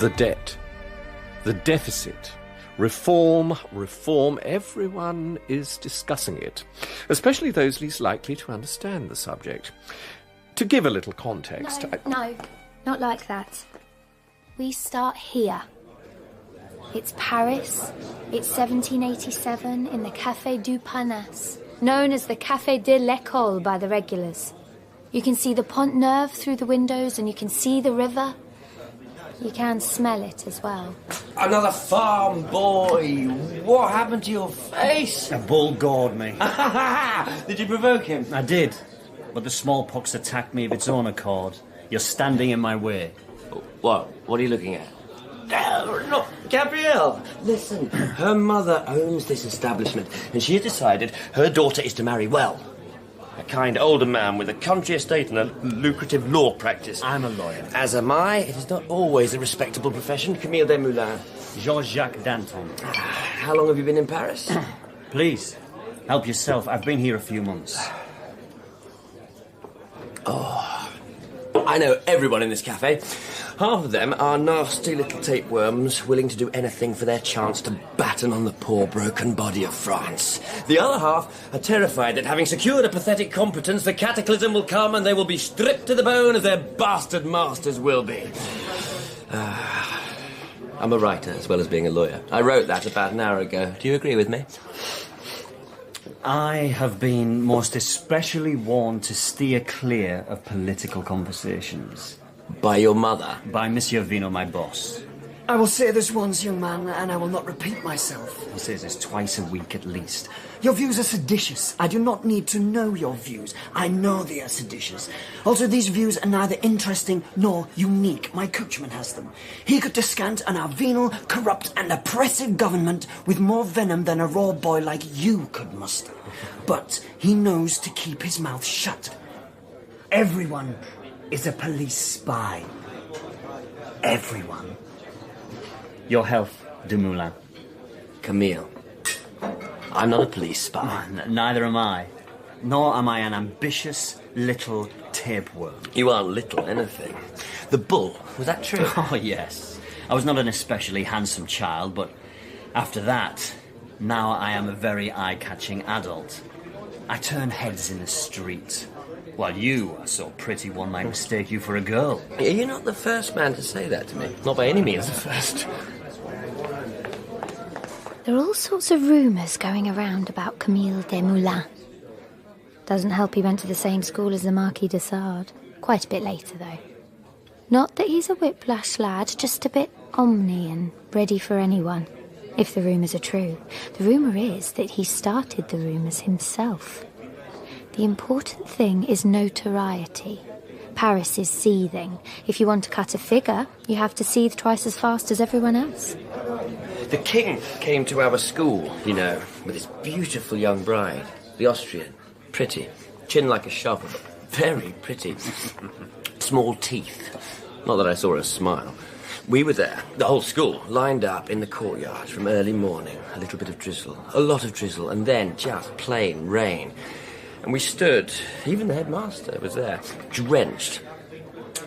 The debt. The deficit. Reform, everyone is discussing it, especially those least likely to understand the subject. To give a little context... No, not like that. We start here. It's Paris. It's 1787 in the Café du Parnasse, known as the Café de l'École by the regulars. You can see the Pont Neuf through the windows and you can see the river. You can smell it as well. Another farm boy. What happened to your face? A bull gored me. Did you provoke him? I did, but the smallpox attacked me of its own accord. You're standing in my way. What? What are you looking at? Look, Gabrielle, listen. Her mother owns this establishment, and she has decided her daughter is to marry well. A kind older man with a country estate and a lucrative law practice. I'm a lawyer. As am I. It is not always a respectable profession. Camille Desmoulins. Jean-Jacques Danton. How long have you been in Paris? Please, help yourself. I've been here a few months. Oh, I know everyone in this cafe. Half of them are nasty little tapeworms willing to do anything for their chance to batten on the poor broken body of France. The other half are terrified that having secured a pathetic competence, the cataclysm will come and they will be stripped to the bone as their bastard masters will be. I'm a writer as well as being a lawyer. I wrote that about an hour ago. Do you agree with me? I have been most especially warned to steer clear of political conversations. By your mother? By Monsieur Vino, my boss. I will say this once, young man, and I will not repeat myself. He says this twice a week at least. Your views are seditious. I do not need to know your views. I know they are seditious. Also, these views are neither interesting nor unique. My coachman has them. He could descant on our venal, corrupt, and oppressive government with more venom than a raw boy like you could muster. But he knows to keep his mouth shut. Everyone is a police spy. Everyone. Your health, Desmoulins. Camille, I'm not a police spy. Neither am I. Nor am I an ambitious little tapeworm. You aren't little anything. The bull, was that true? Oh, yes. I was not an especially handsome child, but after that, now I am a very eye-catching adult. I turn heads in the street. While you are so pretty, one might mistake you for a girl. You're not the first man to say that to me. Not by any means the first. There are all sorts of rumours going around about Camille Desmoulins. Doesn't help he went to the same school as the Marquis de Sade. Quite a bit later, though. Not that he's a whiplash lad, just a bit omni and ready for anyone. If the rumours are true. The rumour is that he started the rumours himself. The important thing is notoriety. Paris is seething. If you want to cut a figure, you have to seethe twice as fast as everyone else. The king came to our school, you know, with his beautiful young bride, the Austrian. Pretty. Chin like a shovel, but very pretty. Small teeth. Not that I saw her smile. We were there, the whole school, lined up in the courtyard from early morning. A little bit of drizzle, a lot of drizzle, and then just plain rain. And we stood, even the headmaster was there, drenched.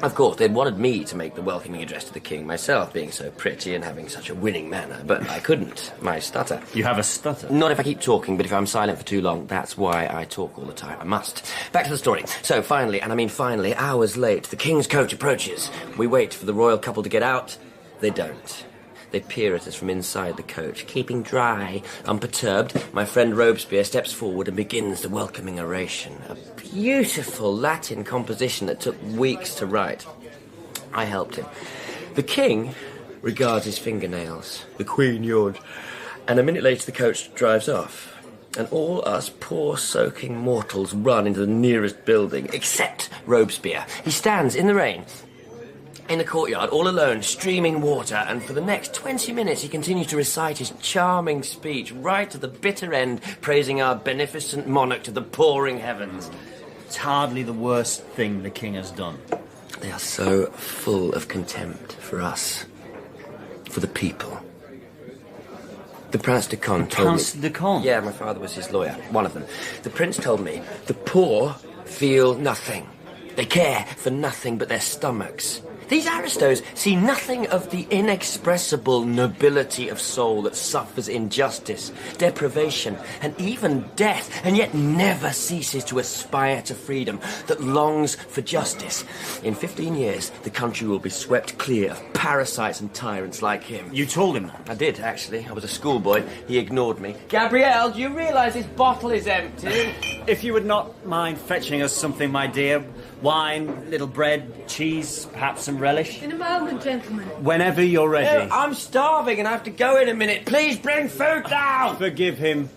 Of course, they'd wanted me to make the welcoming address to the king, myself being so pretty and having such a winning manner, but I couldn't. My stutter. You have a stutter? Not if I keep talking, but if I'm silent for too long, that's why I talk all the time. I must. Back to the story. So finally, and I mean finally, hours late, the king's coach approaches. We wait for the royal couple to get out. They don't. They peer at us from inside the coach, keeping dry, unperturbed. My friend Robespierre steps forward and begins the welcoming oration. A beautiful Latin composition that took weeks to write. I helped him. The king regards his fingernails. The queen yawns. And a minute later the coach drives off. And all us poor soaking mortals run into the nearest building, except Robespierre. He stands in the rain, in the courtyard, all alone, streaming water, and for the next 20 minutes he continues to recite his charming speech, right to the bitter end, praising our beneficent monarch to the pouring heavens. It's hardly the worst thing the king has done. They are so full of contempt for us, for the people. The Prince de Conde told me... Prince de Conde? Yeah, my father was his lawyer, one of them. The prince told me the poor feel nothing. They care for nothing but their stomachs. These aristos see nothing of the inexpressible nobility of soul that suffers injustice, deprivation, and even death, and yet never ceases to aspire to freedom, that longs for justice. In 15 years, the country will be swept clear of parasites and tyrants like him. You told him that? I did, actually. I was a schoolboy. He ignored me. Gabrielle, do you realise this bottle is empty? If you would not mind fetching us something, my dear. Wine, little bread, cheese, perhaps some relish. In a moment, gentlemen. Whenever you're ready. No, I'm starving and I have to go in a minute. Please bring food down! Forgive him.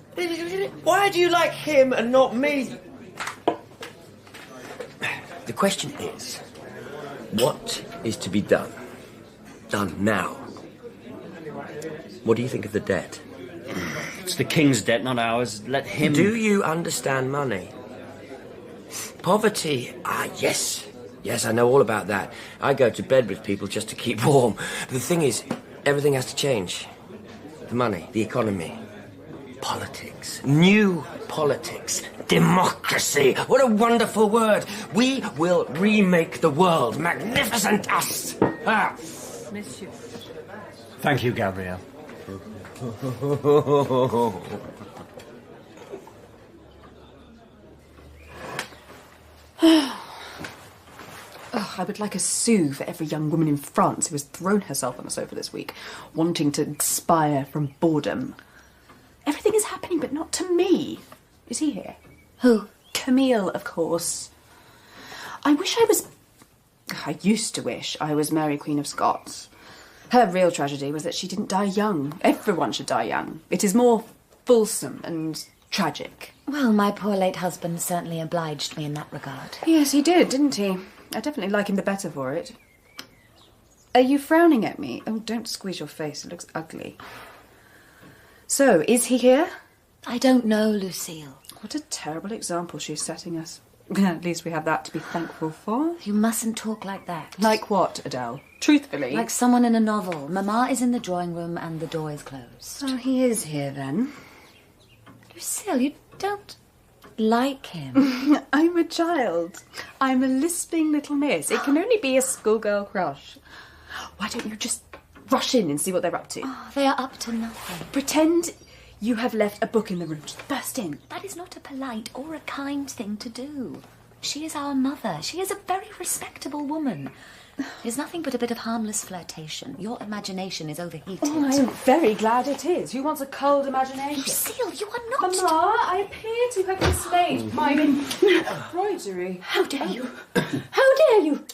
Why do you like him and not me? The question is, what is to be done? Done now. What do you think of the debt? It's the king's debt, not ours. Let him... Do you understand money? Poverty, yes. Yes, I know all about that. I go to bed with people just to keep warm. But the thing is, everything has to change. The money, the economy, politics, new politics, democracy. What a wonderful word. We will remake the world. Magnificent us. Ah. Monsieur. Thank you, Gabrielle. I would like a sou for every young woman in France who has thrown herself on the sofa this week, wanting to expire from boredom. Everything is happening, but not to me. Is he here? Who? Camille, of course. I used to wish I was Mary, Queen of Scots. Her real tragedy was that she didn't die young. Everyone should die young. It is more fulsome and tragic. Well, my poor late husband certainly obliged me in that regard. Yes, he did, didn't he? I definitely like him the better for it. Are you frowning at me? Oh, don't squeeze your face. It looks ugly. So, is he here? I don't know, Lucille. What a terrible example she's setting us. At least we have that to be thankful for. You mustn't talk like that. Like what, Adele? Truthfully? Like someone in a novel. Mamma is in the drawing room and the door is closed. Oh, he is here then. Lucille, you don't like him. I'm a child. I'm a lisping little miss. It can only be a schoolgirl crush. Why don't you just rush in and see what they're up to? Oh, they are up to nothing. Pretend you have left a book in the room. Just burst in. That is not a polite or a kind thing to do. She is our mother. She is a very respectable woman. It's nothing but a bit of harmless flirtation. Your imagination is overheated. Oh, I'm very glad it is. Who wants a cold imagination? Lucille, you are not... Mamma, I appear to have mislaid my embroidery. How dare you? How dare you?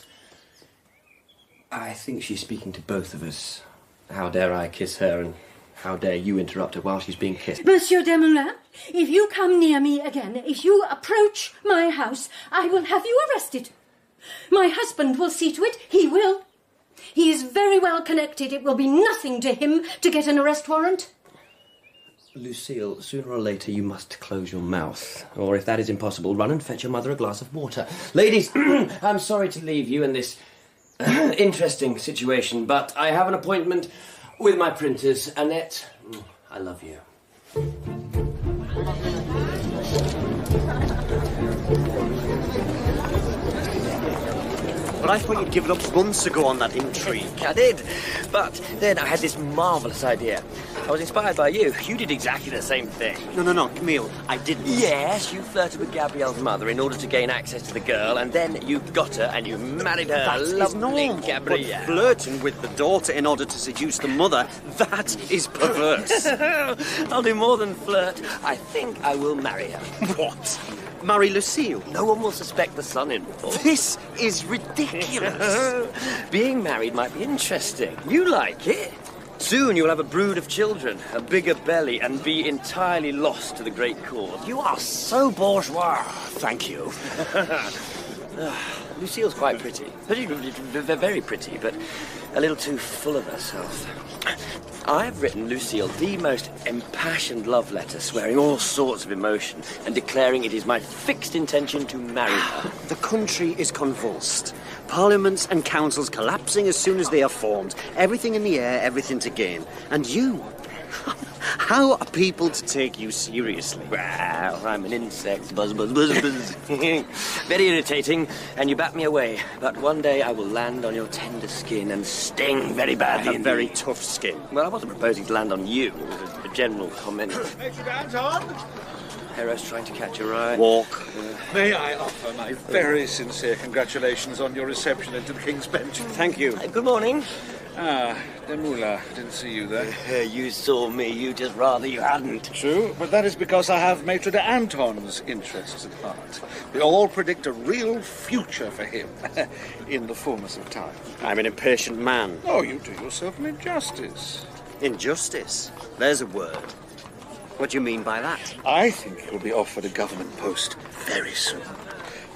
I think she's speaking to both of us. How dare I kiss her, and how dare you interrupt her while she's being kissed? Monsieur Desmoulins, if you come near me again, if you approach my house, I will have you arrested. My husband will see to it. He will. He is very well connected. It will be nothing to him to get an arrest warrant. Lucille, sooner or later you must close your mouth. Or if that is impossible, run and fetch your mother a glass of water. Ladies, I'm sorry to leave you in this interesting situation, but I have an appointment with my printers. Annette, I love you. But I thought you'd given up months ago on that intrigue. I did, but then I had this marvellous idea. I was inspired by you. You did exactly the same thing. No, Camille, I didn't. Yes, you flirted with Gabrielle's mother in order to gain access to the girl, and then you got her and you married her. That is normal, Gabrielle. but flirting with the daughter in order to seduce the mother, that is perverse. I'll do more than flirt. I think I will marry her. What? Marry Lucille? No one will suspect the son-in-law. This is ridiculous. Being married might be interesting. You like it. Soon you'll have a brood of children, a bigger belly, and be entirely lost to the great cause. You are so bourgeois. Thank you. Lucille's quite pretty. Very pretty, but a little too full of herself. I've written Lucille the most impassioned love letter, swearing all sorts of emotion and declaring it is my fixed intention to marry her. The country is convulsed. Parliaments and councils collapsing as soon as they are formed. Everything in the air, everything to gain. And you... How are people to take you seriously? Well, I'm an insect. Buzz, buzz, buzz, buzz. Very irritating, and you bat me away. But one day I will land on your tender skin and sting very I badly. have very tough skin. Well, I wasn't proposing to land on you. It was a general comment. Major Danton? Hero's trying to catch your eye. Walk. May I offer my very sincere congratulations on your reception into the King's Bench? Thank you. Good morning. Ah, Desmoulins, didn't see you there. You saw me. You just rather you hadn't. True, but that is because I have Maitre d'Anton's interests at heart. They all predict a real future for him in the fullness of time. I'm an impatient man. Oh, you do yourself an injustice. Injustice? There's a word. What do you mean by that? I think you'll be offered a government post very soon.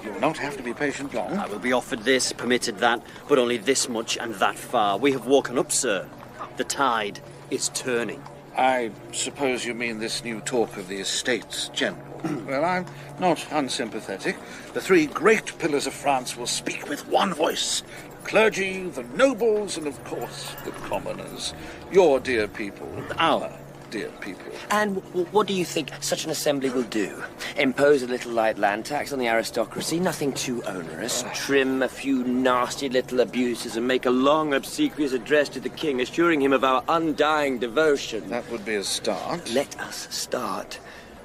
You will not have to be patient long. I will be offered this, permitted that, but only this much and that far. We have woken up, sir. The tide is turning. I suppose you mean this new talk of the Estates General. Well, I'm not unsympathetic. The three great pillars of France will speak with one voice. The clergy, the nobles, and of course, the commoners. Your dear people, our dear people. And what do you think such an assembly will do? Impose a little light land tax on the aristocracy, nothing too onerous, trim a few nasty little abuses, and make a long, obsequious address to the king, assuring him of our undying devotion. That would be a start. Let us start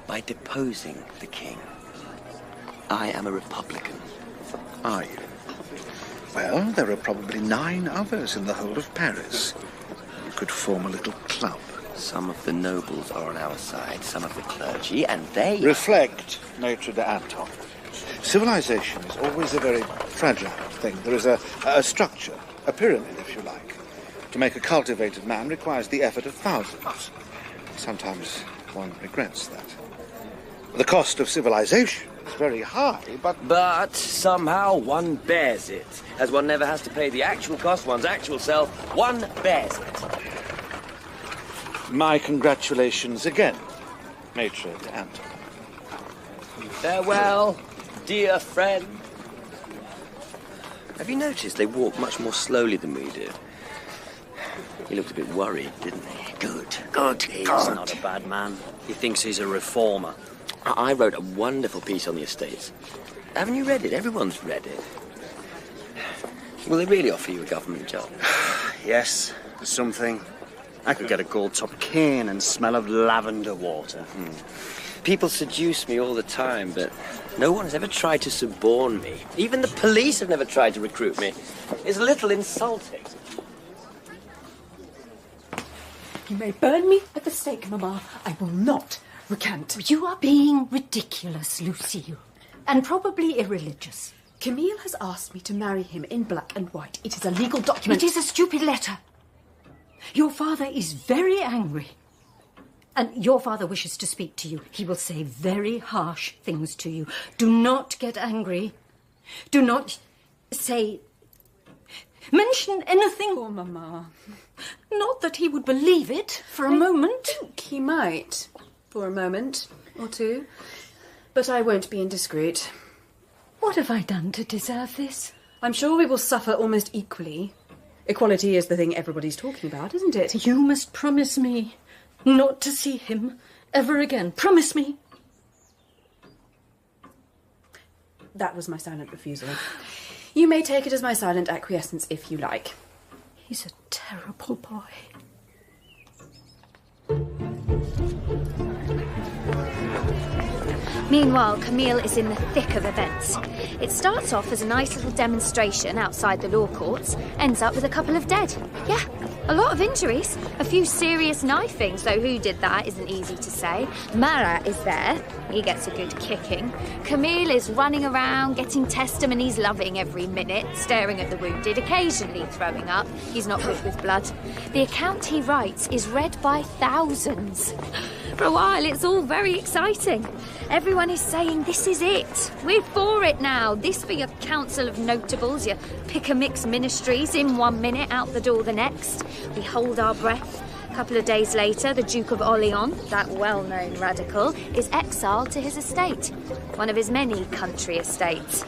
by deposing the king. I am a Republican. Are you? Well, there are probably 9 others in the whole of Paris. You could form a little club. Some of the nobles are on our side, some of the clergy, and they... Reflect, Maitre d'Anton. Civilization is always a very fragile thing. There is a structure, a pyramid, if you like. To make a cultivated man requires the effort of thousands. Sometimes one regrets that. The cost of civilization is very high, But somehow one bears it. As one never has to pay the actual cost, one's actual self, one bears it. My congratulations again, Maitre d'Anton. Farewell, dear friend. Have you noticed they walk much more slowly than we did? He looked a bit worried, didn't he? Good. He's not a bad man. He thinks he's a reformer. I wrote a wonderful piece on the estates. Haven't you read it? Everyone's read it. Will they really offer you a government job? Yes, something. I could get a gold-topped cane and smell of lavender water. People seduce me all the time, but no one has ever tried to suborn me. Even the police have never tried to recruit me. It's a little insulting. You may burn me at the stake, Mamma. I will not recant. You are being ridiculous, Lucille, and probably irreligious. Camille has asked me to marry him in black and white. It is a legal document. It is a stupid letter. Your father is very angry. And your father wishes to speak to you. He will say very harsh things to you. Do not get angry. Do not mention anything. Poor Mamma. Not that he would believe it for a moment. I think he might, for a moment or two. But I won't be indiscreet. What have I done to deserve this? I'm sure we will suffer almost equally. Equality is the thing everybody's talking about, isn't it? You must promise me not to see him ever again. Promise me. That was my silent refusal. You may take it as my silent acquiescence if you like. He's a terrible boy. Meanwhile, Camille is in the thick of events. It starts off as a nice little demonstration outside the law courts, ends up with a couple of dead. Yeah, a lot of injuries. A few serious knifings, though who did that isn't easy to say. Marat is there. He gets a good kicking. Camille is running around, getting testimonies, loving every minute, staring at the wounded, occasionally throwing up. He's not good with blood. The account he writes is read by thousands. For a while, it's all very exciting. Everyone is saying, this is it. We're for it now. This for your council of notables, your pick-a-mix ministries, in 1 minute, out the door the next. We hold our breath. A couple of days later, the Duke of Orleans, that well-known radical, is exiled to his estate, one of his many country estates.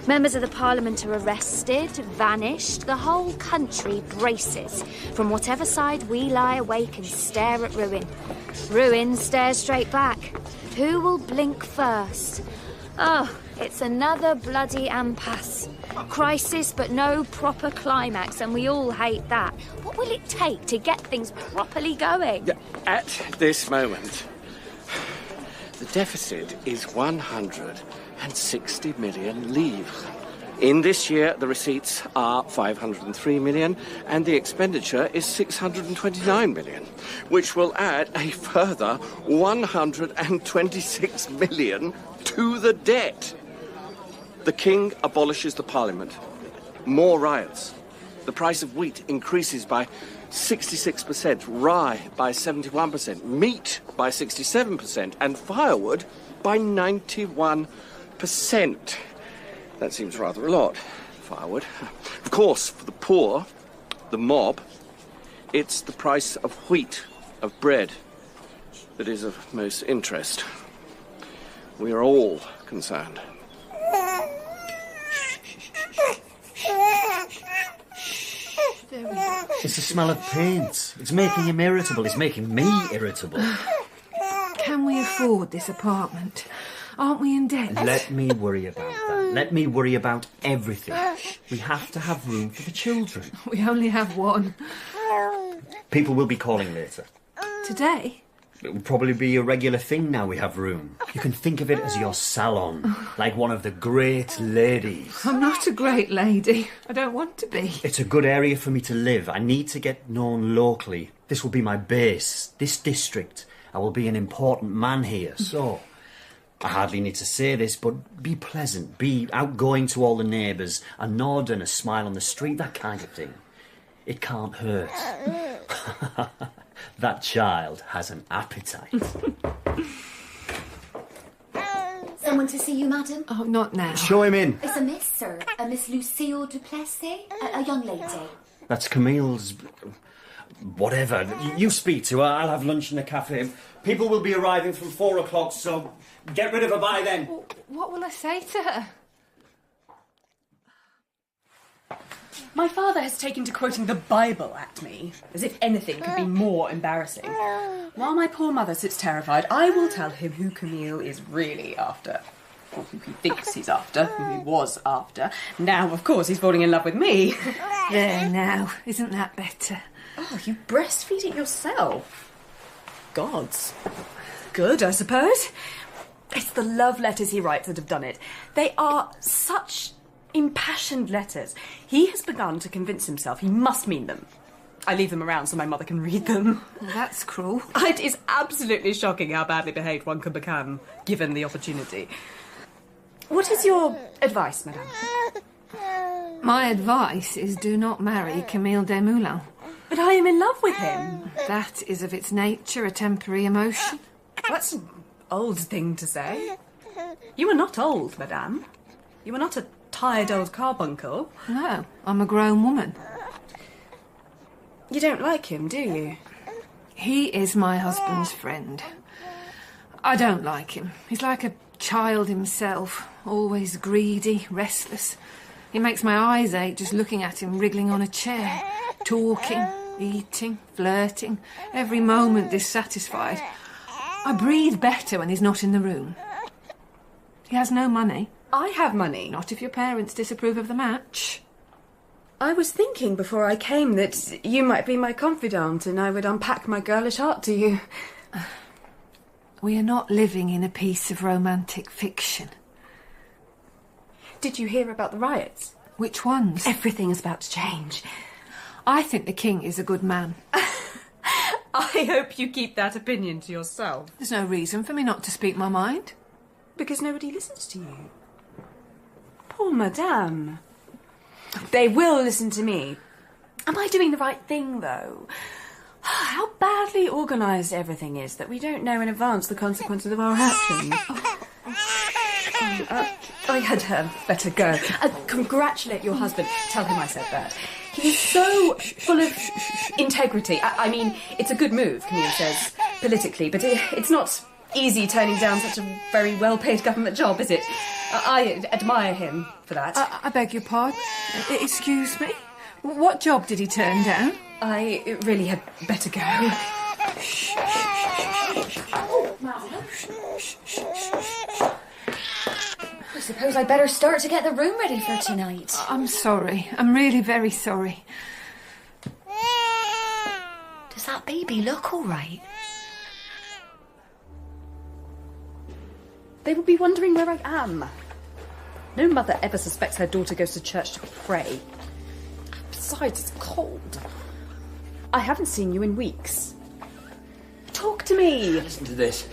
Members of the Parliament are arrested, vanished. The whole country braces from whatever side we lie awake and stare at ruin. Ruin stares straight back. Who will blink first? Oh, it's another bloody impasse. Crisis, but no proper climax, and we all hate that. What will it take to get things properly going? At this moment, the deficit is 160 million livres. In this year, the receipts are 503 million, and the expenditure is 629 million, which will add a further 126 million to the debt. The king abolishes the parliament. More riots. The price of wheat increases by 66%, rye by 71%, meat by 67%, and firewood by 91%. That seems rather a lot, firewood. Of course, for the poor, the mob, it's the price of wheat, of bread, that is of most interest. We are all concerned. It's the smell of paint. It's making him irritable. It's making me irritable. Can we afford this apartment? Aren't we in debt? Let me worry about that. Let me worry about everything. We have to have room for the children. We only have one. People will be calling later. Today? It will probably be a regular thing now we have room. You can think of it as your salon, like one of the great ladies. I'm not a great lady. I don't want to be. It's a good area for me to live. I need to get known locally. This will be my base, this district. I will be an important man here, so... I hardly need to say this, but be pleasant, be outgoing to all the neighbours, a nod and a smile on the street, that kind of thing. It can't hurt. That child has an appetite. Someone to see you, madam? Oh, not now. Show him in. It's a miss, sir. A Miss Lucille Duplessis. A young lady. That's Camille's... Whatever. You speak to her. I'll have lunch in the cafe. People will be arriving from 4 o'clock, so get rid of her by then. What will I say to her? My father has taken to quoting the Bible at me, as if anything could be more embarrassing. While my poor mother sits terrified, I will tell him who Camille is really after. Or who he thinks he's after, who he was after. Now, of course, he's falling in love with me. There now, isn't that better? Oh, you breastfeed it yourself. Gods. Good, I suppose. It's the love letters he writes that have done it. They are such impassioned letters. He has begun to convince himself he must mean them. I leave them around so my mother can read them. Well, that's cruel. It is absolutely shocking how badly behaved one can become, given the opportunity. What is your advice, madame? My advice is do not marry Camille Desmoulins. But I am in love with him. That is of its nature a temporary emotion. That's an old thing to say. You are not old, madame. You are not a tired old carbuncle. No, I'm a grown woman. You don't like him, do you? He is my husband's friend. I don't like him. He's like a child himself, always greedy, restless. He makes my eyes ache just looking at him wriggling on a chair, talking, eating, flirting, every moment dissatisfied. I breathe better when he's not in the room. He has no money. I have money. Not if your parents disapprove of the match. I was thinking before I came that you might be my confidant and I would unpack my girlish heart to you. We are not living in a piece of romantic fiction. Did you hear about the riots? Which ones? Everything is about to change. I think the king is a good man. I hope you keep that opinion to yourself. There's no reason for me not to speak my mind. Because nobody listens to you. Poor madame. They will listen to me. Am I doing the right thing, though? How badly organised everything is that we don't know in advance the consequences of our actions. I had better go. Congratulate your husband. Tell him I said that. He is so full of integrity. I mean, it's a good move, Camille says, politically, but it's not easy turning down such a very well-paid government job, is it? I admire him for that. I beg your pardon? Excuse me? What job did he turn down? I really had better go. I suppose I'd better start to get the room ready for tonight. I'm sorry. I'm really very sorry. Does that baby look all right? They will be wondering where I am. No mother ever suspects her daughter goes to church to pray. Besides, it's cold. I haven't seen you in weeks. Talk to me. Listen to this.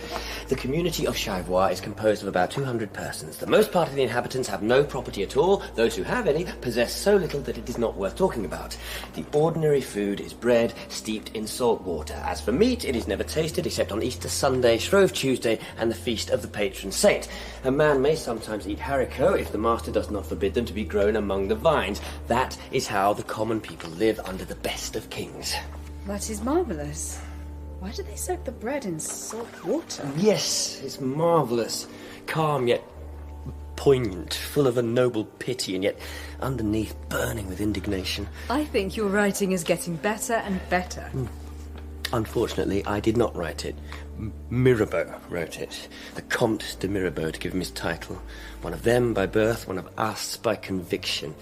The community of Chivois is composed of about 200 persons. The most part of the inhabitants have no property at all. Those who have any possess so little that it is not worth talking about. The ordinary food is bread steeped in salt water. As for meat, it is never tasted except on Easter Sunday, Shrove Tuesday, and the feast of the patron saint. A man may sometimes eat haricot if the master does not forbid them to be grown among the vines. That is how the common people live under the best of kings. That is marvellous. Why do they soak the bread in salt water? Yes, it's marvellous. Calm yet poignant, full of a noble pity and yet underneath burning with indignation. I think your writing is getting better and better. Unfortunately, I did not write it. Mirabeau wrote it. The Comte de Mirabeau, to give him his title. One of them by birth, one of us by conviction.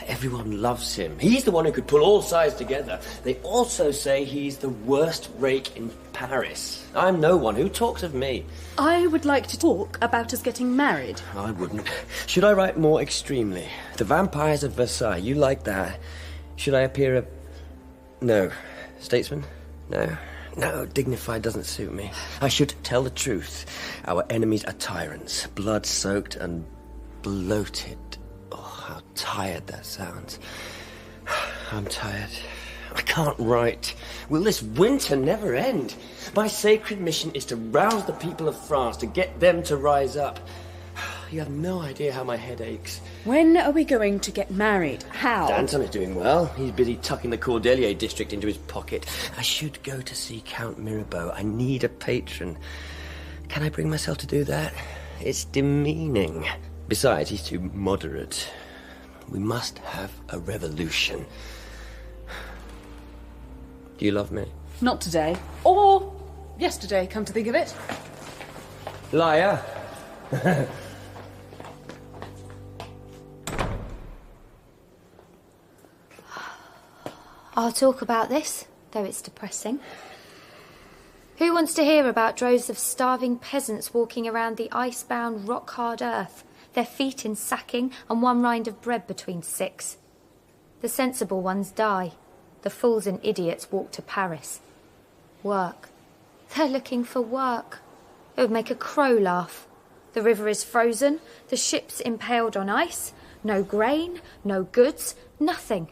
Everyone loves him. He's the one who could pull all sides together. They also say he's the worst rake in Paris. I'm no one. Who talks of me? I would like to talk about us getting married. I wouldn't. Should I write more extremely? The Vampires of Versailles, you like that? Should I appear a... No. Statesman? No. No, dignified doesn't suit me. I should tell the truth. Our enemies are tyrants, blood-soaked and bloated. How tired that sounds. I'm tired. I can't write. Will this winter never end? My sacred mission is to rouse the people of France, to get them to rise up. You have no idea how my head aches. When are we going to get married? How? Danton is doing well. He's busy tucking the Cordelier district into his pocket. I should go to see Count Mirabeau. I need a patron. Can I bring myself to do that? It's demeaning. Besides, he's too moderate. We must have a revolution. Do you love me? Not today. Or yesterday, come to think of it. Liar! I'll talk about this, though it's depressing. Who wants to hear about droves of starving peasants walking around the ice-bound, rock-hard earth, their feet in sacking and one rind of bread between six? The sensible ones die. The fools and idiots walk to Paris. Work. They're looking for work. It would make a crow laugh. The river is frozen, the ship's impaled on ice, no grain, no goods, nothing.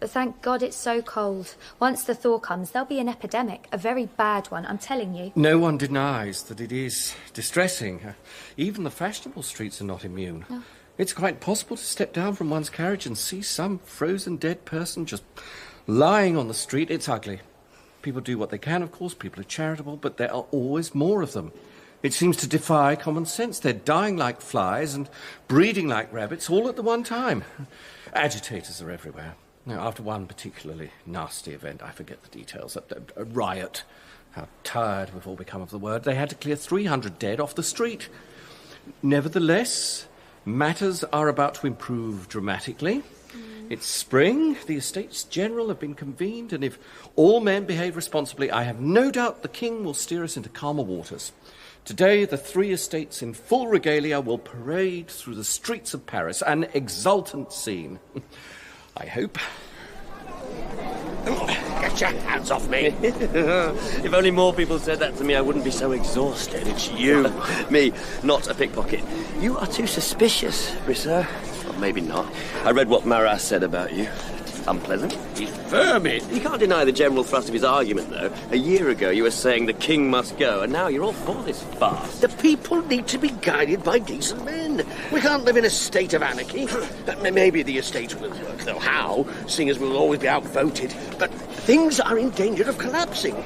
But thank God it's so cold. Once the thaw comes, there'll be an epidemic, a very bad one, I'm telling you. No one denies that it is distressing. Even the fashionable streets are not immune. Oh. It's quite possible to step down from one's carriage and see some frozen dead person just lying on the street. It's ugly. People do what they can, of course. People are charitable, but there are always more of them. It seems to defy common sense. They're dying like flies and breeding like rabbits all at the one time. Agitators are everywhere. Now, after one particularly nasty event, I forget the details, a riot, how tired we've all become of the word, they had to clear 300 dead off the street. Nevertheless, matters are about to improve dramatically. It's spring, the Estates General have been convened, and if all men behave responsibly, I have no doubt the King will steer us into calmer waters. Today, the three estates in full regalia will parade through the streets of Paris, an exultant scene. I hope. Get your hands off me. If only more people said that to me, I wouldn't be so exhausted. It's you. Me, not a pickpocket. You are too suspicious, Ritter. Well, maybe not. I read what Marat said about you. Unpleasant. He's vermin. You can't deny the general thrust of his argument, though. A year ago, you were saying the king must go, and now you're all for this farce. The people need to be guided by decent men. We can't live in a state of anarchy. Maybe the estates will work, though how, seeing as we'll always be outvoted. But things are in danger of collapsing.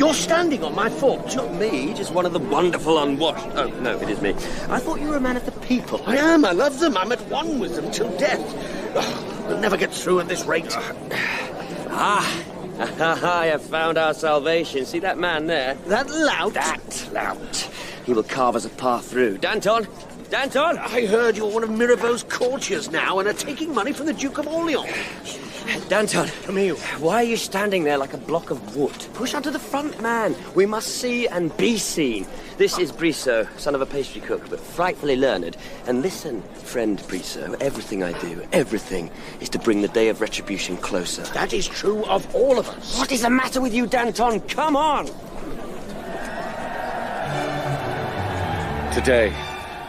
You're standing on my foot. Not me, just one of the wonderful unwashed. Oh, no, it is me. I thought you were a man of the people. I am. I love them. I'm at one with them till death. Oh, we'll never get through at this rate. I have found our salvation. See that man there? That lout? That lout. He will carve us a path through. Danton! Danton! I heard you're one of Mirabeau's courtiers now and are taking money from the Duke of Orleans. Danton, Camille, why are you standing there like a block of wood? Push onto the front, man. We must see and be seen. This is Brissot, son of a pastry cook, but frightfully learned. And listen, friend Brissot, everything I do, everything, is to bring the day of retribution closer. That is true of all of us. What is the matter with you, Danton? Come on! Today,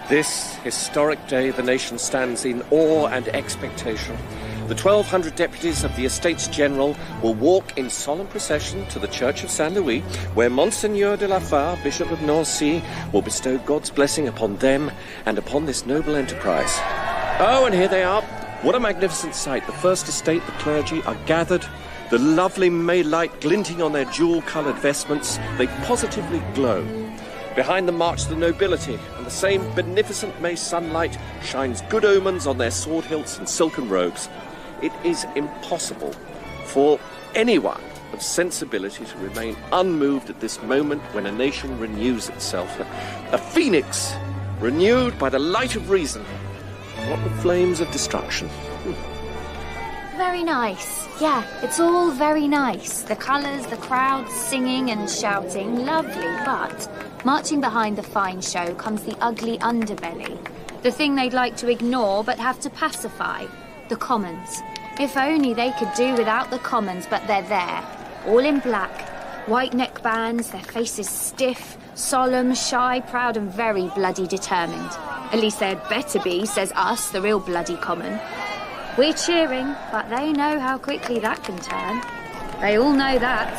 this historic day, the nation stands in awe and expectation. The 1,200 deputies of the Estates General will walk in solemn procession to the Church of Saint-Louis, where Monseigneur de la Fare, Bishop of Nancy, will bestow God's blessing upon them and upon this noble enterprise. Oh, and here they are. What a magnificent sight. The First Estate, the clergy, are gathered, the lovely May light glinting on their jewel-coloured vestments. They positively glow. Behind them march the nobility, and the same beneficent May sunlight shines good omens on their sword hilts and silken robes. It is impossible for anyone of sensibility to remain unmoved at this moment when a nation renews itself. A phoenix renewed by the light of reason, not the flames of destruction. Very nice. Yeah, it's all very nice. The colours, the crowds singing and shouting, lovely, but marching behind the fine show comes the ugly underbelly. The thing they'd like to ignore but have to pacify. The Commons. If only they could do without the Commons, but they're there. All in black. White neckbands, their faces stiff, solemn, shy, proud and very bloody determined. At least they'd better be, says us, the real bloody Common. We're cheering, but they know how quickly that can turn. They all know that.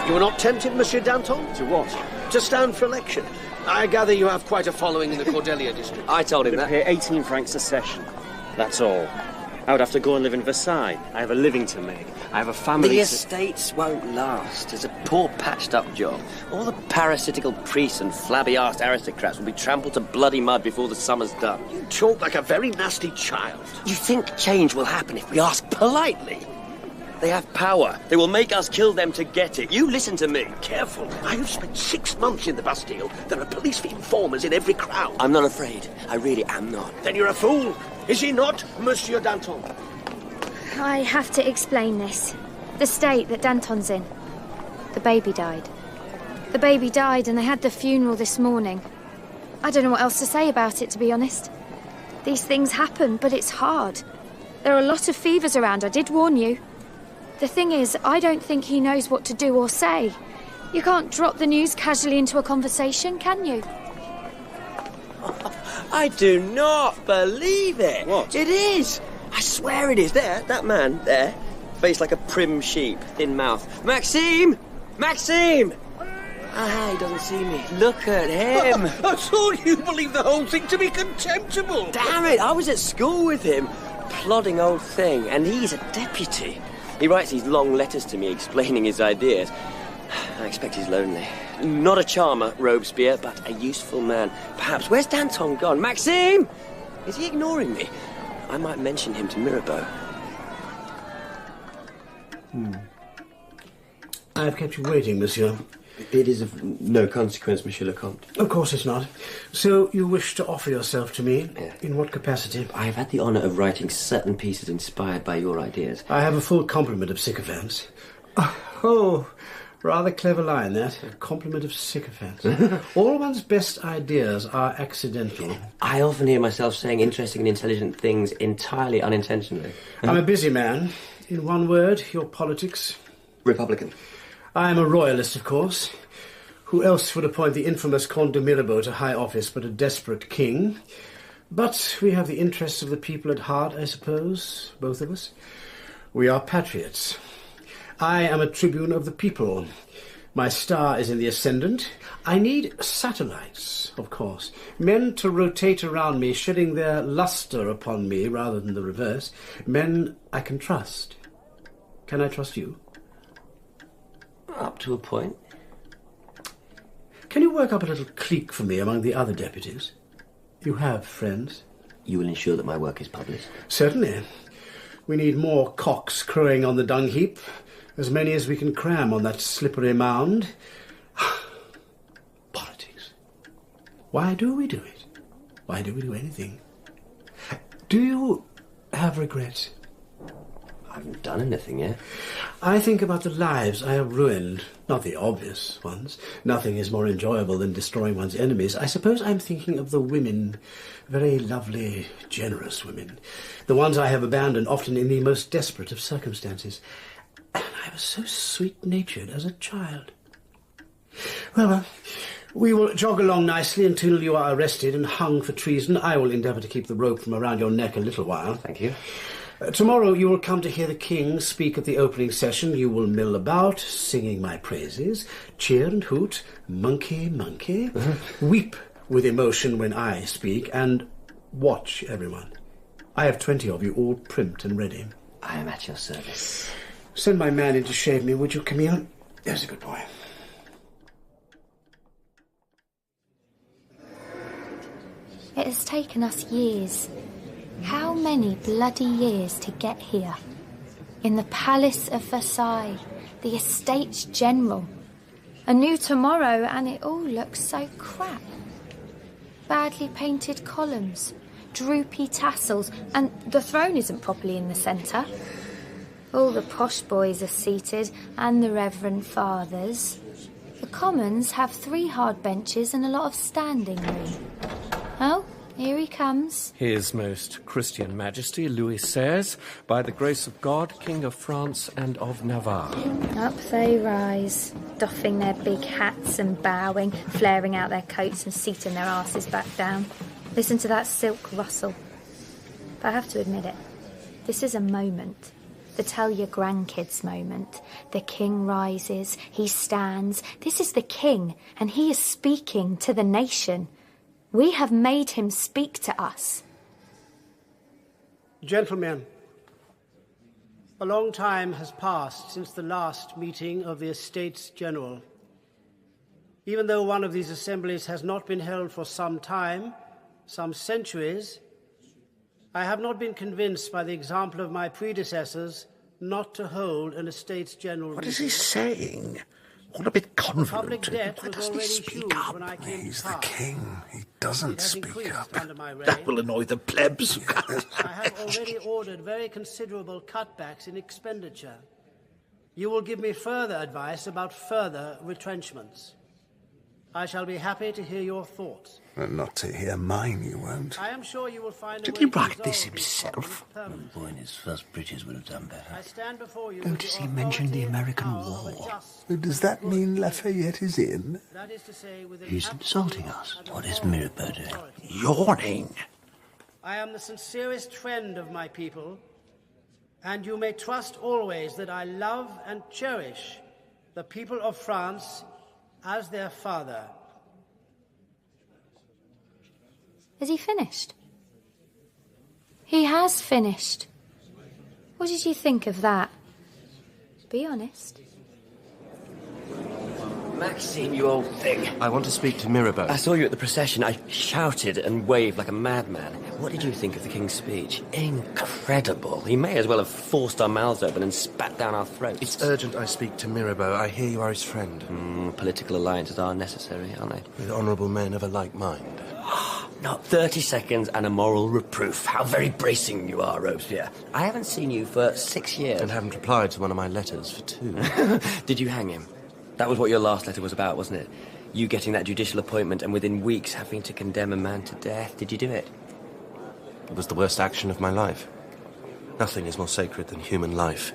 You are not tempted, Monsieur Danton? To what? To stand for election. I gather you have quite a following in the Cordelia district. I told him that. Pay 18 francs a session. That's all. I would have to go and live in Versailles. I have a living to make. I have a family The estates won't last. It's a poor patched-up job. All the parasitical priests and flabby-arsed aristocrats will be trampled to bloody mud before the summer's done. You talk like a very nasty child. You think change will happen if we ask politely? They have power. They will make us kill them to get it. You listen to me. Careful. I have spent 6 months in the Bastille. There are police informers in every crowd. I'm not afraid. I really am not. Then you're a fool. Is he not, Monsieur Danton? I have to explain this. The state that Danton's in. The baby died. The baby died and they had the funeral this morning. I don't know what else to say about it, to be honest. These things happen, but it's hard. There are a lot of fevers around, I did warn you. The thing is, I don't think he knows what to do or say. You can't drop the news casually into a conversation, can you? I do not believe it. What? It is. I swear it is. There, that man, there. Face like a prim sheep, thin mouth. Maxime! Maxime! Ah, he doesn't see me. Look at him. I thought you believed the whole thing to be contemptible. Damn it, I was at school with him. Plodding old thing, and he's a deputy. He writes these long letters to me explaining his ideas. I expect he's lonely. Not a charmer, Robespierre, but a useful man. Perhaps. Where's Danton gone? Maxime! Is he ignoring me? I might mention him to Mirabeau. I have kept you waiting, monsieur. It is of no consequence, Monsieur le Comte. Of course it's not. So you wish to offer yourself to me? Yeah. In what capacity? I have had the honour of writing certain pieces inspired by your ideas. I have a full complement of sycophants. Oh, rather clever line, that. A complement of sycophants. All one's best ideas are accidental. I often hear myself saying interesting and intelligent things entirely unintentionally. I'm a busy man. In one word, your politics. Republican. I am a royalist, of course. Who else would appoint the infamous Comte de Mirabeau to high office but a desperate king? But we have the interests of the people at heart, I suppose, both of us. We are patriots. I am a tribune of the people. My star is in the ascendant. I need satellites, of course. Men to rotate around me, shedding their lustre upon me rather than the reverse. Men I can trust. Can I trust you? Up to a point. Can you work up a little clique for me among the other deputies? You have friends. You will ensure that my work is published? Certainly. We need more cocks crowing on the dung heap, as many as we can cram on that slippery mound. Politics. Why do we do it? Why do we do anything? Do you have regrets? I haven't done anything yet. I think about the lives I have ruined, not the obvious ones. Nothing is more enjoyable than destroying one's enemies. I suppose I'm thinking of the women, very lovely, generous women, the ones I have abandoned, often in the most desperate of circumstances. And I was so sweet-natured as a child. Well, we will jog along nicely until you are arrested and hung for treason. I will endeavour to keep the rope from around your neck a little while. Thank you. Tomorrow you will come to hear the King speak at the opening session. You will mill about, singing my praises, cheer and hoot, monkey, monkey, weep with emotion when I speak, and watch everyone. I have 20 of you all primped and ready. I am at your service. Send my man in to shave me, would you, Camille? There's a good boy. It has taken us years. How many bloody years to get here? In the Palace of Versailles, the Estates General. A new tomorrow, and it all looks so crap. Badly painted columns, droopy tassels, and the throne isn't properly in the centre. All the posh boys are seated, and the Reverend Fathers. The Commons have 3 hard benches and a lot of standing room. Oh? Here he comes. His Most Christian Majesty, Louis XVI, by the grace of God, King of France and of Navarre. Up they rise, doffing their big hats and bowing, flaring out their coats and seating their asses back down. Listen to that silk rustle. But I have to admit it, this is a moment. The tell your grandkids moment. The king rises, he stands. This is the king, and he is speaking to the nation. We have made him speak to us. Gentlemen, a long time has passed since the last meeting of the Estates General. Even though one of these assemblies has not been held for some time, some centuries, I have not been convinced by the example of my predecessors not to hold an Estates General. What is he saying? What a bit convoluted. Why doesn't he speak up? He's the king. He doesn't speak up. That will annoy the plebs. I have already ordered very considerable cutbacks in expenditure. You will give me further advice about further retrenchments. I shall be happy to hear your thoughts. Not to hear mine, you won't. I am sure you will find Did he write this himself? A boy in his first breeches would have done better. I stand before you. Notice he mentioned the American War. Does that mean Lafayette is in? He's insulting us. What is Mirabeau doing? Yawning. I am the sincerest friend of my people, and you may trust always that I love and cherish the people of France as their father. Has he finished? He has finished. What did you think of that? Be honest. Maxime, you old thing. I want to speak to Mirabeau. I saw you at the procession. I shouted and waved like a madman. What did you think of the King's speech? Incredible. He may as well have forced our mouths open and spat down our throats. It's urgent I speak to Mirabeau. I hear you are his friend. Political alliances are necessary, aren't they? With honourable men of a like mind. Not 30 seconds and a moral reproof. How very bracing you are, Robespierre. I haven't seen you for 6 years. And haven't replied to one of my letters for 2. Did you hang him? That was what your last letter was about, wasn't it? You getting that judicial appointment and within weeks having to condemn a man to death. Did you do it? It was the worst action of my life. Nothing is more sacred than human life.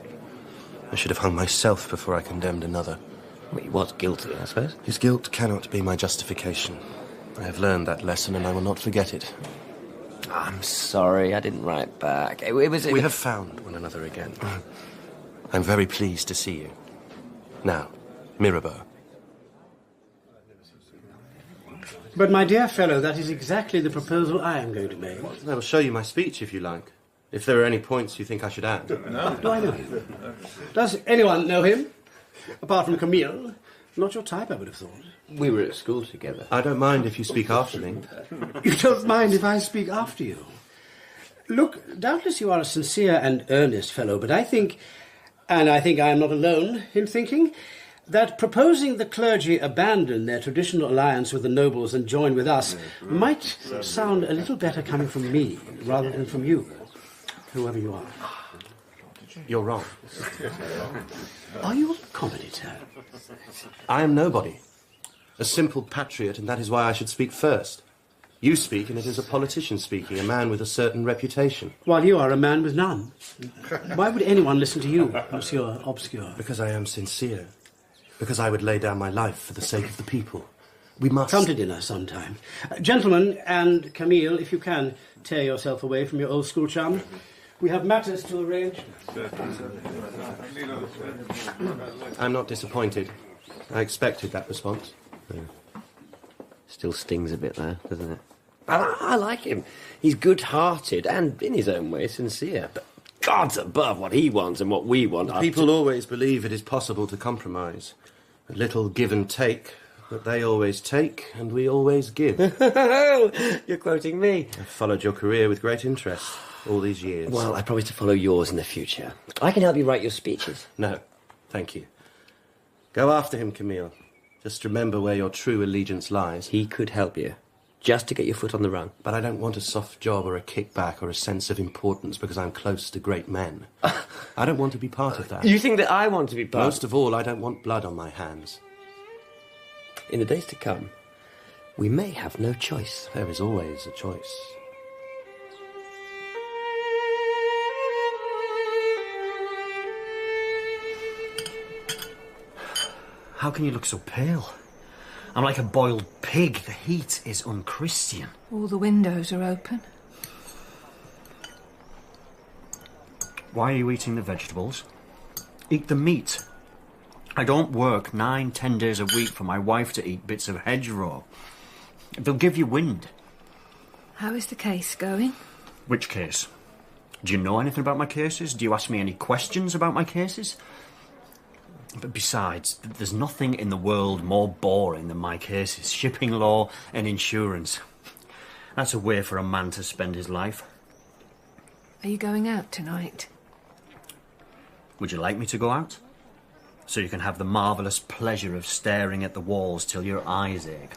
I should have hung myself before I condemned another. Well, he was guilty, I suppose. His guilt cannot be my justification. I have learned that lesson and I will not forget it. I'm sorry, I didn't write back. We have found one another again. I'm very pleased to see you. Now, Mirabeau. But, my dear fellow, that is exactly the proposal I am going to make. I will show you my speech, if you like. If there are any points you think I should add. No. Do I know him? Does anyone know him? Apart from Camille, not your type, I would have thought. We were at school together. I don't mind if you speak after me. You don't mind if I speak after you? Look, doubtless you are a sincere and earnest fellow, but I think, and I think I am not alone in thinking, that proposing the clergy abandon their traditional alliance with the nobles and join with us might sound a little better coming from me rather than from you, whoever you are. You're wrong. Are you a commentator? I am nobody. A simple patriot, and that is why I should speak first. You speak, and it is a politician speaking, a man with a certain reputation. While you are a man with none. Why would anyone listen to you, Monsieur Obscure? Because I am sincere. Because I would lay down my life for the sake of the people. We must... Come to dinner sometime. Gentlemen, and Camille, if you can, tear yourself away from your old school chum. We have matters to arrange. I'm not disappointed. I expected that response. Still stings a bit there, doesn't it? I like him. He's good-hearted and, in his own way, sincere. But God's above what he wants and what we want. People always believe it is possible to compromise. A little give and take, but they always take and we always give. You're quoting me. I've followed your career with great interest all these years. Well, I promise to follow yours in the future. I can help you write your speeches. No, thank you. Go after him, Camille. Just remember where your true allegiance lies. He could help you, just to get your foot on the run. But I don't want a soft job or a kickback or a sense of importance because I'm close to great men. I don't want to be part of that. You think that I want to be part? Most of all, I don't want blood on my hands. In the days to come, we may have no choice. There is always a choice. How can you look so pale? I'm like a boiled pig. The heat is unchristian. All the windows are open. Why are you eating the vegetables? Eat the meat. I don't work 9-10 days a week for my wife to eat bits of hedgerow. They'll give you wind. How is the case going? Which case? Do you know anything about my cases? Do you ask me any questions about my cases? But besides, there's nothing in the world more boring than my cases. Shipping law and insurance. That's a way for a man to spend his life. Are you going out tonight? Would you like me to go out? So you can have the marvellous pleasure of staring at the walls till your eyes ache.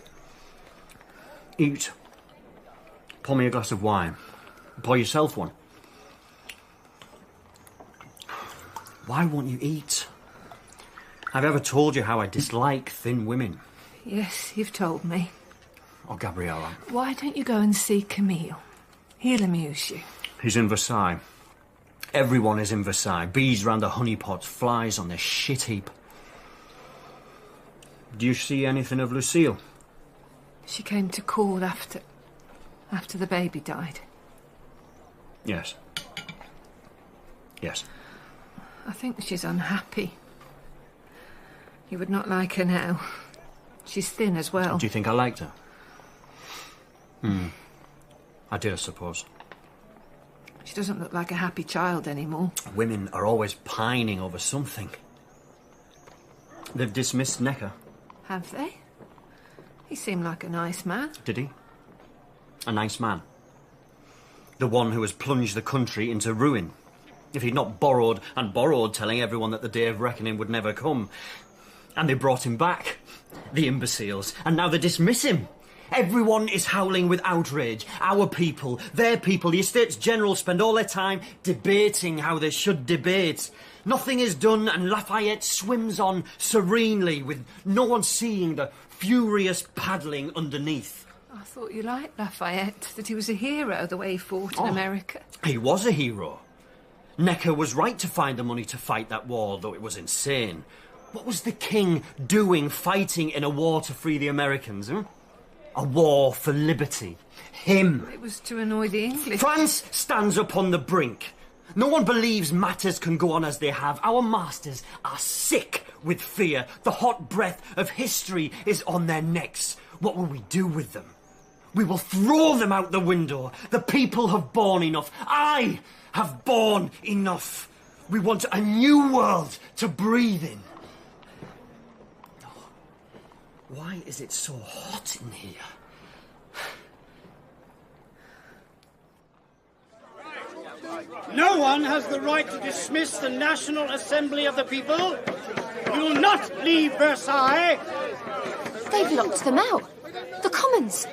Eat. Pour me a glass of wine. Pour yourself one. Why won't you eat? I've ever told you how I dislike thin women. Yes, you've told me. Oh, Gabriella. Why don't you go and see Camille? He'll amuse you. He's in Versailles. Everyone is in Versailles. Bees round the honeypots, flies on their shit heap. Do you see anything of Lucille? She came to call after the baby died. Yes. Yes. I think she's unhappy. You would not like her now. She's thin as well. Do you think I liked her? I did, I suppose. She doesn't look like a happy child anymore. Women are always pining over something. They've dismissed Necker. Have they? He seemed like a nice man. Did he? A nice man. The one who has plunged the country into ruin. If he'd not borrowed and borrowed, telling everyone that the day of reckoning would never come. And they brought him back. The imbeciles. And now they dismiss him. Everyone is howling with outrage. Our people, their people, the Estates General spend all their time debating how they should debate. Nothing is done and Lafayette swims on serenely with no one seeing the furious paddling underneath. I thought you liked Lafayette, that he was a hero the way he fought in America. He was a hero. Necker was right to find the money to fight that war, though it was insane. What was the king doing fighting in a war to free the Americans, A war for liberty. Him. It was to annoy the English. France stands upon the brink. No one believes matters can go on as they have. Our masters are sick with fear. The hot breath of history is on their necks. What will we do with them? We will throw them out the window. The people have borne enough. I have borne enough. We want a new world to breathe in. Why is it so hot in here? No one has the right to dismiss the National Assembly of the people. You will not leave Versailles. They've locked them out. The Commons.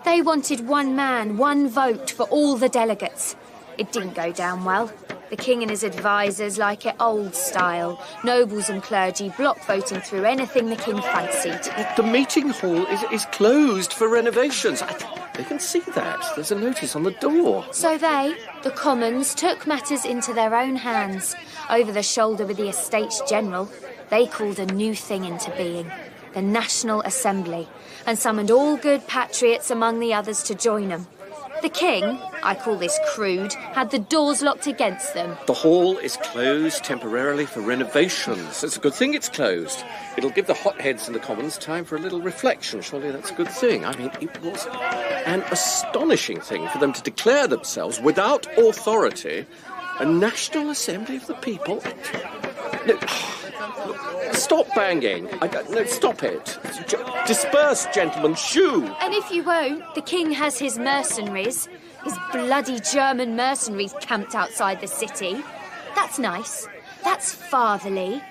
They wanted one man, one vote for all the delegates. It didn't go down well. The king and his advisers like it old style. Nobles and clergy block voting through anything the king fancied. The meeting hall is closed for renovations. They can see that. There's a notice on the door. So they, the Commons, took matters into their own hands. Over the shoulder with the Estates General, they called a new thing into being. The National Assembly, and summoned all good patriots among the others to join them. The king, I call this crude, had the doors locked against them. The hall is closed temporarily for renovations. It's a good thing it's closed. It'll give the hotheads in the Commons time for a little reflection. Surely that's a good thing. I mean, it was an astonishing thing for them to declare themselves, without authority, a National Assembly of the people. No, stop banging. No, stop it. Disperse, gentlemen. Shoo! And if you won't, the king has his mercenaries, his bloody German mercenaries camped outside the city. That's nice. That's fatherly.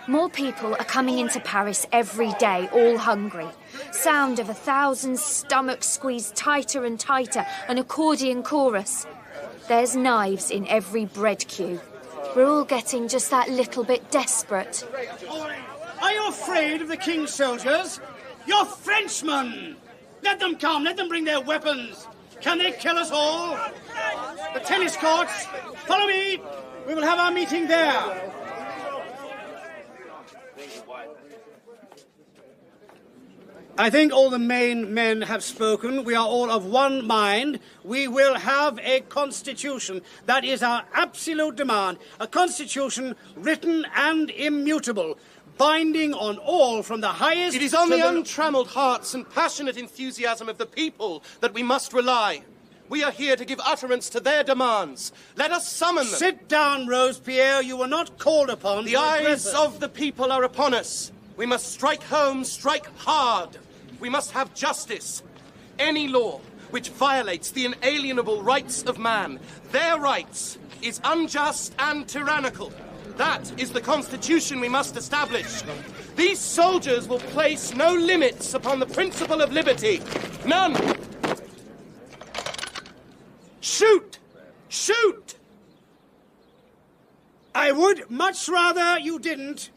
More people are coming into Paris every day, all hungry. Sound of 1,000 stomachs squeezed tighter and tighter, an accordion chorus. There's knives in every bread queue. We're all getting just that little bit desperate. Are you afraid of the king's soldiers? You're Frenchmen! Let them come, let them bring their weapons. Can they kill us all? The tennis courts, follow me. We will have our meeting there. I think all the main men have spoken. We are all of one mind. We will have a constitution. That is our absolute demand. A constitution written and immutable, binding on all from the highest... It is on the untrammeled hearts and passionate enthusiasm of the people that we must rely. We are here to give utterance to their demands. Let us summon them. Sit down, Robespierre. You were not called upon. The eyes of the people are upon us. We must strike home, strike hard. We must have justice. Any law which violates the inalienable rights of man, their rights, is unjust and tyrannical. That is the constitution we must establish. These soldiers will place no limits upon the principle of liberty. None. Shoot! Shoot! I would much rather you didn't.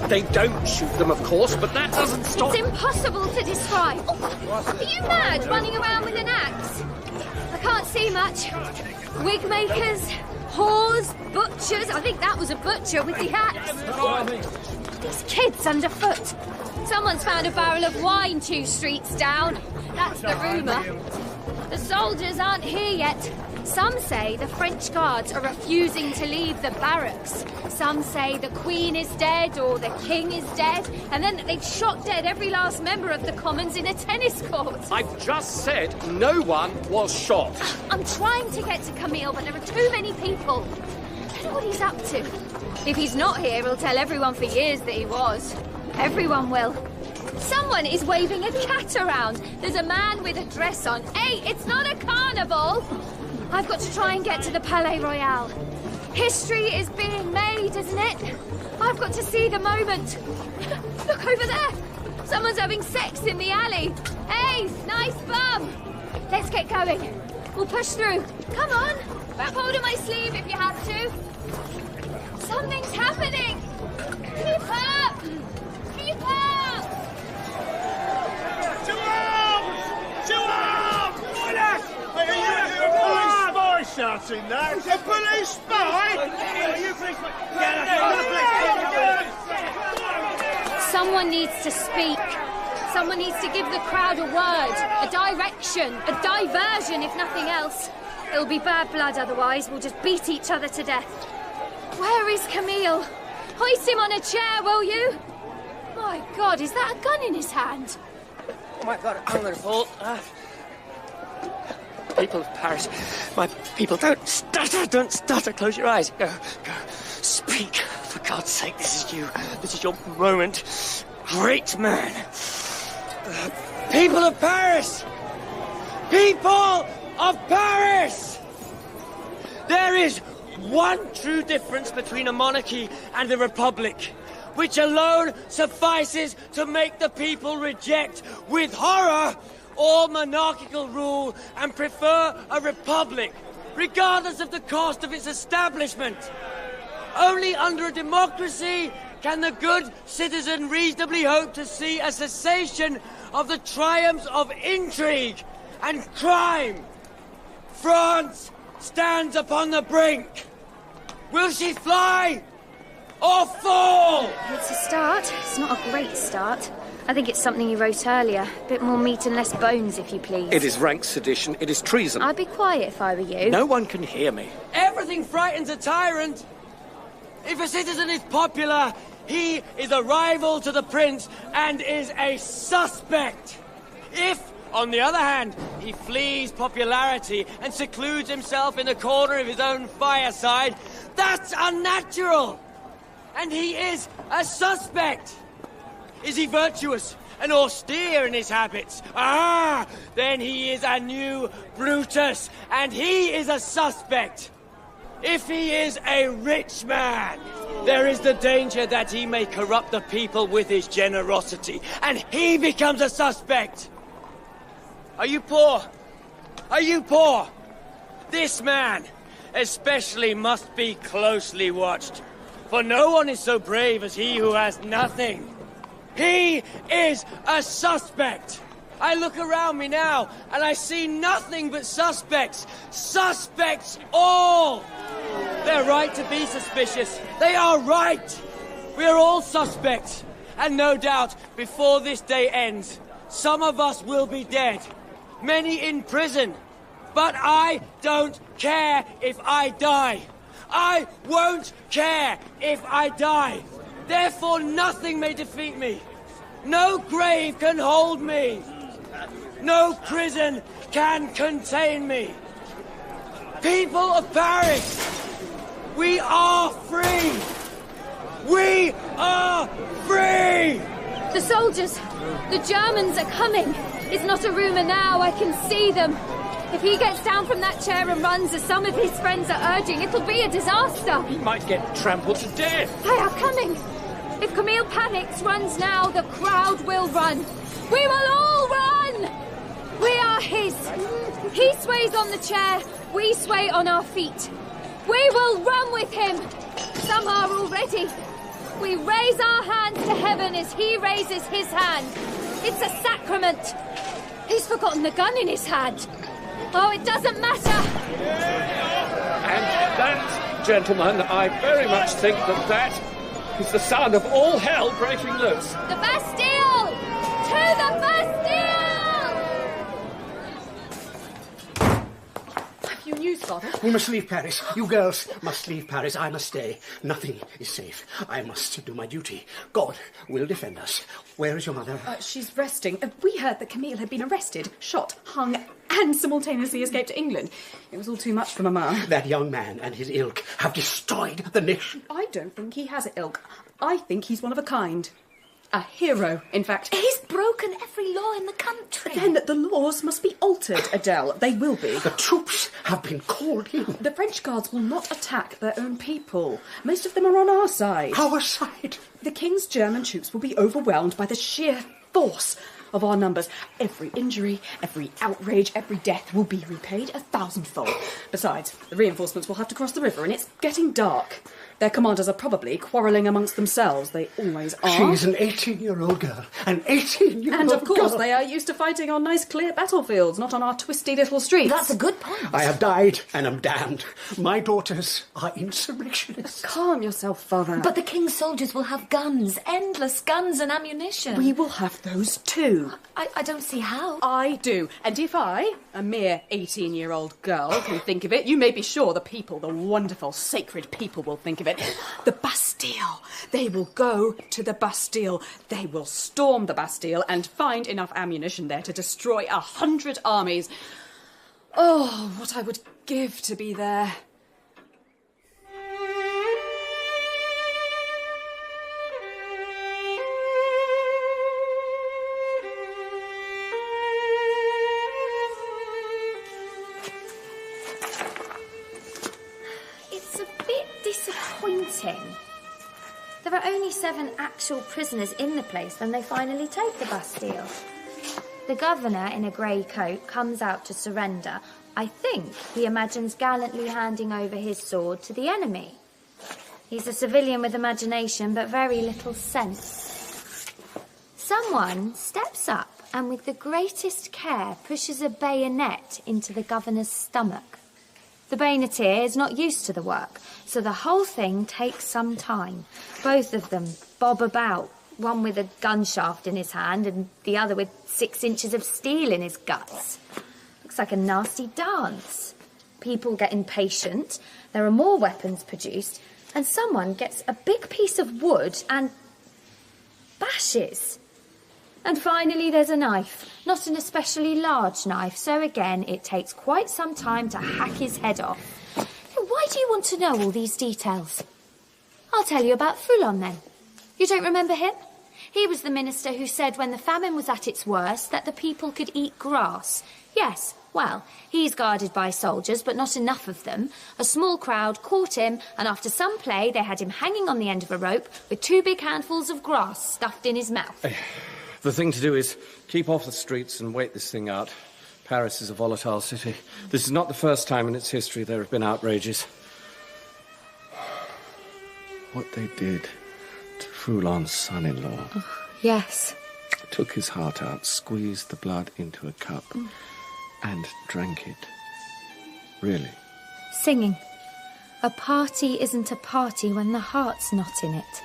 They don't shoot them, of course, but that doesn't stop... It's impossible to describe. Oh, are you mad, running around with an axe? I can't see much. Wig makers, whores, butchers. I think that was a butcher with the axe. These kids underfoot. Someone's found a barrel of wine 2 streets down. That's the rumour. The soldiers aren't here yet. Some say the French guards are refusing to leave the barracks. Some say the Queen is dead or the King is dead, and then that they've shot dead every last member of the Commons in a tennis court. I've just said no one was shot. I'm trying to get to Camille, but there are too many people. I don't know what he's up to. If he's not here, he'll tell everyone for years that he was. Everyone will. Someone is waving a cat around. There's a man with a dress on. Hey, it's not a carnival. I've got to try and get to the Palais Royal. History is being made, isn't it? I've got to see the moment. Look over there. Someone's having sex in the alley. Hey, nice bum. Let's get going. We'll push through. Come on. Grab hold of my sleeve if you have to. Something's happening. Keep up. Keep up. To arms! To arms! Shouting that. A police spy? Someone needs to speak. Someone needs to give the crowd a word, a direction, a diversion, if nothing else. It'll be bad blood otherwise. We'll just beat each other to death. Where is Camille? Hoist him on a chair, will you? My God, is that a gun in his hand? Oh my God, I'm gonna fall. People of Paris, my people, don't stutter, close your eyes. Go, speak. For God's sake, this is you. This is your moment. Great man. People of Paris! People of Paris! There is one true difference between a monarchy and a republic, which alone suffices to make the people reject with horror all monarchical rule and prefer a republic, regardless of the cost of its establishment. Only under a democracy can the good citizen reasonably hope to see a cessation of the triumphs of intrigue and crime. France stands upon the brink. Will she fly or fall? It's a start. It's not a great start. I think it's something you wrote earlier. A bit more meat and less bones, if you please. It is rank sedition. It is treason. I'd be quiet if I were you. No one can hear me. Everything frightens a tyrant. If a citizen is popular, he is a rival to the prince and is a suspect. If, on the other hand, he flees popularity and secludes himself in the corner of his own fireside, that's unnatural. And he is a suspect. Is he virtuous and austere in his habits? Ah, then he is a new Brutus, and he is a suspect. If he is a rich man, there is the danger that he may corrupt the people with his generosity, and he becomes a suspect. Are you poor? Are you poor? This man, especially, must be closely watched, for no one is so brave as he who has nothing. He is a suspect. I look around me now, and I see nothing but suspects. Suspects all! They're right to be suspicious. They are right! We are all suspects. And no doubt, before this day ends, some of us will be dead. Many in prison. But I don't care if I die. I won't care if I die. Therefore, nothing may defeat me. No grave can hold me. No prison can contain me. People of Paris, we are free. We are free. The soldiers, the Germans are coming. It's not a rumour now, I can see them. If he gets down from that chair and runs as some of his friends are urging, it'll be a disaster. He might get trampled to death. They are coming. If Camille panics, runs now, the crowd will run. We will all run! We are his. He sways on the chair, we sway on our feet. We will run with him. Some are already. We raise our hands to heaven as he raises his hand. It's a sacrament. He's forgotten the gun in his hand. Oh, it doesn't matter. And that, gentlemen, I very much think that is the sound of all hell breaking loose. The Bastille! To the Bastille! Have you news, Father? We must leave Paris. You girls must leave Paris. I must stay. Nothing is safe. I must do my duty. God will defend us. Where is your mother? She's resting. We heard that Camille had been arrested, shot, hung, and simultaneously escaped to England. It was all too much for Mamma. That young man and his ilk have destroyed the nation. I don't think he has an ilk. I think he's one of a kind. A hero, in fact. He's broken every law in the country. Then the laws must be altered, Adele. They will be. The troops have been called in. The French guards will not attack their own people. Most of them are on our side. Our side? The King's German troops will be overwhelmed by the sheer force of our numbers. Every injury, every outrage, every death will be repaid 1,000-fold. Besides, the reinforcements will have to cross the river, and it's getting dark. Their commanders are probably quarrelling amongst themselves. They always are. She's an 18-year-old girl. An 18-year-old girl. And of course, they are used to fighting on nice, clear battlefields, not on our twisty little streets. That's a good point. I have died and am damned. My daughters are insurrectionists. Calm yourself, Father. But the King's soldiers will have guns, endless guns and ammunition. We will have those too. I don't see how. I do. And if I, a mere 18-year-old girl, can think of it, you may be sure the people, the wonderful, sacred people, will think of it. The Bastille. They will go to the Bastille. They will storm the Bastille and find enough ammunition there to destroy 100 armies. Oh, what I would give to be there. only 7 actual prisoners in the place when they finally take the Bastille. The governor, in a grey coat, comes out to surrender. I think he imagines gallantly handing over his sword to the enemy. He's a civilian with imagination, but very little sense. Someone steps up and with the greatest care pushes a bayonet into the governor's stomach. The bayoneteer is not used to the work, so the whole thing takes some time. Both of them bob about, one with a gun shaft in his hand and the other with 6 inches of steel in his guts. Looks like a nasty dance. People get impatient, there are more weapons produced, and someone gets a big piece of wood and bashes. And finally there's a knife, not an especially large knife, so again it takes quite some time to hack his head off. Why do you want to know all these details? I'll tell you about Foulon then. You don't remember him? He was the minister who said when the famine was at its worst that the people could eat grass. Yes, well, he's guarded by soldiers, but not enough of them. A small crowd caught him, and after some play they had him hanging on the end of a rope with 2 big handfuls of grass stuffed in his mouth. The thing to do is keep off the streets and wait this thing out. Paris is a volatile city. This is not the first time in its history there have been outrages. What they did to Foulon's son-in-law. Oh, yes. Took his heart out, squeezed the blood into a cup, and drank it. Really. Singing. A party isn't a party when the heart's not in it.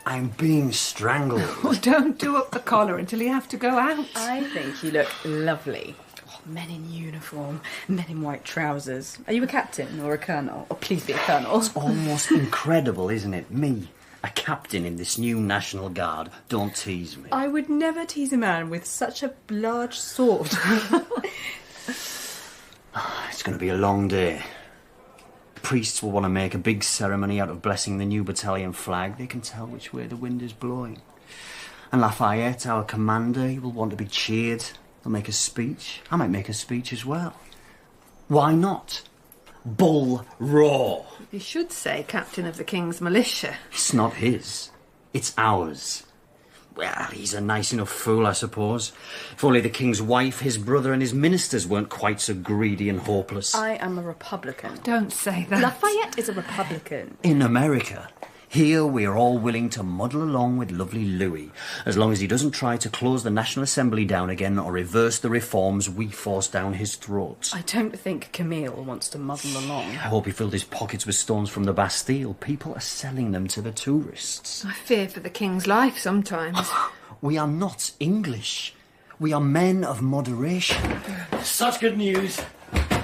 I'm being strangled. Oh, don't do up the collar until you have to go out. I think you look lovely. Oh, men in uniform, men in white trousers. Are you a captain or a colonel? Oh, please be a colonel. It's almost incredible, isn't it? Me, a captain in this new National Guard. Don't tease me. I would never tease a man with such a large sword. It's going to be a long day. Priests will want to make a big ceremony out of blessing the new battalion flag. They can tell which way the wind is blowing. And Lafayette, our commander, he will want to be cheered. He'll make a speech. I might make a speech as well. Why not? Bull roar. You should say captain of the King's militia. It's not his. It's ours. Well, he's a nice enough fool, I suppose. If only the King's wife, his brother and his ministers weren't quite so greedy and hopeless. I am a Republican. Don't say that. Lafayette is a Republican. In America. Here we are all willing to muddle along with lovely Louis, as long as he doesn't try to close the National Assembly down again or reverse the reforms we forced down his throat. I don't think Camille wants to muddle along. I hope he filled his pockets with stones from the Bastille. People are selling them to the tourists. I fear for the King's life sometimes. We are not English. We are men of moderation. Such good news.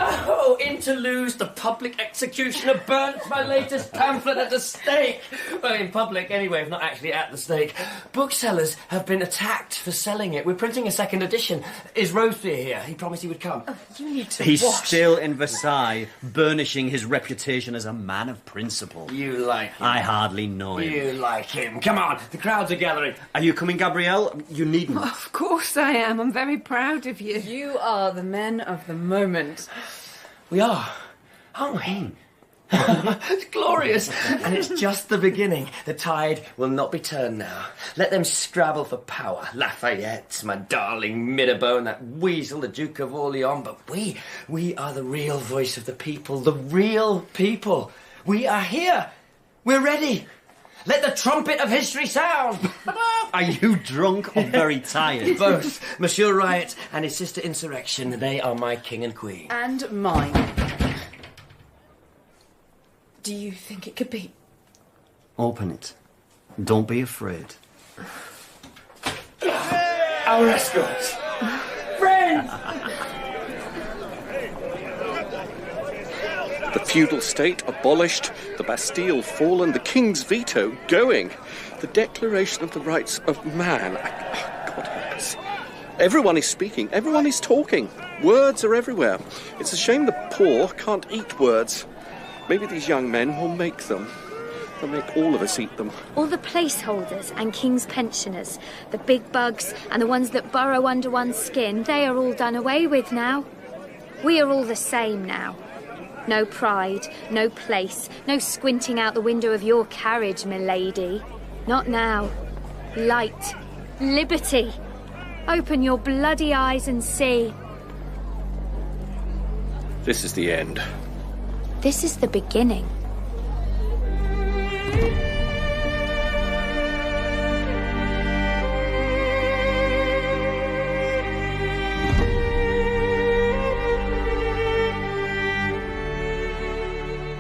Oh, interludes, the public executioner burnt my latest pamphlet at the stake. Well, in public anyway, if not actually at the stake. Booksellers have been attacked for selling it. We're printing a 2nd edition. Is Robespierre here? He promised he would come. Oh, you need to He's wash. still in Versailles, burnishing his reputation as a man of principle. You like him. I hardly know him. You like him. Come on, the crowds are gathering. Are you coming, Gabrielle? You needn't. Of course I am. I'm very proud of you. You are the men of the moment. We are, aren't we? It's glorious. And it's just the beginning. The tide will not be turned now. Let them scrabble for power. Lafayette, my darling Middlebone, that weasel, the Duke of Orleans. But we are the real voice of the people. The real people. We are here. We're ready. Let the trumpet of history sound. Are you drunk or very tired? Both. Monsieur Riot and his sister Insurrection. They are my king and queen. And mine. Do you think it could be? Open it. Don't be afraid. Our escorts. Friends! The feudal state abolished, the Bastille fallen, the king's veto going, the Declaration of the Rights of Man. God help us. Everyone is speaking, everyone is talking. Words are everywhere. It's a shame the poor can't eat words. Maybe these young men will make them. They'll make all of us eat them. All the placeholders and king's pensioners, the big bugs and the ones that burrow under one's skin, they are all done away with now. We are all the same now. No pride, no place, no squinting out the window of your carriage, milady. Not now. Light. Liberty. Open your bloody eyes and see. This is the end. This is the beginning.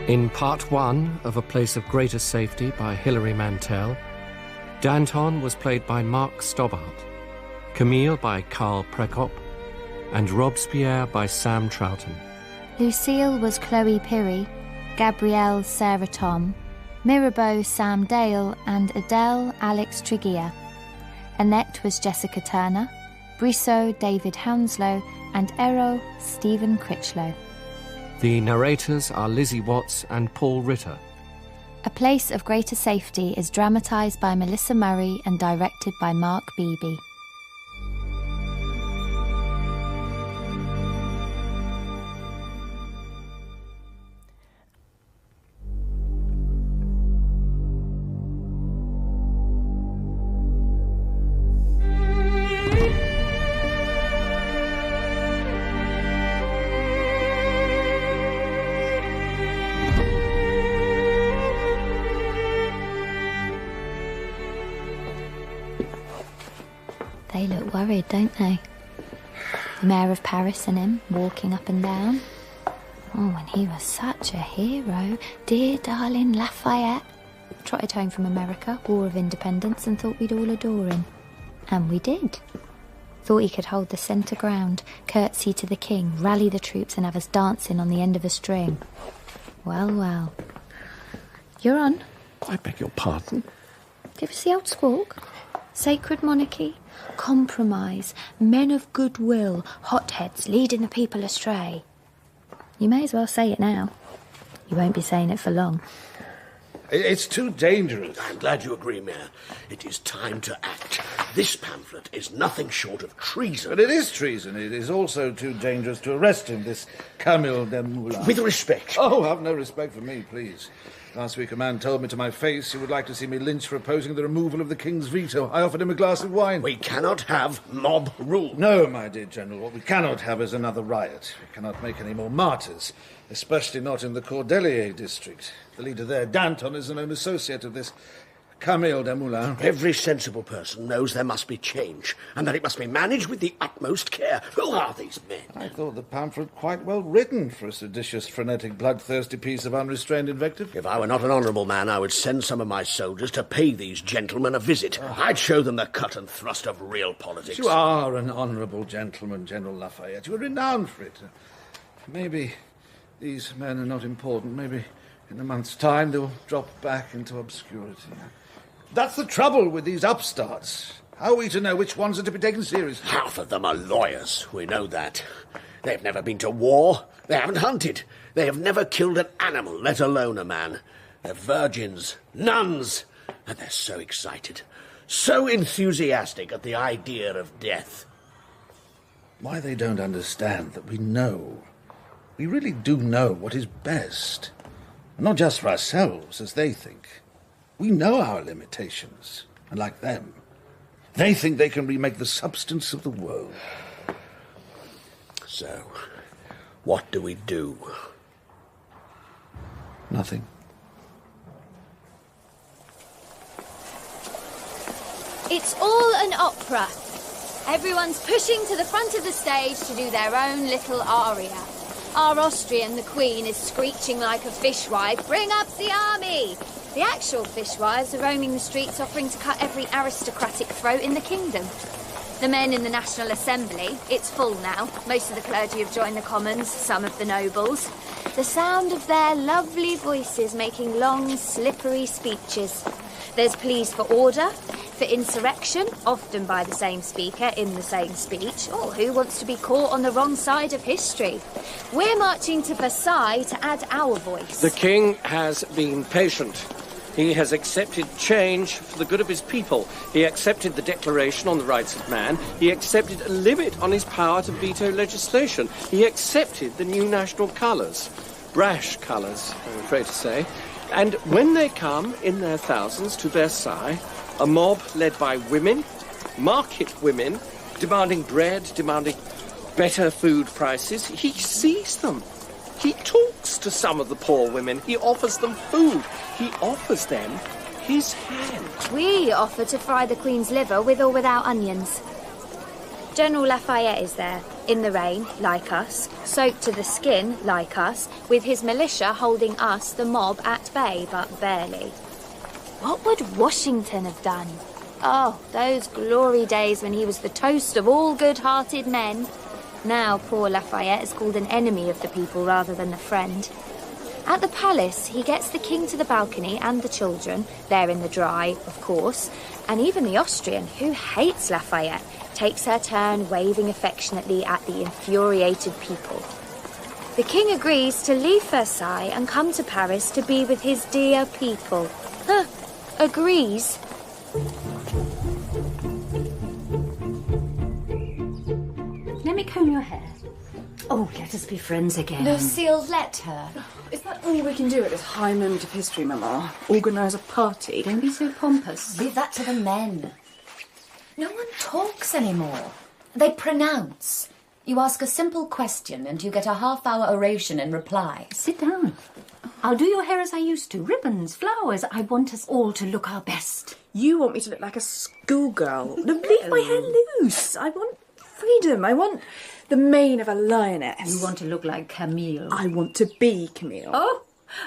In part 1 of A Place of Greater Safety by Hilary Mantel, Danton was played by Marc Stobbart, Camille by Carl Prekopp, and Robespierre by Sam Troughton. Lucille was Chloe Pirrie, Gabrielle Sarah Tom, Mirabeau Sam Dale, and Adele Alex Trigia. Annette was Jessica Turner, Brissot David Hounslow, and Ero Stephen Critchlow. The narrators are Lizzie Watts and Paul Ritter. A Place of Greater Safety is dramatised by Melissa Murray and directed by Marc Beeby. They look worried, don't they? The Mayor of Paris and him walking up and down. Oh, and he was such a hero. Dear darling Lafayette. Trotted home from America, War of Independence, and thought we'd all adore him. And we did. Thought he could hold the centre ground, curtsy to the king, rally the troops and have us dancing on the end of a string. Well, well. You're on. I beg your pardon? Give us the old squawk. Sacred monarchy, compromise, men of goodwill, hotheads leading the people astray. You may as well say it now. You won't be saying it for long. It's too dangerous. I'm glad you agree, Mayor. It is time to act. This pamphlet is nothing short of treason. But it is treason. It is also too dangerous to arrest him, this Camille Desmoulins. With respect. Oh, have no respect for me, please. Last week a man told me to my face he would like to see me lynched for opposing the removal of the King's veto. I offered him a glass of wine. We cannot have mob rule. No, my dear General. What we cannot have is another riot. We cannot make any more martyrs, especially not in the Cordelier district. The leader there, Danton, is a known associate of this Camille Desmoulins. Every sensible person knows there must be change, and that it must be managed with the utmost care. Who are these men? I thought the pamphlet quite well written for a seditious, frenetic, bloodthirsty piece of unrestrained invective. If I were not an honourable man, I would send some of my soldiers to pay these gentlemen a visit. I'd show them the cut and thrust of real politics. You are an honourable gentleman, General Lafayette. You are renowned for it. Maybe these men are not important. Maybe in a month's time they'll drop back into obscurity. That's the trouble with these upstarts. How are we to know which ones are to be taken seriously? Half of them are lawyers. We know that. They've never been to war. They haven't hunted. They have never killed an animal, let alone a man. They're virgins, nuns, and they're so excited, so enthusiastic at the idea of death. Why they don't understand that we know. We really do know what is best. And not just for ourselves, as they think. We know our limitations, and like them, they think they can remake the substance of the world. So, what do we do? Nothing. It's all an opera. Everyone's pushing to the front of the stage to do their own little aria. Our Austrian, the Queen, is screeching like a fishwife, "Bring up the army!" The actual fishwives are roaming the streets offering to cut every aristocratic throat in the kingdom. The men in the National Assembly, it's full now. Most of the clergy have joined the Commons, some of the nobles. The sound of their lovely voices making long, slippery speeches. There's pleas for order, for insurrection, often by the same speaker in the same speech. Oh, who wants to be caught on the wrong side of history? We're marching to Versailles to add our voice. The king has been patient. He has accepted change for the good of his people. He accepted the Declaration on the Rights of Man. He accepted a limit on his power to veto legislation. He accepted the new national colours. Brash colours, I'm afraid to say. And when they come in their thousands to Versailles, a mob led by women, market women, demanding bread, demanding better food prices, he sees them. He talks to some of the poor women. He offers them food. He offers them his hand. We offer to fry the Queen's liver with or without onions. General Lafayette is there, in the rain, like us, soaked to the skin, like us, with his militia holding us, the mob, at bay, but barely. What would Washington have done? Oh, those glory days when he was the toast of all good-hearted men. Now poor Lafayette is called an enemy of the people rather than a friend. At the palace, he gets the king to the balcony and the children, there in the dry, of course, and even the Austrian, who hates Lafayette, takes her turn waving affectionately at the infuriated people. The king agrees to leave Versailles and come to Paris to be with his dear people. Agrees. Let me comb your hair. Oh, let us be friends again. Lucille, let her. Is that all we can do at this high moment of history, Mamma? Organise a party? Don't be so pompous. Leave that to the men. No one talks anymore. They pronounce. You ask a simple question and you get a half-hour oration in reply. Sit down. I'll do your hair as I used to. Ribbons, flowers. I want us all to look our best. You want me to look like a schoolgirl? No, leave my hair loose. I want freedom. I want the mane of a lioness. You want to look like Camille. I want to be Camille. Oh,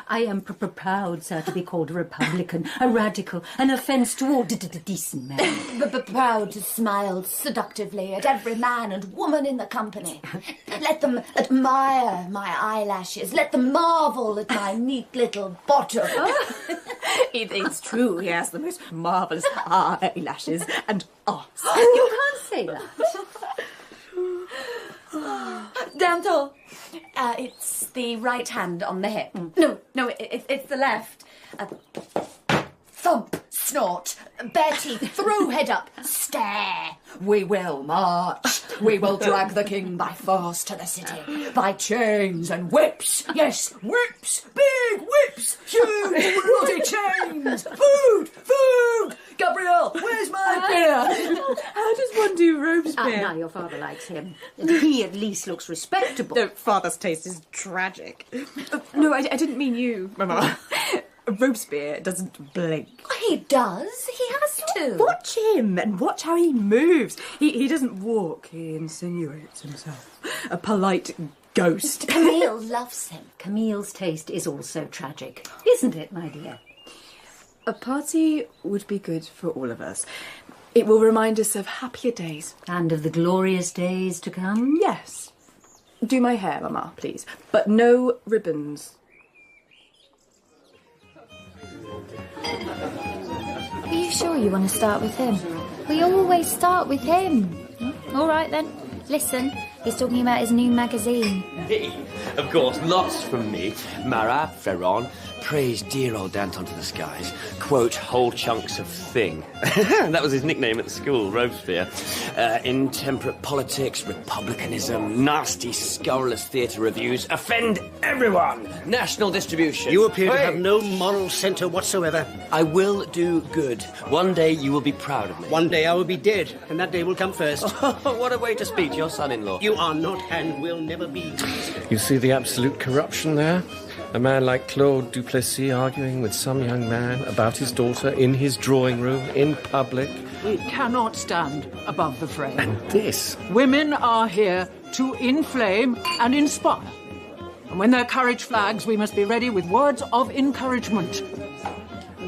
I am proud, sir, to be called a Republican, a radical, an offence to all decent men. But proud to smile seductively at every man and woman in the company. Let them admire my eyelashes. Let them marvel at my neat little bottom. Oh. It's true, he has the most marvellous eyelashes and arse. You can't say that. Danton, it's the right hand on the hip. No, it's the left. Thump, snort, bare teeth, throw head up, stare. We will march. We will drag the king by force to the city. By chains and whips. Yes, whips, big whips, huge bloody chains. Food. Gabrielle, where's my beer? How does one do Robespierre? Now your father likes him. He at least looks respectable. No, father's taste is tragic. No, I didn't mean you, Mamma. Robespierre doesn't blink. He does. He has to. Watch him and watch how he moves. He doesn't walk. He insinuates himself. A polite ghost. Camille loves him. Camille's taste is also tragic. Isn't it, my dear? A party would be good for all of us. It will remind us of happier days. And of the glorious days to come? Yes. Do my hair, Mamma, please. But no ribbons. Are you sure you want to start with him? We always start with him. All right, then. Listen, he's talking about his new magazine. Me? Of course, lots from me. Marat, Ferron, praise dear old Danton to the skies. Quote, whole chunks of thing. That was his nickname at the school, Robespierre. Intemperate politics, republicanism, nasty, scurrilous theatre reviews, offend everyone. National distribution. You appear to have no moral centre whatsoever. I will do good. One day you will be proud of me. One day I will be dead, and that day will come first. What a way to speak to your son-in-law. You are not and will never be. You see the absolute corruption there? A man like Claude Duplessis arguing with some young man about his daughter in his drawing room, in public. We cannot stand above the fray. And this? Women are here to inflame and inspire. And when their courage flags, we must be ready with words of encouragement.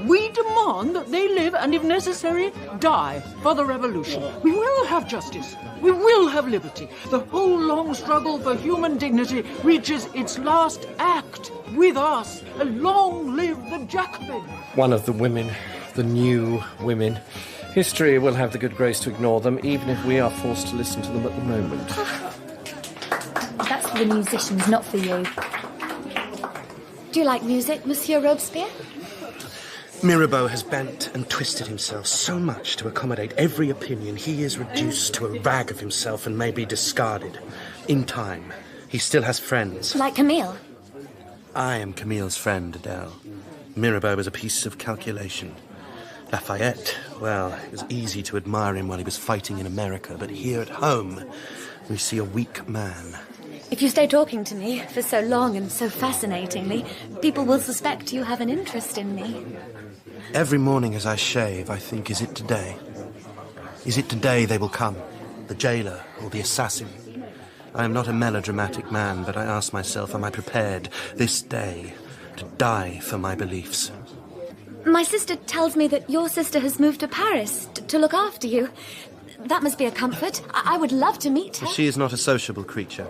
We demand that they live and, if necessary, die for the revolution. We will have justice. We will have liberty. The whole long struggle for human dignity reaches its last act with us. Long live the Jacobins! One of the women, the new women. History will have the good grace to ignore them, even if we are forced to listen to them at the moment. That's for the musicians, not for you. Do you like music, Monsieur Robespierre? Mirabeau has bent and twisted himself so much to accommodate every opinion, he is reduced to a rag of himself and may be discarded. In time, he still has friends. Like Camille? I am Camille's friend, Adele. Mirabeau was a piece of calculation. Lafayette, well, it was easy to admire him while he was fighting in America, but here at home, we see a weak man. If you stay talking to me for so long and so fascinatingly, people will suspect you have an interest in me. Every morning as I shave, I think, is it today? Is it today they will come? The jailer or the assassin? I am not a melodramatic man, but I ask myself, am I prepared this day to die for my beliefs? My sister tells me that your sister has moved to Paris to look after you. That must be a comfort. I would love to meet her. She is not a sociable creature.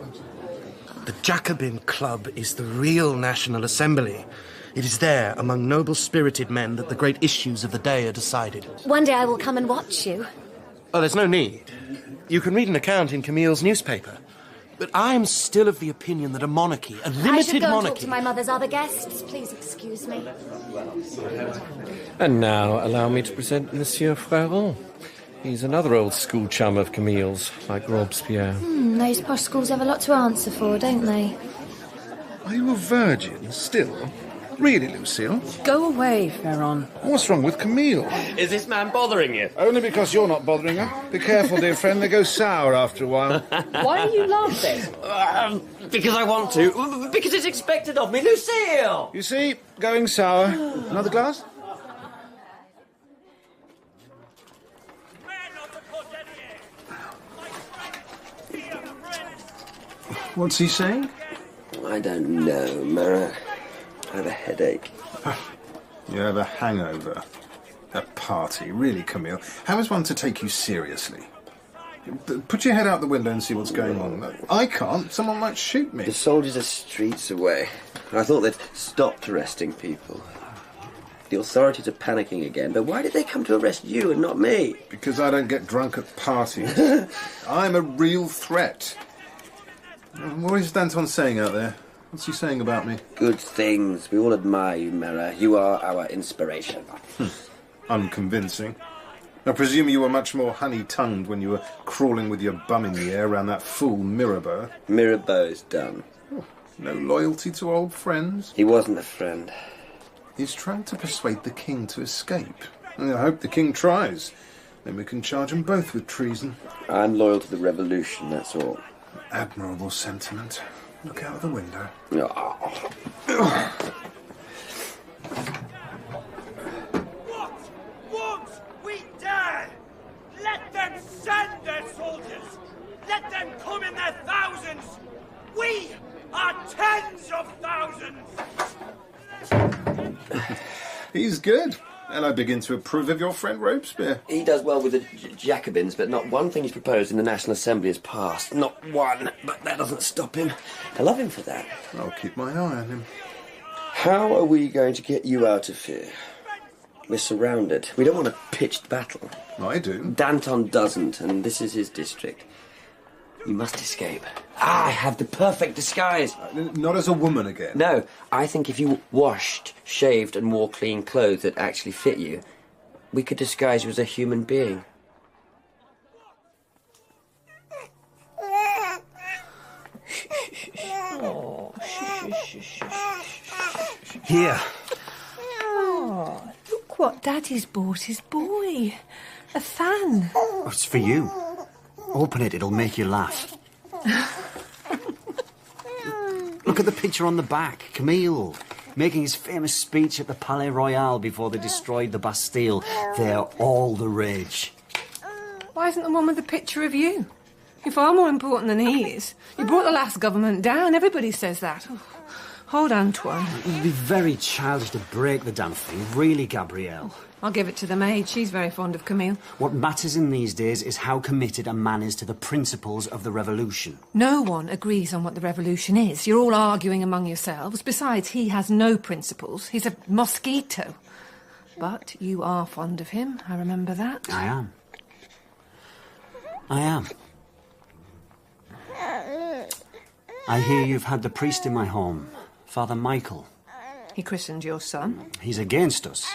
The Jacobin Club is the real National Assembly. It is there, among noble-spirited men, that the great issues of the day are decided. One day I will come and watch you. Oh, there's no need. You can read an account in Camille's newspaper. But I am still of the opinion that a monarchy, a limited monarchy... I should go and talk to my mother's other guests. Please excuse me. And now allow me to present Monsieur Frérot. He's another old school chum of Camille's, like Robespierre. Those posh schools have a lot to answer for, don't they? Are you a virgin still? Really, Lucille? Go away, Ferron. What's wrong with Camille? Is this man bothering you? Only because you're not bothering her. Be careful, dear friend, they go sour after a while. Why are you laughing? Because I want to. Because it's expected of me, Lucille! You see, going sour. Another glass? What's he saying? I don't know, Mara. I have a headache. You have a hangover. A party. Really, Camille. How is one to take you seriously? Put your head out the window and see what's going on. I can't. Someone might shoot me. The soldiers are streets away. I thought they'd stopped arresting people. The authorities are panicking again, but why did they come to arrest you and not me? Because I don't get drunk at parties. I'm a real threat. What is Danton saying out there? What's he saying about me? Good things. We all admire you, Mara. You are our inspiration. Unconvincing. I presume you were much more honey-tongued when you were crawling with your bum in the air around that fool Mirabeau. Mirabeau's done. Oh, no loyalty to old friends? He wasn't a friend. He's trying to persuade the king to escape. I hope the king tries. Then we can charge them both with treason. I'm loyal to the revolution, that's all. Admirable sentiment. Look out of the window. Won't we dare? Let them send their soldiers. Let them come in their thousands. We are tens of thousands. He's good. And I begin to approve of your friend Robespierre. He does well with the Jacobins, but not one thing he's proposed in the National Assembly has passed. Not one. But that doesn't stop him. I love him for that. I'll keep my eye on him. How are we going to get you out of here? We're surrounded. We don't want a pitched battle. I do. Danton doesn't, and this is his district. You must escape. I have the perfect disguise. Not as a woman again. No, I think if you washed, shaved, and wore clean clothes that actually fit you, we could disguise you as a human being. Here. Oh, look what Daddy's bought his boy. A fan. Oh, it's for you. Open it, it'll make you laugh. Look at the picture on the back. Camille, making his famous speech at the Palais Royal before they destroyed the Bastille. They're all the rage. Why isn't the one with the picture of you? You're far more important than he is. You brought the last government down. Everybody says that. Oh, hold Antoine. It would be very childish to break the damn thing. Really, Gabrielle. I'll give it to the maid. She's very fond of Camille. What matters in these days is how committed a man is to the principles of the revolution. No one agrees on what the revolution is. You're all arguing among yourselves. Besides, he has no principles. He's a mosquito. But you are fond of him. I remember that. I am. I am. I hear you've had the priest in my home, Father Michael. He christened your son? He's against us.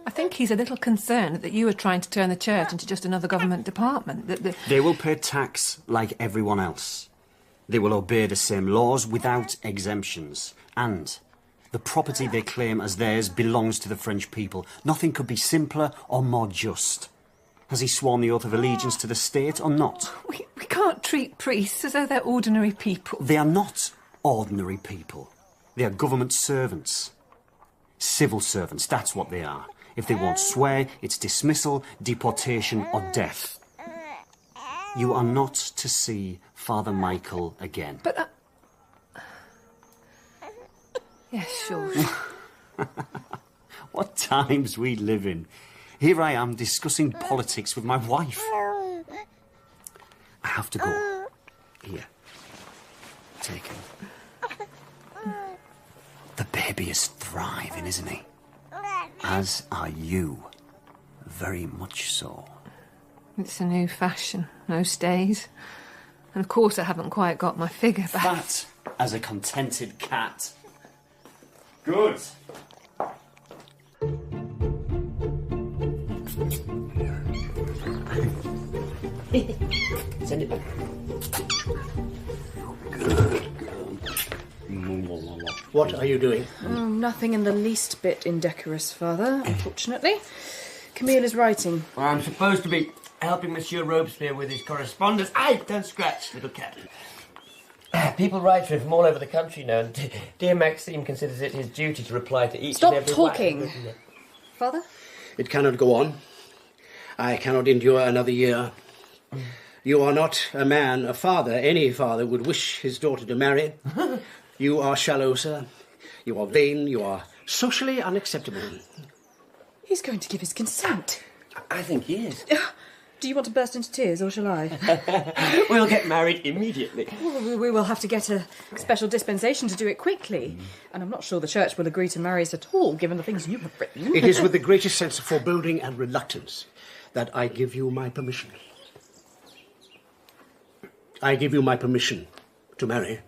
I think he's a little concerned that you are trying to turn the church into just another government department. They will pay tax like everyone else. They will obey the same laws without exemptions. And the property they claim as theirs belongs to the French people. Nothing could be simpler or more just. Has he sworn the oath of allegiance to the state or not? We can't treat priests as though they're ordinary people. They are not ordinary people. They are government servants. Civil servants, that's what they are. If they won't swear, it's dismissal, deportation or death. You are not to see Father Michael again. But yes, sure. What times we live in. Here I am discussing politics with my wife. I have to go. Here. Take him. The baby is thriving, isn't he? As are you. Very much so. It's a new fashion. No stays. And of course I haven't quite got my figure back. Fat as a contented cat. Good. Send it back. What are you doing? Nothing in the least bit indecorous, Father, unfortunately. Camille is writing. Well, I'm supposed to be helping Monsieur Robespierre with his correspondence. Aye, don't scratch, little cat. People write for him from all over the country now, and dear Maxime considers it his duty to reply to each Stop and every talking. one. Father? It cannot go on. I cannot endure another year. You are not a man, a father. Any father would wish his daughter to marry. You are shallow, sir. You are vain. You are socially unacceptable. He's going to give his consent. I think he is. Do you want to burst into tears, or shall I? We'll get married immediately. Well, we will have to get a special dispensation to do it quickly. And I'm not sure the church will agree to marry us at all, given the things you have written. It is with the greatest sense of foreboding and reluctance that I give you my permission. I give you my permission to marry.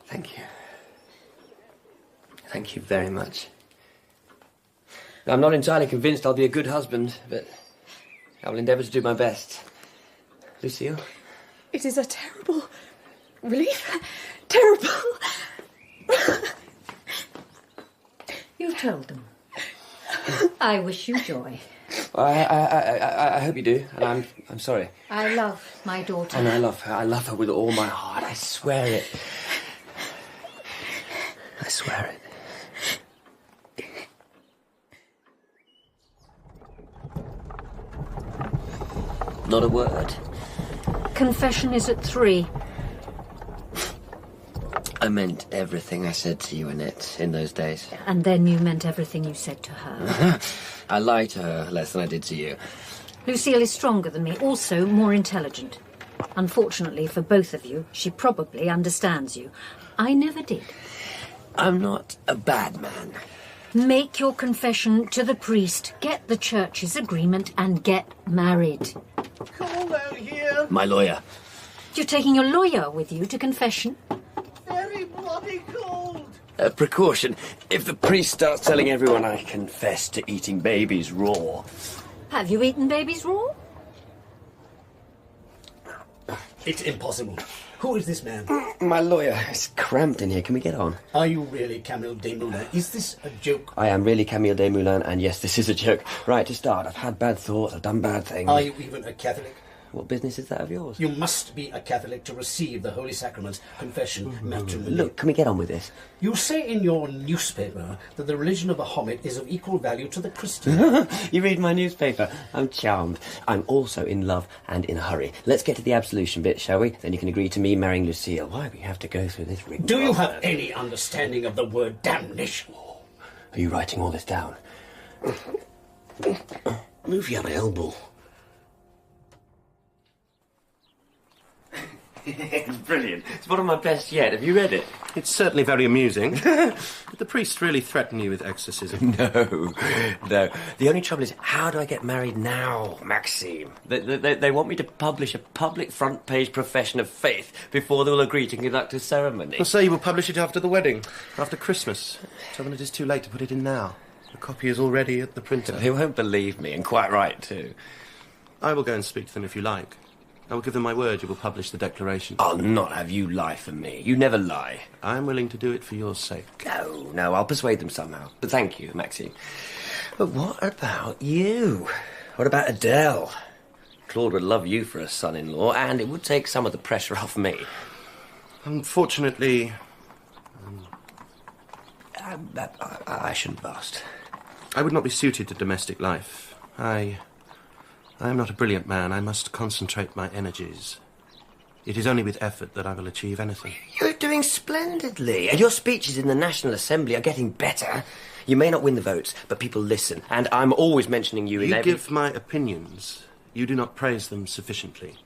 Thank you. Thank you very much. I'm not entirely convinced I'll be a good husband, but I will endeavour to do my best. Lucille? It is a terrible relief. Terrible. You've told them. I wish you joy. I hope you do, and I'm sorry. I love my daughter. And I love her. I love her with all my heart. I swear it. I swear it. Not a word. Confession is at 3. I meant everything I said to you, Annette, in those days. And then you meant everything you said to her. I lied to her less than I did to you. Lucille is stronger than me, also more intelligent. Unfortunately for both of you, she probably understands you. I never did. I'm not a bad man. Make your confession to the priest, get the church's agreement, and get married. Cold out here. My lawyer. You're taking your lawyer with you to confession? Very bloody cold. A precaution. If the priest starts telling everyone I confess to eating babies raw. Have you eaten babies raw? It's impossible. Who is this man? My lawyer. It's cramped in here. Can we get on? Are you really Camille Desmoulins? Is this a joke? I am really Camille Desmoulins, and yes, this is a joke. Right, to start, I've had bad thoughts, I've done bad things. Are you even a Catholic? What business is that of yours? You must be a Catholic to receive the Holy Sacraments, confession, matrimony. Look, can we get on with this? You say in your newspaper that the religion of Mahomet is of equal value to the Christian. You read my newspaper. I'm charmed. I'm also in love and in a hurry. Let's get to the absolution bit, shall we? Then you can agree to me marrying Lucille. Why we have to go through this rigmarole? Do you have any understanding of the word damnation? Are you writing all this down? Move your elbow. It's brilliant. It's one of my best yet. Have you read it? It's certainly very amusing. Did the priest really threaten you with exorcism? No. The only trouble is, how do I get married now, Maxime? They want me to publish a public front-page profession of faith before they will agree to conduct a ceremony. Well, say you will publish it after the wedding, after Christmas. So when it is too late to put it in now. The copy is already at the printer. They won't believe me, and quite right, too. I will go and speak to them if you like. I will give them my word you will publish the declaration. I'll not have you lie for me. You never lie. I am willing to do it for your sake. No, I'll persuade them somehow. But thank you, Maxime. But what about you? What about Adele? Claude would love you for a son-in-law, and it would take some of the pressure off me. Unfortunately... I shouldn't have asked. I would not be suited to domestic life. I am not a brilliant man. I must concentrate my energies. It is only with effort that I will achieve anything. You're doing splendidly, and your speeches in the National Assembly are getting better. You may not win the votes, but people listen, and I'm always mentioning you in every... You give my opinions. You do not praise them sufficiently.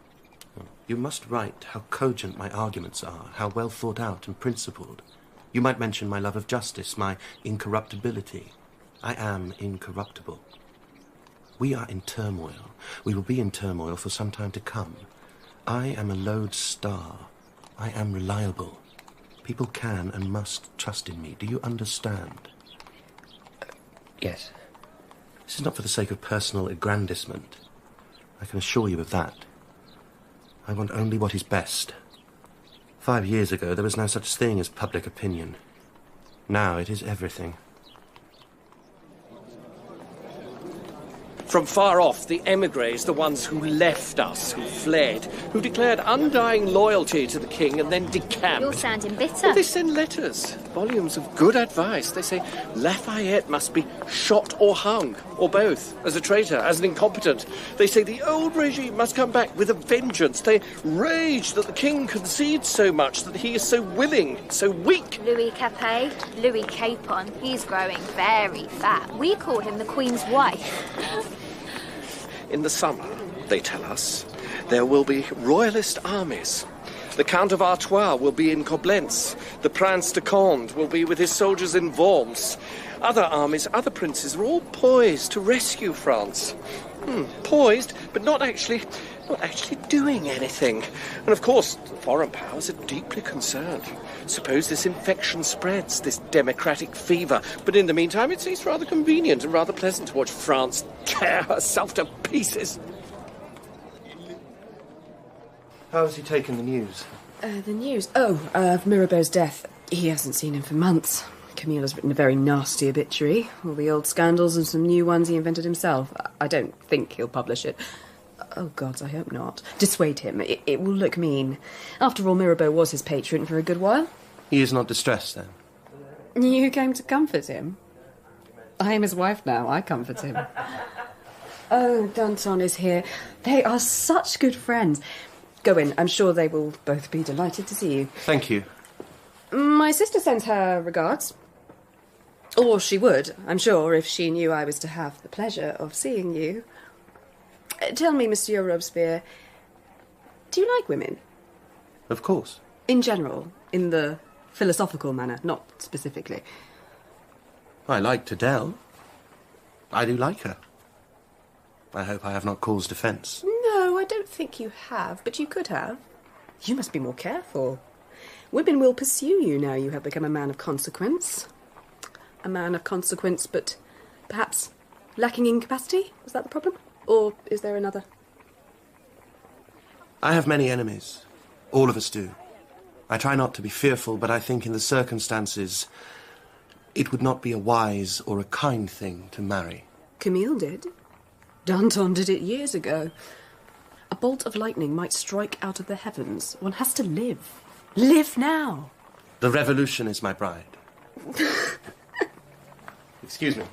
You must write how cogent my arguments are, how well thought out and principled. You might mention my love of justice, my incorruptibility. I am incorruptible. We are in turmoil. We will be in turmoil for some time to come. I am a lodestar. I am reliable. People can and must trust in me. Do you understand? Yes. This is not for the sake of personal aggrandisement. I can assure you of that. I want only what is best. 5 years ago, there was no such thing as public opinion. Now it is everything. From far off, the émigrés, the ones who left us, who fled, who declared undying loyalty to the king and then decamped. You're sounding bitter. Well, they send letters, volumes of good advice. They say Lafayette must be shot or hung, or both, as a traitor, as an incompetent. They say the old regime must come back with a vengeance. They rage that the king concedes so much, that he is so willing, so weak. Louis Capet, Louis Capon, he's growing very fat. We call him the Queen's wife. In the summer, they tell us, there will be royalist armies. The Count of Artois will be in Coblentz. The Prince de Conde will be with his soldiers in Worms. Other armies, other princes are all poised to rescue France. Poised, but not actually doing anything. And of course, the foreign powers are deeply concerned. Suppose this infection spreads, this democratic fever. But in the meantime, it seems rather convenient and rather pleasant to watch France tear herself to pieces. How has he taken the news? The news? Of Mirabeau's death. He hasn't seen him for months. Camille has written a very nasty obituary. All the old scandals and some new ones he invented himself. I don't think he'll publish it. Oh, gods, I hope not. Dissuade him. It will look mean. After all, Mirabeau was his patron for a good while. He is not distressed, then? You came to comfort him? I am his wife now. I comfort him. Oh, Danton is here. They are such good friends. Go in. I'm sure they will both be delighted to see you. Thank you. My sister sends her regards. Or she would, I'm sure, if she knew I was to have the pleasure of seeing you. Tell me, Monsieur Robespierre, do you like women? Of course. In general, in the philosophical manner, not specifically. I liked Adele. I do like her. I hope I have not caused offence. No, I don't think you have, but you could have. You must be more careful. Women will pursue you now you have become a man of consequence. A man of consequence, but perhaps lacking in capacity? Was that the problem? Or is there another? I have many enemies. All of us do. I try not to be fearful, but I think in the circumstances it would not be a wise or a kind thing to marry. Camille did. Danton did it years ago. A bolt of lightning might strike out of the heavens. One has to live. Live now. The revolution is my bride. Excuse me.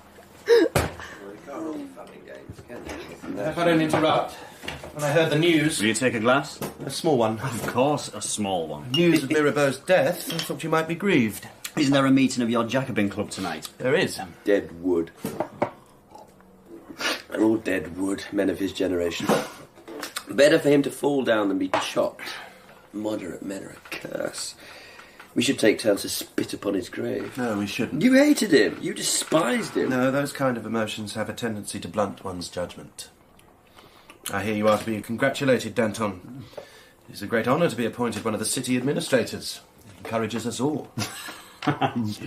If I don't interrupt, when I heard the news... Will you take a glass? A small one. Of course, a small one. News of Mirabeau's death, I thought you might be grieved. Isn't there a meeting of your Jacobin club tonight? There is. Dead wood. They're all dead wood, men of his generation. Better for him to fall down than be chopped. Moderate men are a curse. We should take turns to spit upon his grave. No, we shouldn't. You hated him. You despised him. No, those kind of emotions have a tendency to blunt one's judgment. I hear you are to be congratulated, Danton. It is a great honour to be appointed one of the city administrators. It encourages us all.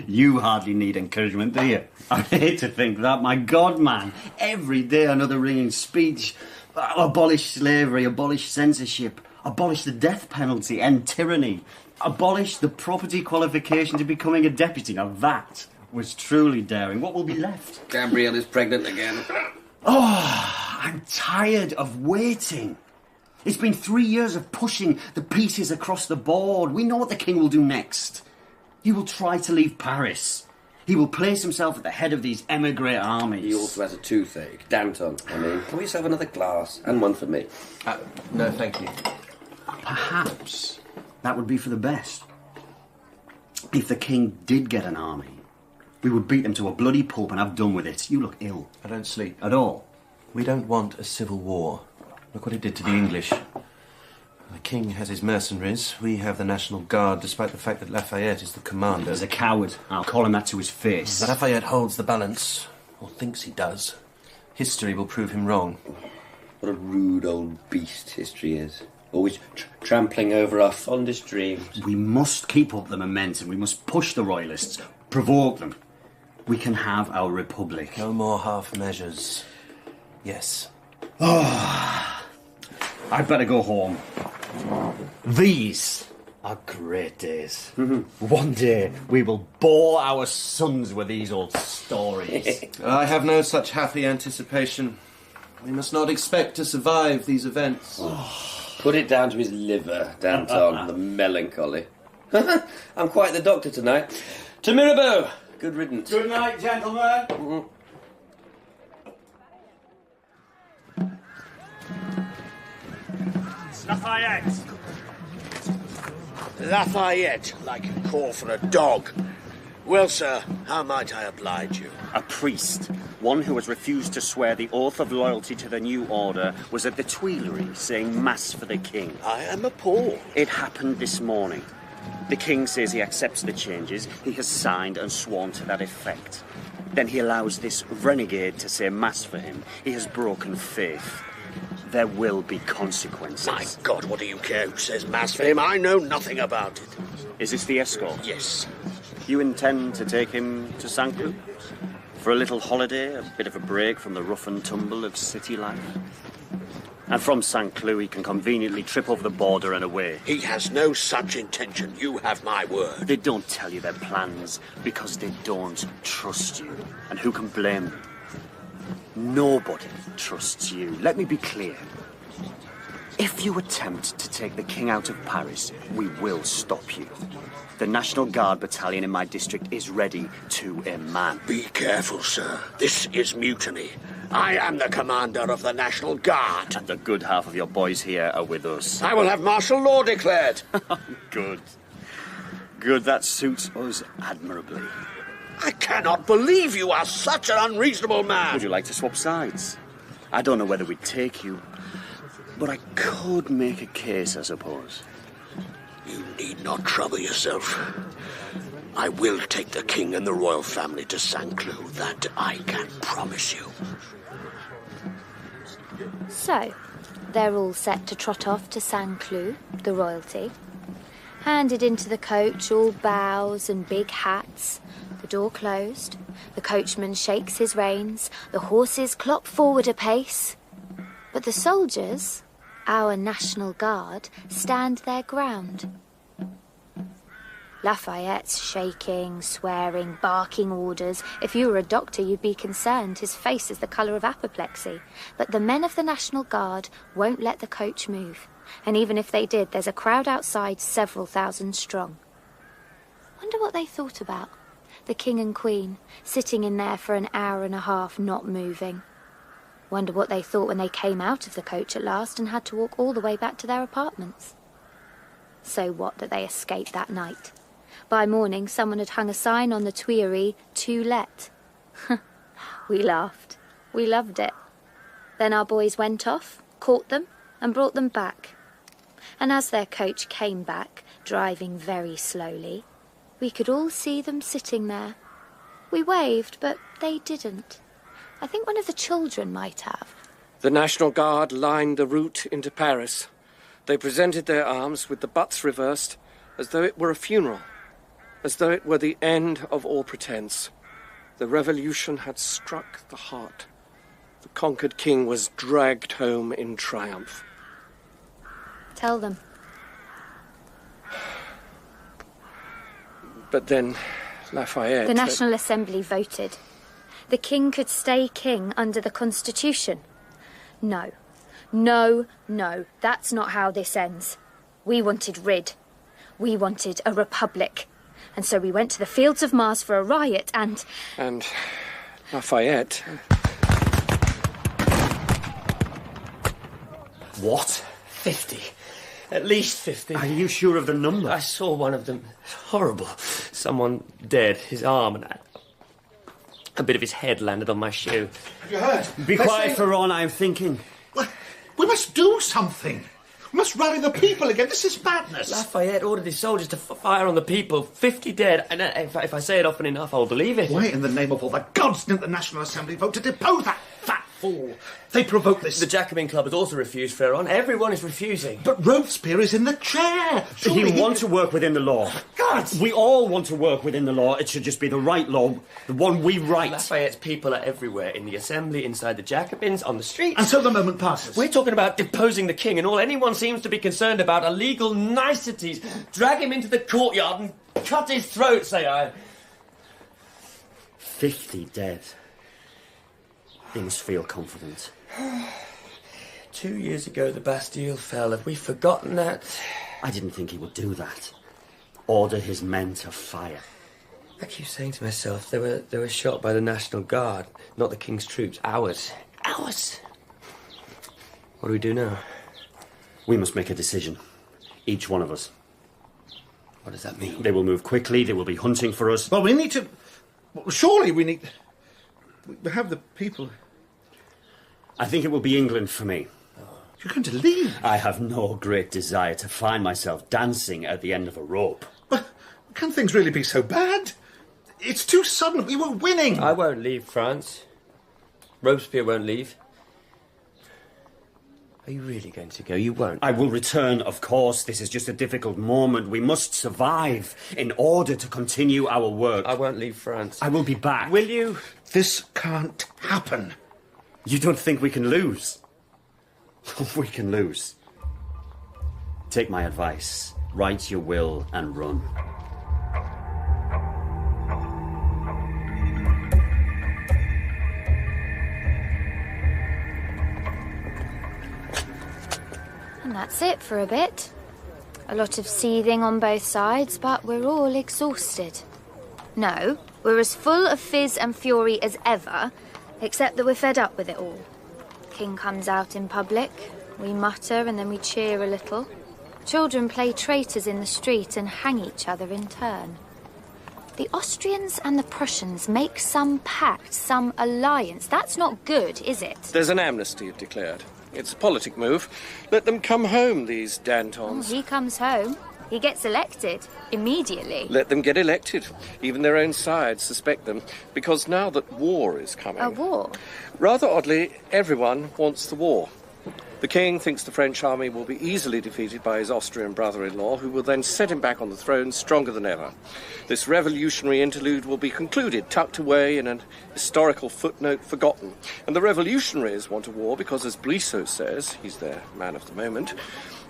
You hardly need encouragement, do you? I hate to think that. My God, man. Every day another ringing speech. Abolish slavery, abolish censorship, abolish the death penalty, end tyranny, abolish the property qualification to becoming a deputy. Now that was truly daring. What will be left? Gabrielle is pregnant again. Oh, I'm tired of waiting. It's been 3 years of pushing the pieces across the board. We know what the king will do next. He will try to leave Paris. He will place himself at the head of these emigre armies. He also has a toothache. Danton, I mean. Can we just have another glass? And one for me. No, thank you. Perhaps that would be for the best. If the king did get an army, we would beat them to a bloody pulp and have done with it. You look ill. I don't sleep. At all. We don't want a civil war. Look what it did to the English. The king has his mercenaries. We have the National Guard, despite the fact that Lafayette is the commander. He's a coward. I'll call him that to his face. But Lafayette holds the balance, or thinks he does. History will prove him wrong. What a rude old beast history is. Always trampling over our fondest dreams. We must keep up the momentum. We must push the royalists, provoke them. We can have our republic. No more half measures. Yes. Oh, I'd better go home. These are great days. One day we will bore our sons with these old stories. I have no such happy anticipation. We must not expect to survive these events. Put it down to his liver, Danton, the melancholy. I'm quite the doctor tonight. To Mirabeau! Good riddance. Good night, gentlemen. Lafayette! Lafayette, like you call for a dog. Well, sir, how might I oblige you? A priest, one who has refused to swear the oath of loyalty to the new order, was at the Tuileries saying mass for the king. I am appalled. It happened this morning. The king says he accepts the changes. He has signed and sworn to that effect. Then he allows this renegade to say mass for him. He has broken faith. There will be consequences. My God, what do you care who says mass for him? I know nothing about it. Is this the escort? Yes. You intend to take him to St. Cloud? For a little holiday, a bit of a break from the rough and tumble of city life? And from St. Cloud he can conveniently trip over the border and away. He has no such intention. You have my word. They don't tell you their plans because they don't trust you. And who can blame them? Nobody trusts you. Let me be clear. If you attempt to take the king out of Paris, we will stop you. The National Guard battalion in my district is ready to a man. Be careful, sir. This is mutiny. I am the commander of the National Guard. And the good half of your boys here are with us. I will have martial law declared. Good. Good, that suits us admirably. I cannot believe you are such an unreasonable man. Would you like to swap sides? I don't know whether we'd take you, but I could make a case, I suppose. You need not trouble yourself. I will take the king and the royal family to St. Cloud. That I can promise you. So, they're all set to trot off to St. Cloud, the royalty. Handed into the coach, all bows and big hats. The door closed. The coachman shakes his reins. The horses clop forward a pace. But the soldiers, our National Guard, stand their ground. Lafayette's shaking, swearing, barking orders. If you were a doctor, you'd be concerned. His face is the colour of apoplexy. But the men of the National Guard won't let the coach move. And even if they did, there's a crowd outside several thousand strong. Wonder what they thought about. The king and queen, sitting in there for an hour and a half, not moving. Wonder what they thought when they came out of the coach at last and had to walk all the way back to their apartments. So what that they escaped that night? By morning, someone had hung a sign on the Tuileries, "To let." We laughed. We loved it. Then our boys went off, caught them, and brought them back. And as their coach came back, driving very slowly, we could all see them sitting there. We waved, but they didn't. I think one of the children might have. The National Guard lined the route into Paris. They presented their arms with the butts reversed, as though it were a funeral, as though it were the end of all pretense. The revolution had struck the heart. The conquered king was dragged home in triumph. Tell them. But then Lafayette... The National Assembly voted. The king could stay king under the Constitution. No. No, no. That's not how this ends. We wanted rid. We wanted a republic. And so we went to the fields of Mars for a riot and... And Lafayette... What? 50. At least 50. Are you sure of the number? I saw one of them. Horrible. Someone dead. His arm and a bit of his head landed on my shoe. Have you heard? Be quiet, Ferron, I'm thinking. We must do something. We must rally the people again. This is madness. Lafayette ordered his soldiers to fire on the people. 50 dead. And if I say it often enough, I'll believe it. Why in the name of all the gods didn't the National Assembly vote to depose that fat fool? They provoked this. The Jacobin Club has also refused, Ferron. Everyone is refusing. But Robespierre is in the chair. Surely he wants to work within the law. God! We all want to work within the law. It should just be the right law, the one we write. Lafayette's people are everywhere. In the Assembly, inside the Jacobins, on the streets. And so the moment passes. We're talking about deposing the king, and all anyone seems to be concerned about are legal niceties. Drag him into the courtyard and cut his throat, say I. 50 dead. You must feel confident. 2 years ago, the Bastille fell. Have we forgotten that? I didn't think he would do that. Order his men to fire. I keep saying to myself, they were shot by the National Guard, not the King's troops. Ours. Ours. What do we do now? We must make a decision. Each one of us. What does that mean? They will move quickly. They will be hunting for us. Well, we need to... Surely we need... We have the people... I think it will be England for me. You're going to leave? I have no great desire to find myself dancing at the end of a rope. But can things really be so bad? It's too sudden. We were winning. I won't leave France. Robespierre won't leave. Are you really going to go? You won't. I will return, of course. This is just a difficult moment. We must survive in order to continue our work. I won't leave France. I will be back. Will you? This can't happen. You don't think we can lose? We can lose. Take my advice. Write your will and run. And that's it for a bit. A lot of seething on both sides, but we're all exhausted. No, we're as full of fizz and fury as ever, except that we're fed up with it all. King comes out in public, we mutter and then we cheer a little. Children play traitors in the street and hang each other in turn. The Austrians and the Prussians make some pact, some alliance. That's not good, is it? There's an amnesty declared. It's a politic move. Let them come home, these Dantons. Oh, he comes home. He gets elected. Immediately. Let them get elected. Even their own sides suspect them, because now that war is coming... A war? Rather oddly, everyone wants the war. The king thinks the French army will be easily defeated by his Austrian brother-in-law, who will then set him back on the throne stronger than ever. This revolutionary interlude will be concluded, tucked away in an historical footnote forgotten. And the revolutionaries want a war because, as Brissot says, he's their man of the moment,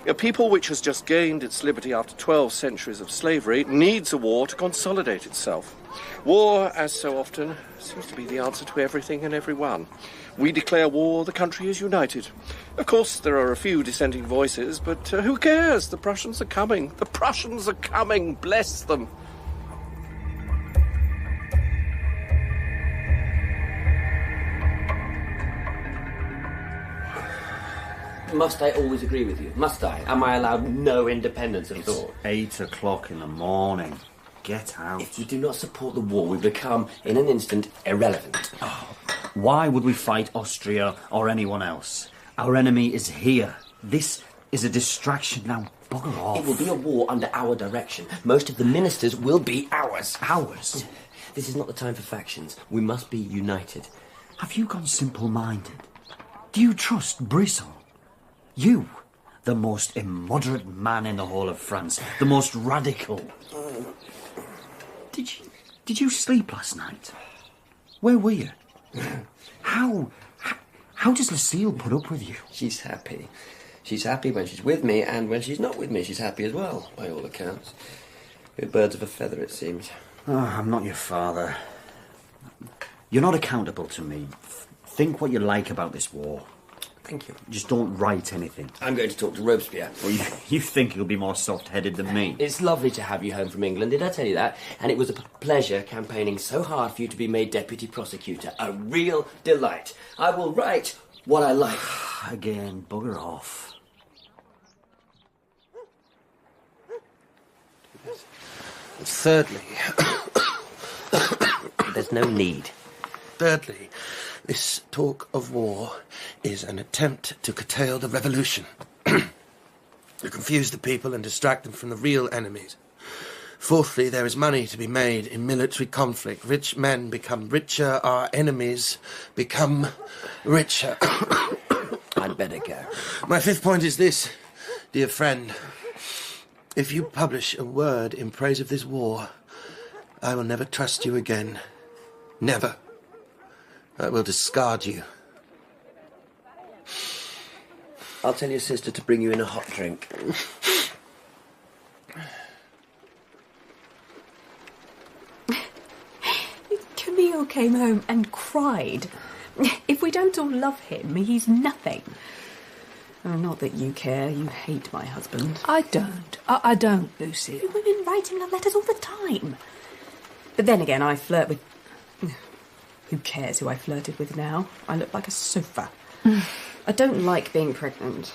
a people which has just gained its liberty after 12 centuries of slavery needs a war to consolidate itself. War, as so often, seems to be the answer to everything and everyone. We declare war, the country is united. Of course, there are a few dissenting voices, but who cares? The Prussians are coming. The Prussians are coming. Bless them. Must I always agree with you? Must I? Am I allowed no independence of thought? 8 o'clock in the morning. Get out. If we do not support the war, we become, in an instant, irrelevant. Why would we fight Austria or anyone else? Our enemy is here. This is a distraction. Now, bugger off. It will be a war under our direction. Most of the ministers will be ours. Ours? This is not the time for factions. We must be united. Have you gone simple-minded? Do you trust Brisson? You, the most immoderate man in the whole of France, the most radical. Did you sleep last night? Where were you? How does Lucille put up with you? She's happy. She's happy when she's with me, and when she's not with me, she's happy as well, by all accounts. We're birds of a feather, it seems. Oh, I'm not your father. You're not accountable to me. Think what you like about this war. Thank you. Just don't write anything. I'm going to talk to Robespierre. Well, you think he'll be more soft-headed than me? It's lovely to have you home from England, did I tell you that? And it was a pleasure campaigning so hard for you to be made deputy prosecutor. A real delight. I will write what I like. Again, bugger off. Thirdly... There's no need. Thirdly, this talk of war is an attempt to curtail the revolution. To confuse the people and distract them from the real enemies. Fourthly, there is money to be made in military conflict. Rich men become richer, our enemies become richer. I'd better go. My fifth point is this, dear friend. If you publish a word in praise of this war, I will never trust you again. Never. I will discard you. I'll tell your sister to bring you in a hot drink. Camille came home and cried. If we don't all love him, he's nothing. Oh, not that you care. You hate my husband. I don't. I don't, Lucy. Women writing love letters all the time. But then again, I flirt with... Who cares who I flirted with now? I look like a sofa. I don't like being pregnant.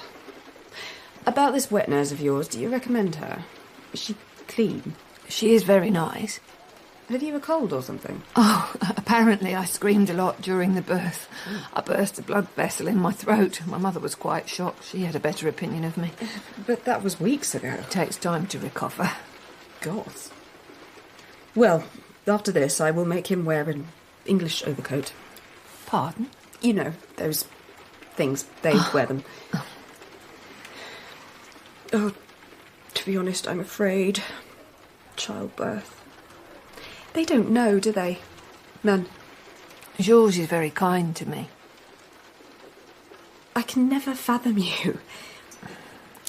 About this wet nurse of yours, do you recommend her? Is she clean? She is very nice. Have you a cold or something? Oh, apparently I screamed a lot during the birth. I burst a blood vessel in my throat. My mother was quite shocked. She had a better opinion of me. But that was weeks ago. It takes time to recover. Gods. Well, after this, I will make him wear an English overcoat. Pardon? You know, those things. They wear them. Oh, to be honest, I'm afraid. Childbirth. They don't know, do they? None. Georges is very kind to me. I can never fathom you.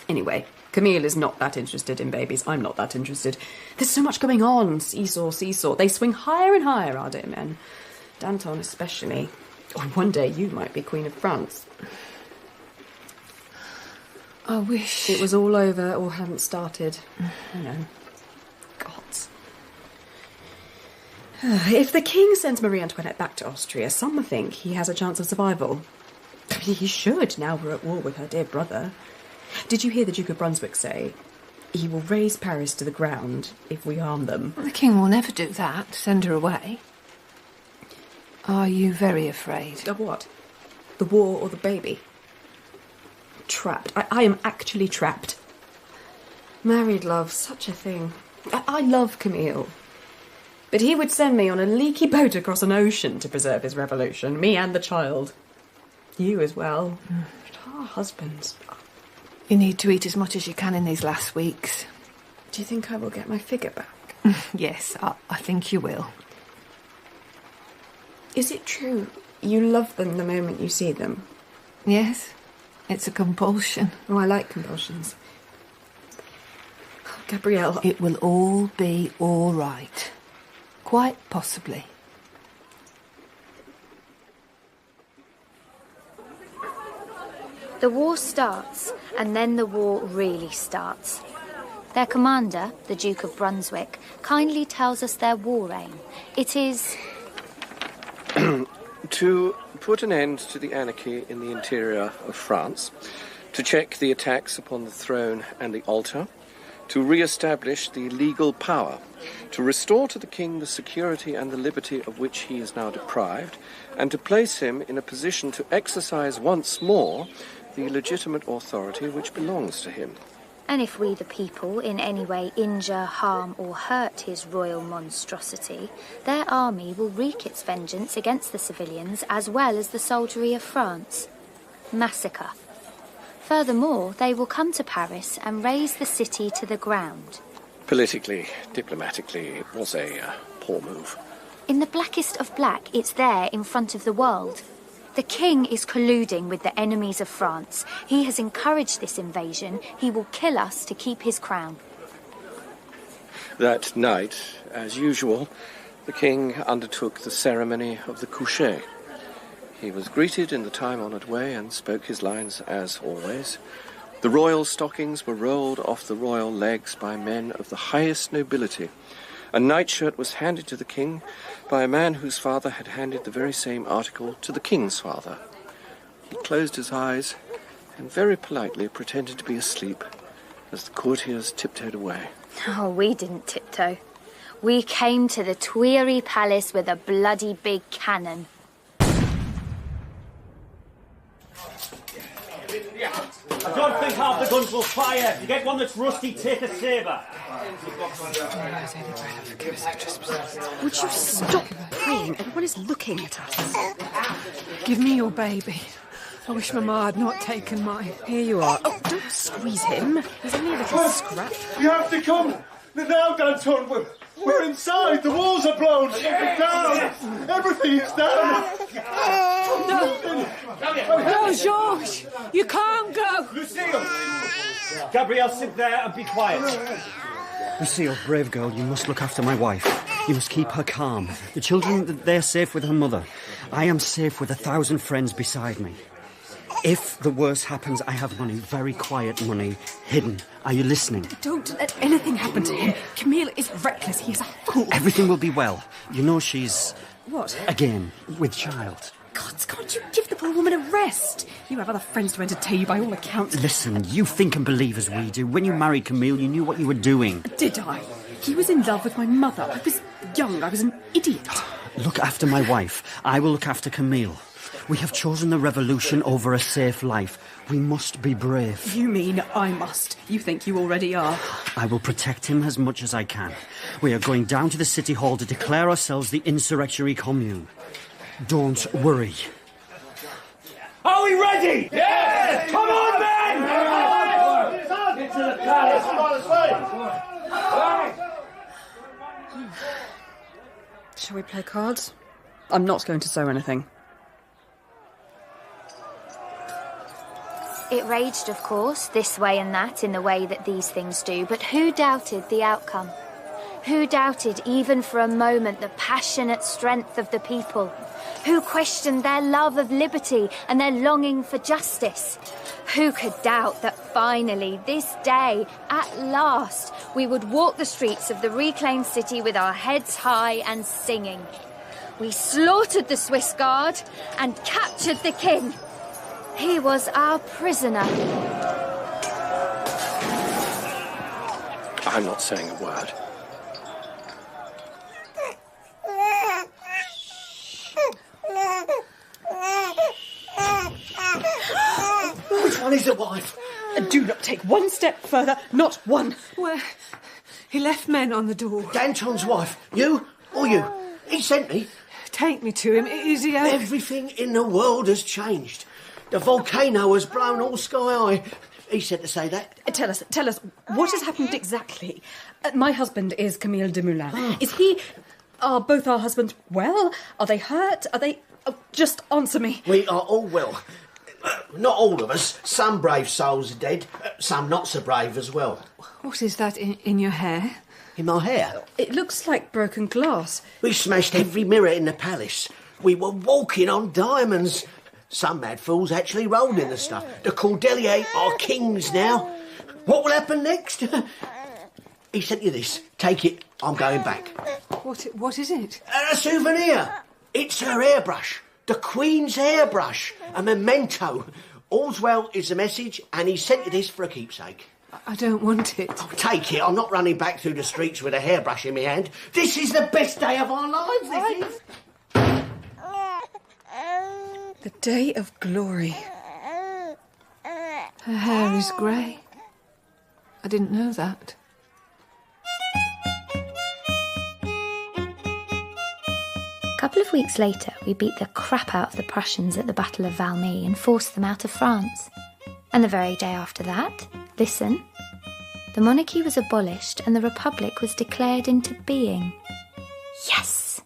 Anyway, Camille is not that interested in babies. I'm not that interested. There's so much going on. Seesaw, seesaw. They swing higher and higher, our dear men. Danton especially. Or one day you might be Queen of France. I wish... it was all over or hadn't started. I know. Gods. If the king sends Marie Antoinette back to Austria, some think he has a chance of survival. He should, now we're at war with her dear brother. Did you hear the Duke of Brunswick say he will raise Paris to the ground if we arm them? The king will never do that, send her away. Are you very afraid? Of what? The war or the baby? Trapped. I am actually trapped. Married love, such a thing. I love Camille. But he would send me on a leaky boat across an ocean to preserve his revolution, me and the child. You as well. But our husbands... You need to eat as much as you can in these last weeks. Do you think I will get my figure back? Yes, I think you will. Is it true you love them the moment you see them? Yes, it's a compulsion. Oh, I like compulsions. Oh, Gabrielle... It will all be all right. Quite possibly. The war starts, and then the war really starts. Their commander, the Duke of Brunswick, kindly tells us their war aim. It is... to put an end to the anarchy in the interior of France, to check the attacks upon the throne and the altar, to re-establish the legal power, to restore to the king the security and the liberty of which he is now deprived, and to place him in a position to exercise once more the legitimate authority which belongs to him. And if we, the people, in any way injure, harm or hurt his royal monstrosity, their army will wreak its vengeance against the civilians as well as the soldiery of France. Massacre. Furthermore, they will come to Paris and raze the city to the ground. Politically, diplomatically, it was a poor move. In the blackest of black, it's there in front of the world. The king is colluding with the enemies of France. He has encouraged this invasion. He will kill us to keep his crown. That night, as usual, the king undertook the ceremony of the coucher. He was greeted in the time-honoured way and spoke his lines as always. The royal stockings were rolled off the royal legs by men of the highest nobility. A nightshirt was handed to the king by a man whose father had handed the very same article to the king's father. He closed his eyes and very politely pretended to be asleep as the courtiers tiptoed away. Oh, we didn't tiptoe. We came to the Tuileries Palace with a bloody big cannon. I don't think half the guns will fire. You get one that's rusty, take a sabre. Would you stop praying? Everyone is looking at us. Give me your baby. I wish Mama had not taken mine. Here you are. Oh, don't squeeze him. He's only a little scrap. You have to come now, Danton. We're inside. The walls are blown. Down. Everything is down. No, Georges. You can't go. Lucille! Gabrielle, sit there and be quiet. Lucille, brave girl, you must look after my wife. You must keep her calm. The children, they're safe with her mother. I am safe with 1,000 friends beside me. If the worst happens, I have money, very quiet money, hidden. Are you listening? Don't let anything happen to him. Camille is reckless. He is a fool. Everything will be well. You know she's... What? Again, with child. Gods, can't you give the poor woman a rest? You have other friends to entertain you by all accounts. Listen, you think and believe as we do. When you married Camille, you knew what you were doing. Did I? He was in love with my mother. I was young. I was an idiot. Look after my wife. I will look after Camille. We have chosen the revolution over a safe life. We must be brave. You mean I must? You think you already are? I will protect him as much as I can. We are going down to the city hall to declare ourselves the insurrectionary commune. Don't worry. Are we ready? Yes! Come on, men! Get to the palace. Shall we play cards? I'm not going to sew anything. It raged, of course, this way and that, in the way that these things do, but who doubted the outcome? Who doubted, even for a moment, the passionate strength of the people? Who questioned their love of liberty and their longing for justice? Who could doubt that finally, this day, at last, we would walk the streets of the reclaimed city with our heads high and singing? We slaughtered the Swiss Guard and captured the king. He was our prisoner. I'm not saying a word. Which one is the wife? Do not take one step further, not one. Where? He left men on the door. Danton's wife. You or you? He sent me. Take me to him, easier. Everything in the world has changed. The volcano has blown all sky high. He said to say that. Tell us, what has happened exactly? My husband is Camille Desmoulins. Is he... Are both our husbands well? Are they hurt? Are they... Oh, just answer me. We are all well. Not all of us. Some brave souls are dead. Some not so brave as well. What is that in your hair? In my hair? It looks like broken glass. We smashed every mirror in the palace. We were walking on diamonds. Some mad fools actually rolled in the stuff. The Cordeliers are kings now. What will happen next? He sent you this. Take it. I'm going back. What is it? A souvenir. It's her hairbrush. The Queen's hairbrush. A memento. All's well is the message, and he sent you this for a keepsake. I don't want it. Oh, take it. I'm not running back through the streets with a hairbrush in my hand. This is the best day of our lives, this is. The day of glory. Her hair is grey. I didn't know that. A couple of weeks later, we beat the crap out of the Prussians at the Battle of Valmy and forced them out of France. And the very day after that, listen, the monarchy was abolished and the Republic was declared into being. Yes!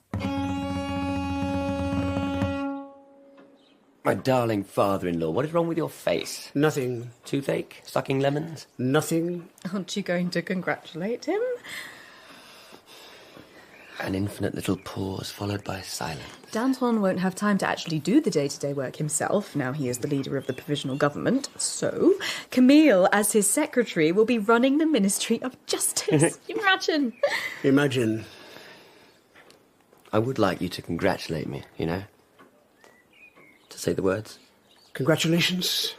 My darling father-in-law, what is wrong with your face? Nothing. Toothache? Sucking lemons? Nothing. Aren't you going to congratulate him? An infinite little pause, followed by silence. Danton won't have time to actually do the day-to-day work himself, now he is the leader of the provisional government. So, Camille, as his secretary, will be running the Ministry of Justice. Imagine! Imagine. I would like you to congratulate me, you know? To say the words. Congratulations.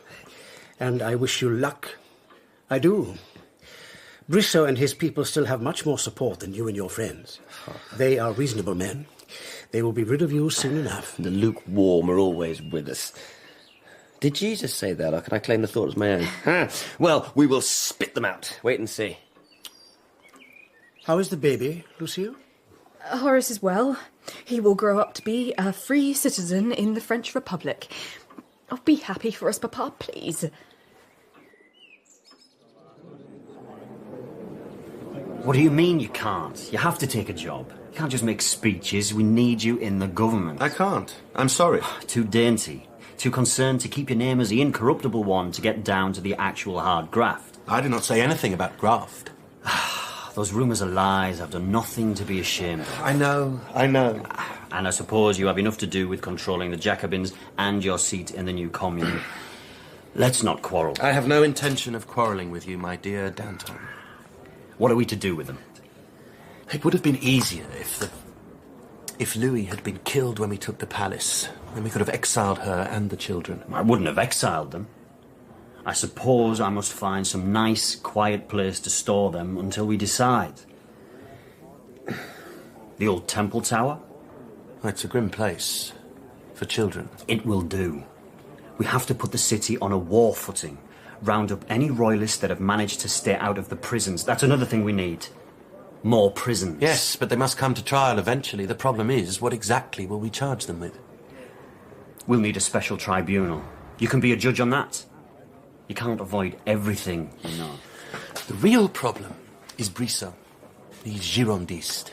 And I wish you luck. I do. Brissot and his people still have much more support than you and your friends. They are reasonable men. They will be rid of you soon enough. The lukewarm are always with us. Did Jesus say that, or can I claim the thought as my own? Well, we will spit them out. Wait and see. How is the baby, Lucille? Horace is well. He will grow up to be a free citizen in the French Republic. Oh, be happy for us, Papa, please. What do you mean you can't? You have to take a job. You can't just make speeches. We need you in the government. I can't. I'm sorry. Too dainty. Too concerned to keep your name as the incorruptible one to get down to the actual hard graft. I did not say anything about graft. Those rumours are lies. I've done nothing to be ashamed of. I know. And I suppose you have enough to do with controlling the Jacobins and your seat in the new commune. Let's not quarrel. I have no intention of quarrelling with you, my dear Danton. What are we to do with them? It would have been easier if Louis had been killed when we took the palace. Then we could have exiled her and the children. I wouldn't have exiled them. I suppose I must find some nice, quiet place to store them until we decide. The old temple tower? It's a grim place for children. It will do. We have to put the city on a war footing. Round up any royalists that have managed to stay out of the prisons. That's another thing we need. More prisons. Yes, but they must come to trial eventually. The problem is, what exactly will we charge them with? We'll need a special tribunal. You can be a judge on that. You can't avoid everything, you know. The real problem is Brissot, these Girondists.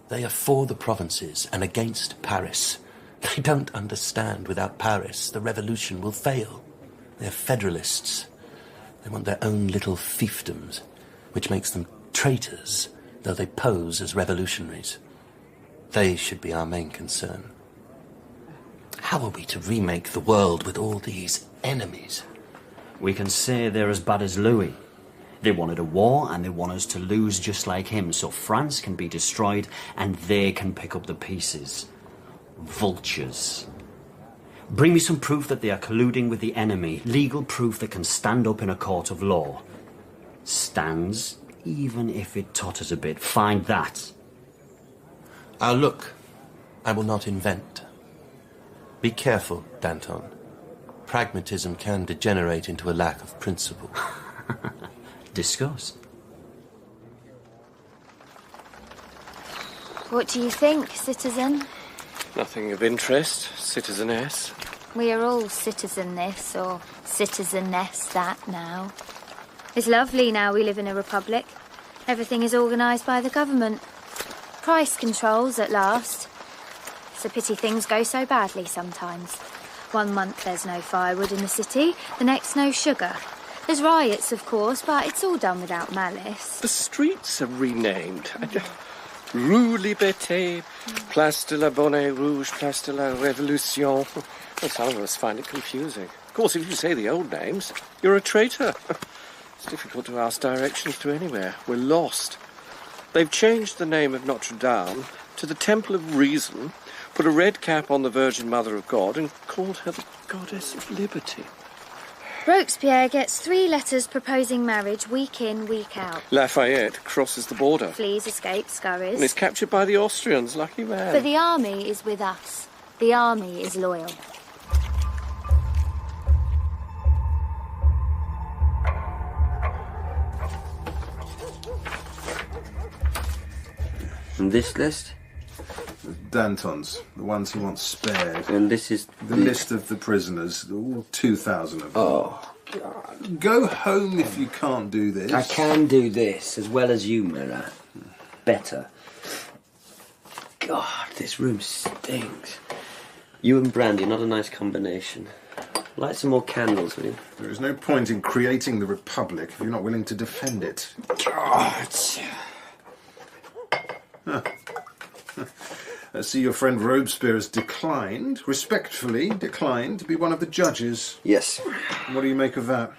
They are for the provinces and against Paris. They don't understand without Paris the revolution will fail. They're federalists. They want their own little fiefdoms, which makes them traitors, though they pose as revolutionaries. They should be our main concern. How are we to remake the world with all these enemies? We can say they're as bad as Louis. They wanted a war and they want us to lose just like him, so France can be destroyed and they can pick up the pieces. Vultures. Bring me some proof that they are colluding with the enemy. Legal proof that can stand up in a court of law. Stands, even if it totters a bit. Find that. I'll look. I will not invent. Be careful, Danton. Pragmatism can degenerate into a lack of principle. Discuss. What do you think, citizen? Nothing of interest, citizeness. We are all citizen this or citizeness that now. It's lovely now we live in a republic. Everything is organised by the government. Price controls at last. It's a pity things go so badly sometimes. 1 month there's no firewood in the city, the next no sugar. There's riots, of course, but it's all done without malice. The streets are renamed. Rue Liberté, Place de la Bonnet Rouge, Place de la Révolution. Well, some of us find it confusing. Of course, if you say the old names, you're a traitor. It's difficult to ask directions to anywhere. We're lost. They've changed the name of Notre Dame to the Temple of Reason, put a red cap on the Virgin Mother of God, and called her the Goddess of Liberty. Robespierre gets 3 letters proposing marriage week in, week out. Lafayette crosses the border. Flees, escapes, scurries. And is captured by the Austrians. Lucky man. But the army is with us. The army is loyal. And this list? Danton's, the ones he wants spared. And this is... The list of the prisoners, all 2,000 of them. Oh, God. Go home if you can't do this. I can do this, as well as you, Mirror. Better. God, this room stinks. You and brandy, not a nice combination. Light some more candles, will you? There is no point in creating the Republic if you're not willing to defend it. God. Huh. I see your friend Robespierre has respectfully declined, to be one of the judges. Yes. What do you make of that?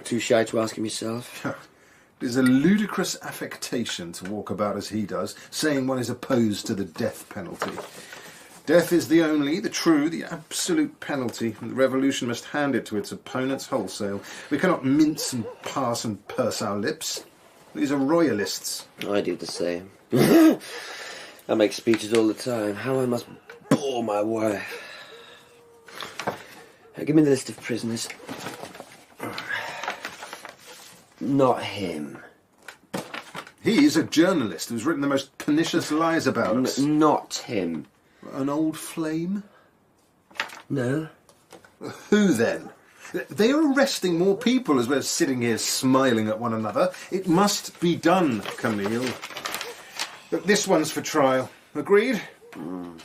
Too shy to ask him yourself? It is a ludicrous affectation to walk about as he does, saying one is opposed to the death penalty. Death is the only, the true, the absolute penalty, and the revolution must hand it to its opponents wholesale. We cannot mince and pass and purse our lips. These are royalists. I do the same. I make speeches all the time. How I must bore my wife. Give me the list of prisoners. Not him. He is a journalist who's written the most pernicious lies about us. Not him. An old flame? No. Who then? They are arresting more people as we're sitting here smiling at one another. It must be done, Camille. But this one's for trial. Agreed? And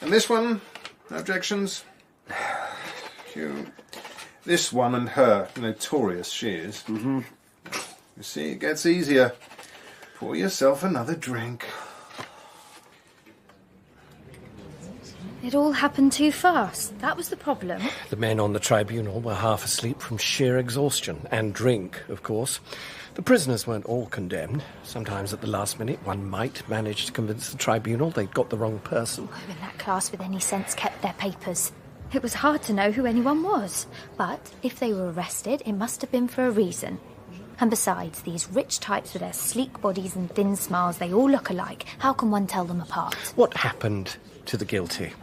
this one? No objections? Cute. This one and her. Notorious she is. You see, it gets easier. Pour yourself another drink. It all happened too fast. That was the problem. The men on the tribunal were half asleep from sheer exhaustion, and drink, of course. The prisoners weren't all condemned. Sometimes at the last minute, one might manage to convince the tribunal they'd got the wrong person. Who in that class with any sense kept their papers? It was hard to know who anyone was. But if they were arrested, it must have been for a reason. And besides, these rich types with their sleek bodies and thin smiles, they all look alike. How can one tell them apart? What happened to the guilty?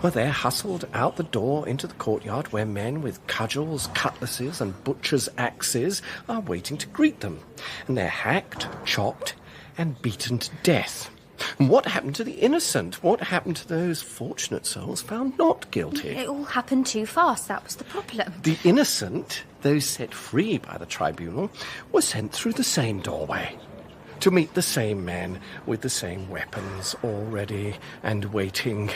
Well, they're hustled out the door into the courtyard where men with cudgels, cutlasses and butchers' axes are waiting to greet them. And they're hacked, chopped and beaten to death. And what happened to the innocent? What happened to those fortunate souls found not guilty? It all happened too fast. That was the problem. The innocent, those set free by the tribunal, were sent through the same doorway to meet the same men with the same weapons, all ready and waiting.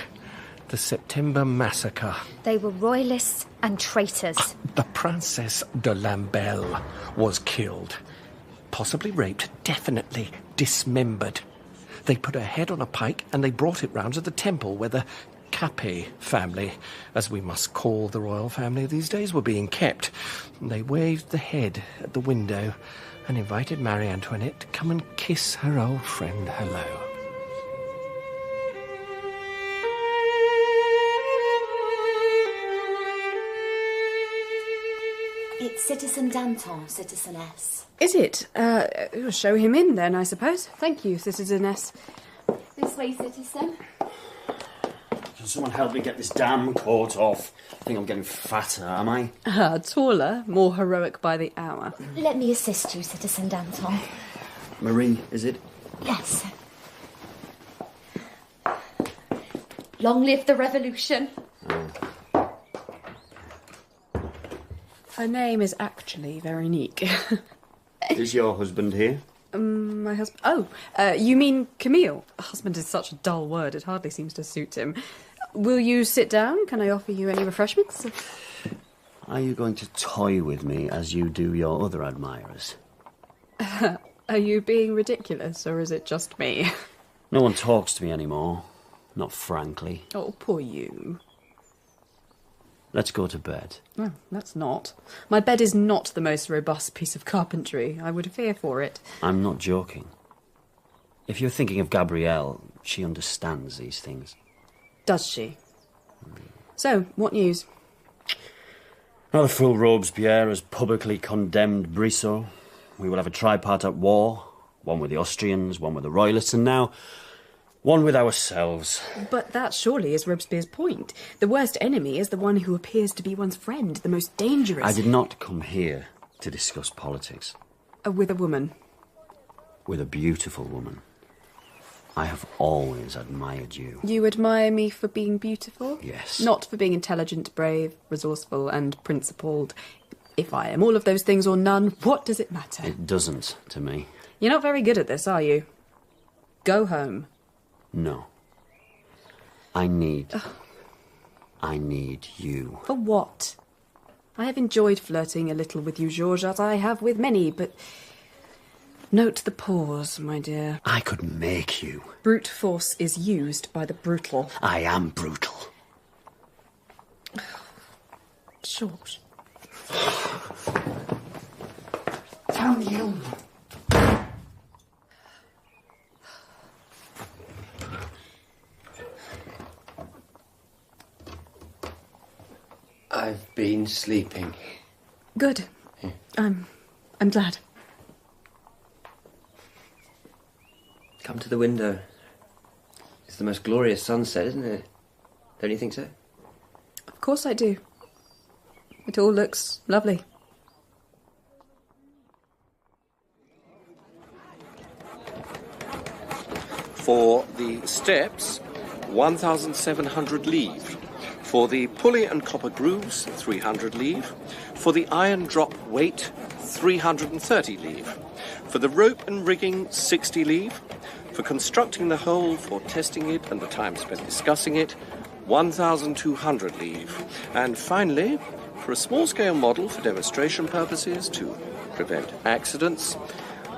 The September massacre. They were royalists and traitors. The Princess de Lamballe was killed. Possibly raped, definitely dismembered. They put her head on a pike and they brought it round to the temple where the Capet family, as we must call the royal family these days, were being kept. And they waved the head at the window and invited Marie Antoinette to come and kiss her old friend hello. It's Citizen Danton, Citizeness. Is it? Show him in then, I suppose. Thank you, Citizeness. This way, citizen. Can someone help me get this damn coat off? I think I'm getting fatter, am I? Taller, more heroic by the hour. Let me assist you, Citizen Danton. Marie, is it? Yes. Long live the revolution. Her name is actually Veronique. Is your husband here? My husband... Oh, you mean Camille? Husband is such a dull word, it hardly seems to suit him. Will you sit down? Can I offer you any refreshments? Are you going to toy with me as you do your other admirers? Are you being ridiculous, or is it just me? No one talks to me anymore. Not frankly. Oh, poor you. Let's go to bed. No, let's not. My bed is not the most robust piece of carpentry. I would fear for it. I'm not joking. If you're thinking of Gabrielle, she understands these things. Does she? So, what news? Now the fool Robespierre has publicly condemned Brissot. We will have a tripartite war. One with the Austrians, one with the Royalists, and now one with ourselves. But that surely is Robespierre's point. The worst enemy is the one who appears to be one's friend, the most dangerous. I did not come here to discuss politics. With a woman. with a beautiful woman. I have always admired you. You admire me for being beautiful? Yes. Not for being intelligent, brave, resourceful and principled. If I am all of those things or none, what does it matter? It doesn't, to me. You're not very good at this, are you? Go home. No. I need you. For what? I have enjoyed flirting a little with you, Georges, as I have with many, but... Note the pause, my dear. I could make you. Brute force is used by the brutal. I am brutal. Georges. Damn you! I've been sleeping. Good. I'm glad. Come to the window. It's the most glorious sunset, isn't it? Don't you think so? Of course I do. It all looks lovely. For the steps, 1,700 livres. For the pulley and copper grooves, 300 livres. For the iron drop weight, 330 livres. For the rope and rigging, 60 livres. For constructing the whole, for testing it and the time spent discussing it, 1,200 livres. And finally, for a small-scale model for demonstration purposes to prevent accidents,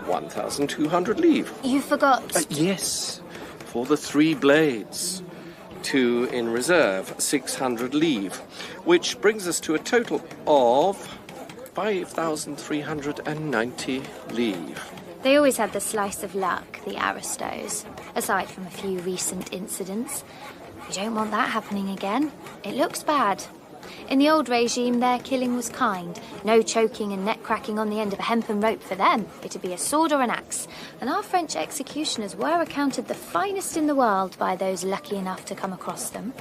1,200 livres. You forgot. Yes, for the 3 blades. 2 in reserve, 600 livres, which brings us to a total of 5,390 livres. They always had the slice of luck, the aristos, aside from a few recent incidents. We don't want that happening again. It looks bad. In the old regime, their killing was kind. No choking and neck cracking on the end of a hempen rope for them. It'd be a sword or an axe. And our French executioners were accounted the finest in the world by those lucky enough to come across them.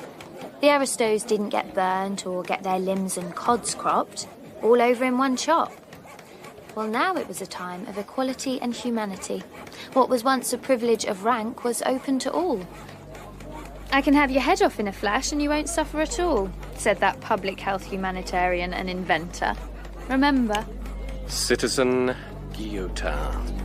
The aristos didn't get burnt or get their limbs and cods cropped, all over in one chop. Well, now it was a time of equality and humanity. What was once a privilege of rank was open to all. I can have your head off in a flash and you won't suffer at all, said that public health humanitarian and inventor. Remember? Citizen Guillotine.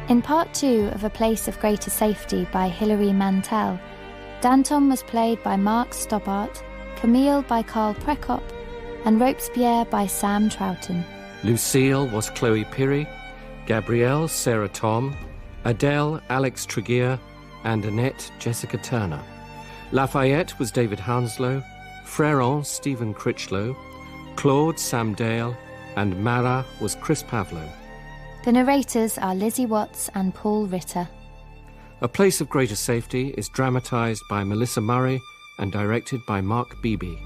In part 2 of A Place of Greater Safety by Hilary Mantel, Danton was played by Marc Stobbart, Camille by Carl Prekopp, and Robespierre by Sam Troughton. Lucille was Chloe Pirrie, Gabrielle Sarah Tom, Adele Alex Tregear, and Annette Jessica Turner. Lafayette was David Hounslow, Fréron Stephen Critchlow, Claude Sam Dale, and Marat was Chris Pavlo. The narrators are Lizzie Watts and Paul Ritter. A Place of Greater Safety is dramatised by Melissa Murray and directed by Marc Beeby.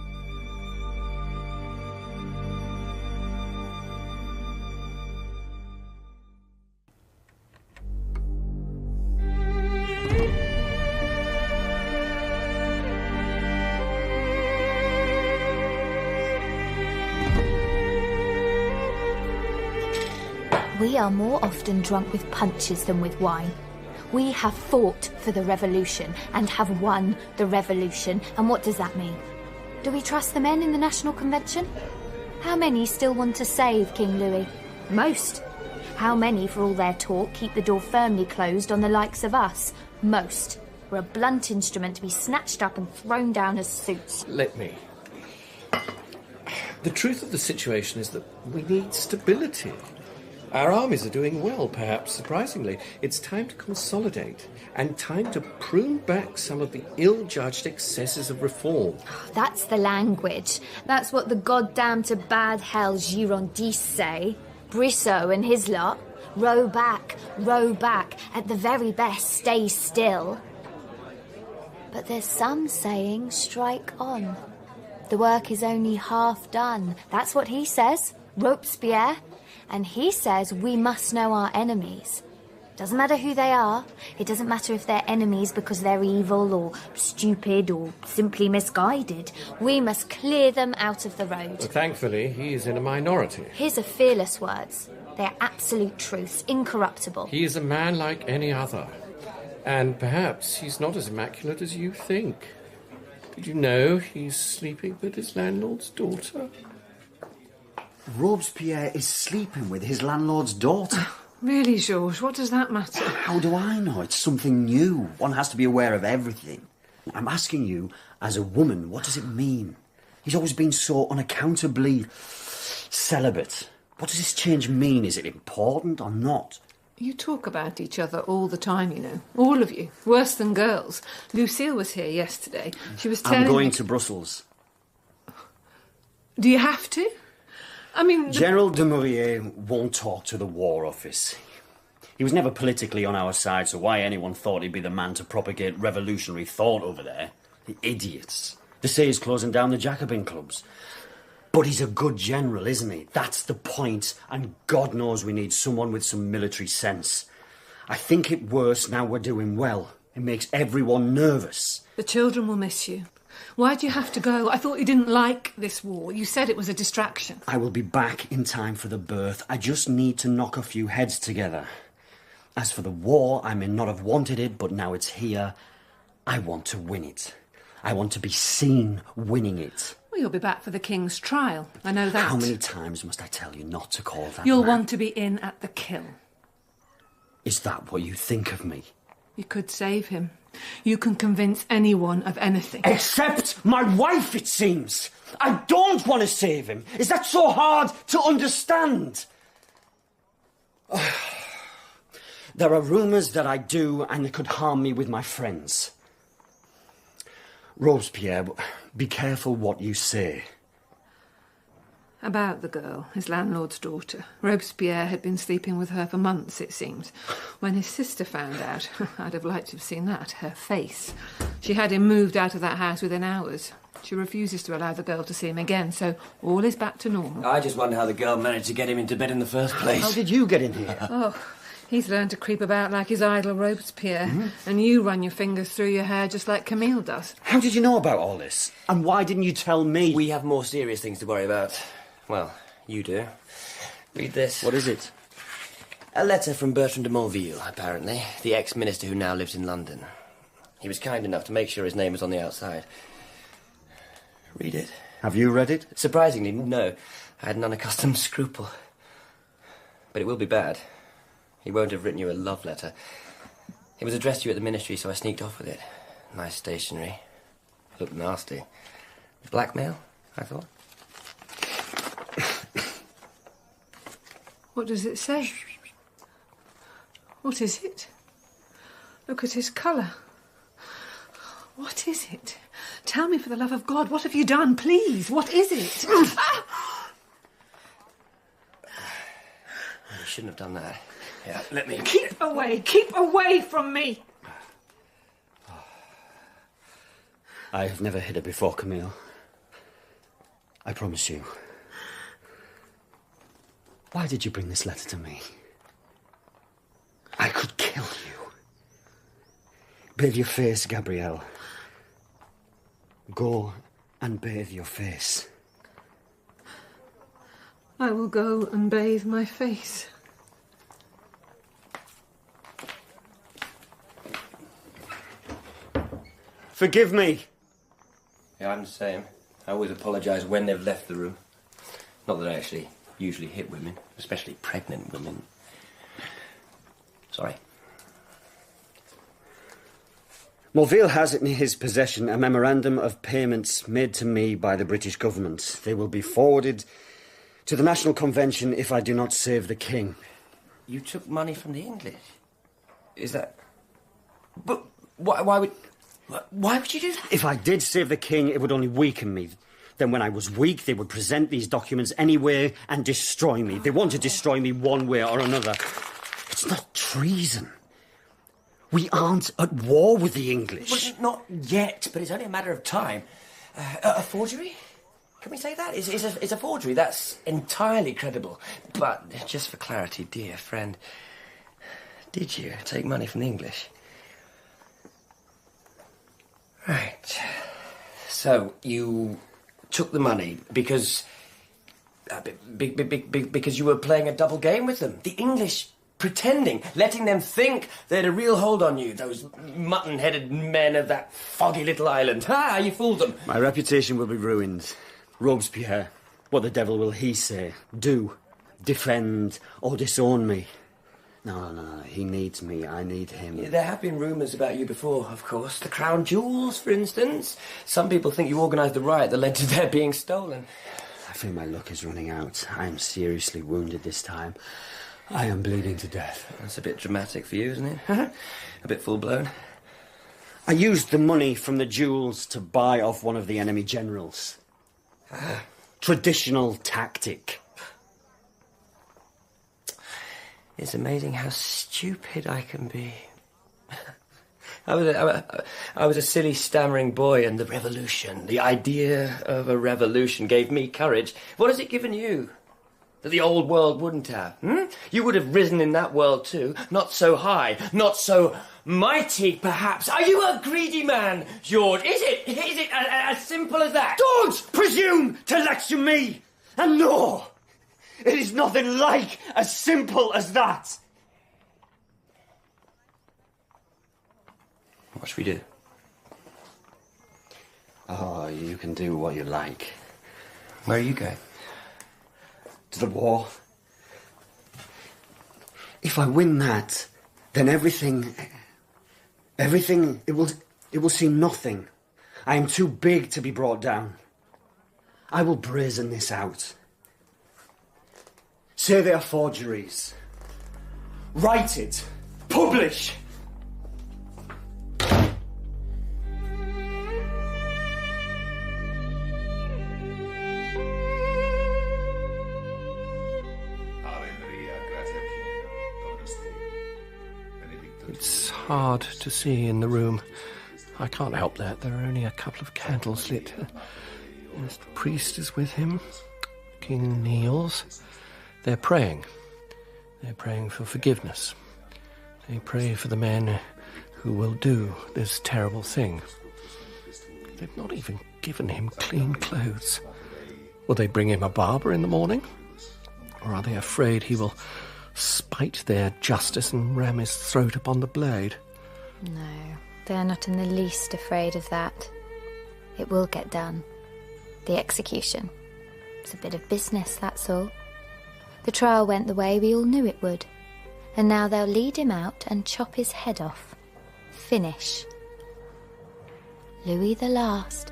We are more often drunk with punches than with wine. We have fought for the revolution and have won the revolution. And what does that mean? Do we trust the men in the National Convention? How many still want to save King Louis? Most. How many, for all their talk, keep the door firmly closed on the likes of us? Most. We're a blunt instrument to be snatched up and thrown down as suits. Let me. The truth of the situation is that we need stability. Our armies are doing well, perhaps surprisingly. It's time to consolidate and time to prune back some of the ill-judged excesses of reform. That's the language. That's what the goddamn to bad hell Girondists say. Brissot and his lot. Row back, at the very best, stay still. But there's some saying strike on. The work is only half done. That's what he says, Robespierre. And he says we must know our enemies. Doesn't matter who they are. It doesn't matter if they're enemies because they're evil or stupid or simply misguided. We must clear them out of the road. But thankfully, he is in a minority. His are fearless words. They're absolute truths, incorruptible. He is a man like any other. And perhaps he's not as immaculate as you think. Did you know he's sleeping with his landlord's daughter? Robespierre is sleeping with his landlord's daughter. Really, Georges, what does that matter? How do I know? It's something new. One has to be aware of everything. I'm asking you, as a woman, what does it mean? He's always been so unaccountably celibate. What does this change mean? Is it important or not? You talk about each other all the time, you know. All of you. Worse than girls. Lucille was here yesterday. She was telling I'm going me... to Brussels. Do you have to? I mean... General de Maurier won't talk to the War Office. He was never politically on our side, so why anyone thought he'd be the man to propagate revolutionary thought over there? The idiots. They say he's closing down the Jacobin clubs. But he's a good general, isn't he? That's the point, and God knows we need someone with some military sense. I think it worse now we're doing well. It makes everyone nervous. The children will miss you. Why do you have to go? I thought you didn't like this war. You said it was a distraction. I will be back in time for the birth. I just need to knock a few heads together. As for the war, I may not have wanted it, but now it's here. I want to win it. I want to be seen winning it. Well, you'll be back for the King's trial. I know that. How many times must I tell you not to call that You'll man? want to be in at the kill. Is that what you think of me? You could save him. You can convince anyone of anything. Except my wife, it seems. I don't want to save him. Is that so hard to understand? There are rumours that I do, and it could harm me with my friends. Robespierre, be careful what you say. About the girl, his landlord's daughter. Robespierre had been sleeping with her for months, it seems. When his sister found out, I'd have liked to have seen that, her face. She had him moved out of that house within hours. She refuses to allow the girl to see him again, so all is back to normal. I just wonder how the girl managed to get him into bed in the first place. How did you get in here? Oh, he's learned to creep about like his idol Robespierre. And you run your fingers through your hair just like Camille does. How did you know about all this? And why didn't you tell me? We have more serious things to worry about. Well, you do. Read this. What is it? A letter from Bertrand de Monville, apparently. The ex-minister who now lives in London. He was kind enough to make sure his name was on the outside. Read it. Have you read it? Surprisingly, no. I had an unaccustomed scruple. But it will be bad. He won't have written you a love letter. It was addressed to you at the ministry, so I sneaked off with it. Nice stationery. Looked nasty. Blackmail, I thought. What does it say? What is it? Look at his colour. What is it? Tell me, for the love of God, what have you done, please? What is it? You shouldn't have done that. Yeah, let me... Keep away from me! I have never hid her before, Camille. I promise you. Why did you bring this letter to me? I could kill you. Bathe your face, Gabrielle. Go and bathe your face. I will go and bathe my face. Forgive me. Yeah, I'm the same. I always apologise when they've left the room. Not that I actually usually hit women, especially pregnant women. Sorry. Morville has in his possession a memorandum of payments made to me by the British government. They will be forwarded to the National Convention if I do not save the King. You took money from the English? Is that... But why would you do that? If I did save the King, it would only weaken me. Then when I was weak, they would present these documents anyway and destroy me. They want to destroy me one way or another. It's not treason. We aren't at war with the English. Well, not yet, but it's only a matter of time. A forgery? Can we say that? It's a forgery. That's entirely credible. But just for clarity, dear friend, Did you take money from the English? Right. So, you took the money because... because you were playing a double game with them. The English pretending, letting them think they had a real hold on you, those mutton-headed men of that foggy little island. Ha! You fooled them. My reputation will be ruined. Robespierre, what the devil will he say? Do, defend, or disown me? No. He needs me. I need him. Yeah, there have been rumours about you before, of course. The crown jewels, for instance. Some people think you organised the riot that led to their being stolen. I think my luck is running out. I am seriously wounded this time. I am bleeding to death. That's a bit dramatic for you, isn't it? A bit full-blown. I used the money from the jewels to buy off one of the enemy generals. Traditional tactic. It's amazing how stupid I can be. I was a silly, stammering boy, and the revolution, the idea of a revolution gave me courage. What has it given you that the old world wouldn't have? You would have risen in that world too. Not so high, not so mighty, perhaps. Are you a greedy man, George? Is it as simple as that? Don't presume to lecture me! And no, it is nothing like as simple as that. What should we do? Oh, you can do what you like. Where are you going? To the war. If I win that, then everything, it will seem nothing. I am too big to be brought down. I will brazen this out. Say they are forgeries. Write it. Publish. It's hard to see in the room. I can't help that. There are only a couple of candles lit. The priest is with him. The king kneels. They're praying. They're praying for forgiveness. They pray for the men who will do this terrible thing. They've not even given him clean clothes. Will they bring him a barber in the morning? Or are they afraid he will spite their justice and ram his throat upon the blade? No, they are not in the least afraid of that. It will get done. The execution. It's a bit of business, that's all. The trial went the way we all knew it would. And now they'll lead him out and chop his head off. Finish. Louis the Last.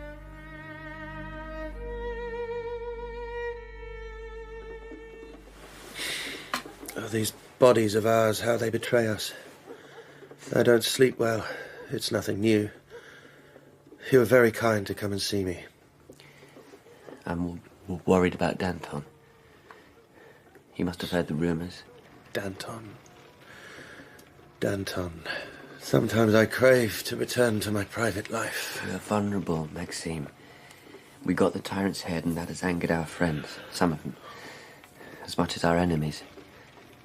Oh, these bodies of ours, how they betray us. I don't sleep well. It's nothing new. You were very kind to come and see me. I'm worried about Danton. He must have heard the rumours. Danton. Sometimes I crave to return to my private life. You're vulnerable, Maxime. We got the tyrant's head, and that has angered our friends, some of them, as much as our enemies.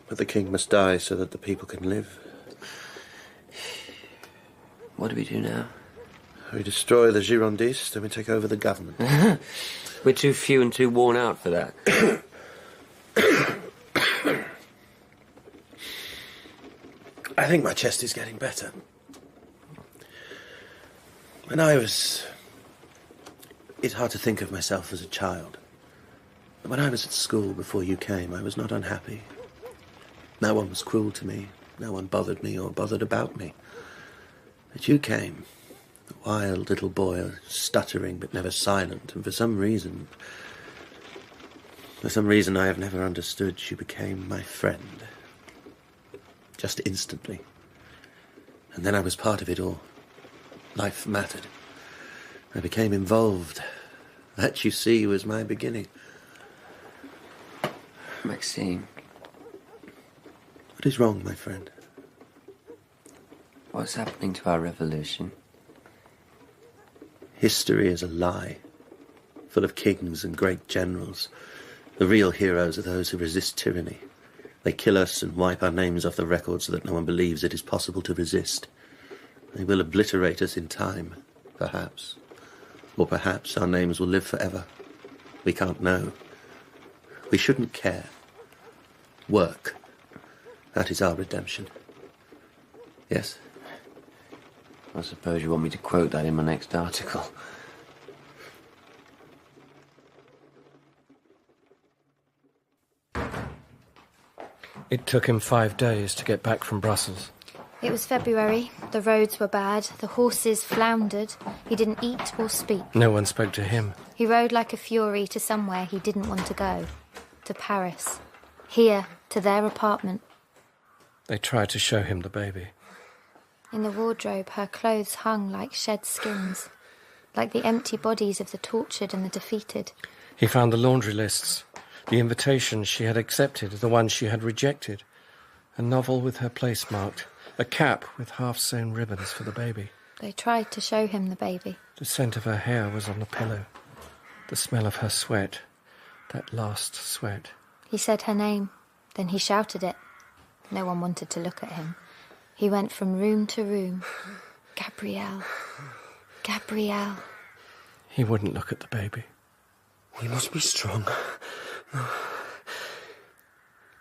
But the king must die so that the people can live. What do we do now? We destroy the Girondists, and we take over the government. We're too few and too worn out for that. I think my chest is getting better. It's hard to think of myself as a child. When I was at school before you came, I was not unhappy. No one was cruel to me. No one bothered me or bothered about me. But you came, a wild little boy, stuttering but never silent, and for some reason I have never understood, you became my friend. Just instantly. And then I was part of it all. Life mattered. I became involved. That, you see, was my beginning. Maxime. What is wrong, my friend? What's happening to our revolution? History is a lie, full of kings and great generals. The real heroes are those who resist tyranny, They kill us and wipe our names off the record so that no one believes it is possible to resist. They will obliterate us in time, perhaps. Or perhaps our names will live forever. We can't know. We shouldn't care. Work. That is our redemption. Yes? I suppose you want me to quote that in my next article. It took him 5 days to get back from Brussels. It was February. The roads were bad. The horses floundered. He didn't eat or speak. No one spoke to him. He rode like a fury to somewhere he didn't want to go. To Paris. Here, to their apartment. They tried to show him the baby. In the wardrobe, her clothes hung like shed skins. Like the empty bodies of the tortured and the defeated. He found the laundry lists. The invitations she had accepted, the ones she had rejected. A novel with her place marked. A cap with half-sewn ribbons for the baby. They tried to show him the baby. The scent of her hair was on the pillow. The smell of her sweat. That last sweat. He said her name. Then he shouted it. No one wanted to look at him. He went from room to room. Gabrielle. Gabrielle. He wouldn't look at the baby. We must be strong.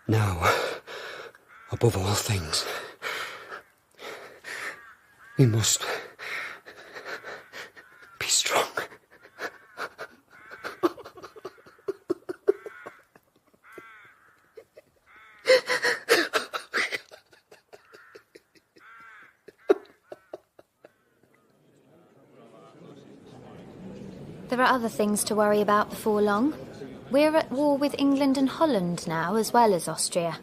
Now, above all things, we must be strong. There are other things to worry about before long. We're at war with England and Holland now, as well as Austria.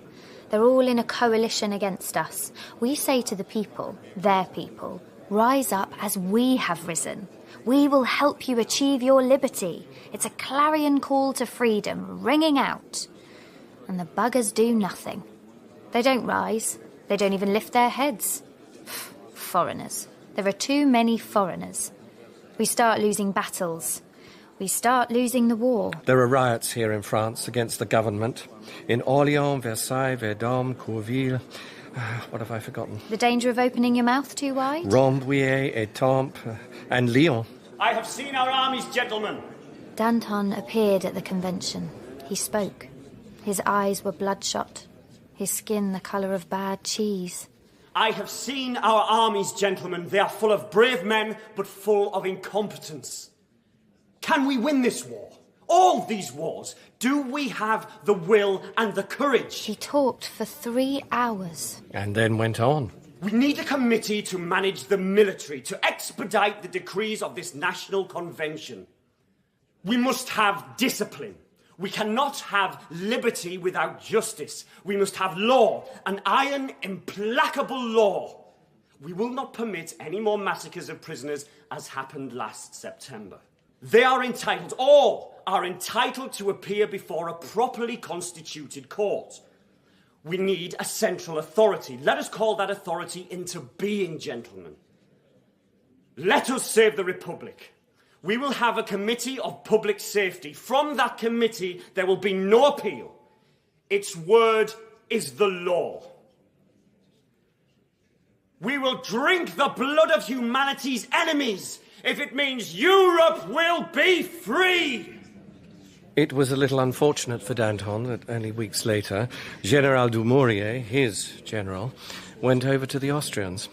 They're all in a coalition against us. We say to the people, their people, rise up as we have risen. We will help you achieve your liberty. It's a clarion call to freedom, ringing out. And the buggers do nothing. They don't rise. They don't even lift their heads. Foreigners. There are too many foreigners. We start losing battles. We start losing the war. There are riots here in France against the government. In Orléans, Versailles, Verdun, Courville. What have I forgotten? The danger of opening your mouth too wide? Rambouillet, Étampes, and Lyon. I have seen our armies, gentlemen. Danton appeared at the convention. He spoke. His eyes were bloodshot. His skin the colour of bad cheese. I have seen our armies, gentlemen. They are full of brave men, but full of incompetence. Can we win this war? All these wars? Do we have the will and the courage? He talked for 3 hours. And then went on. We need a committee to manage the military, to expedite the decrees of this national convention. We must have discipline. We cannot have liberty without justice. We must have law, an iron, implacable law. We will not permit any more massacres of prisoners as happened last September. They are entitled, all are entitled to appear before a properly constituted court. We need a central authority. Let us call that authority into being, gentlemen. Let us save the Republic. We will have a committee of public safety. From that committee, there will be no appeal. Its word is the law. We will drink the blood of humanity's enemies if it means Europe will be free. It was a little unfortunate for Danton that only weeks later, General Dumouriez, his general, went over to the Austrians.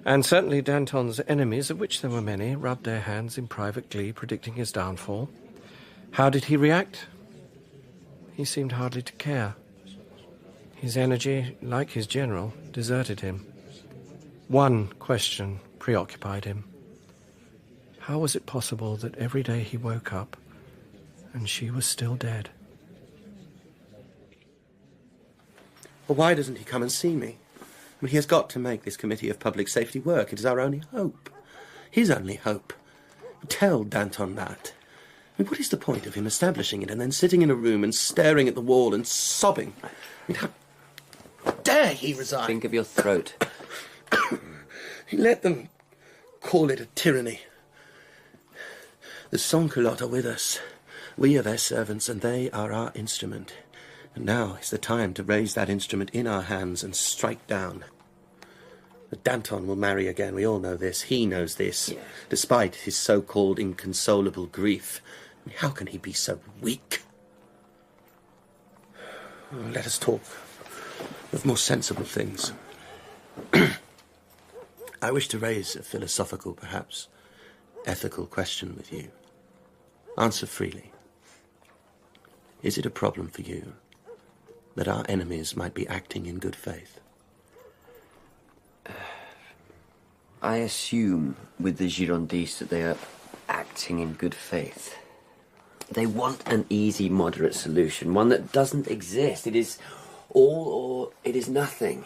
And certainly Danton's enemies, of which there were many, rubbed their hands in private glee, predicting his downfall. How did he react? He seemed hardly to care. His energy, like his general, deserted him. One question preoccupied him. How was it possible that every day he woke up and she was still dead? Well, why doesn't he come and see me? I mean, he has got to make this Committee of Public Safety work. It is our only hope. His only hope. Tell Danton that. I mean, what is the point of him establishing it and then sitting in a room and staring at the wall and sobbing? I mean, how dare he resign? Think of your throat. Let them call it a tyranny. The sans-culottes are with us. We are their servants and they are our instrument. And now is the time to raise that instrument in our hands and strike down. But Danton will marry again, we all know this. He knows this, despite his so-called inconsolable grief. I mean, how can he be so weak? Let us talk of more sensible things. I wish to raise a philosophical, perhaps ethical question with you. Answer freely. Is it a problem for you that our enemies might be acting in good faith? I assume with the Girondists that they are acting in good faith. They want an easy, moderate solution, one that doesn't exist. It is all or it is nothing.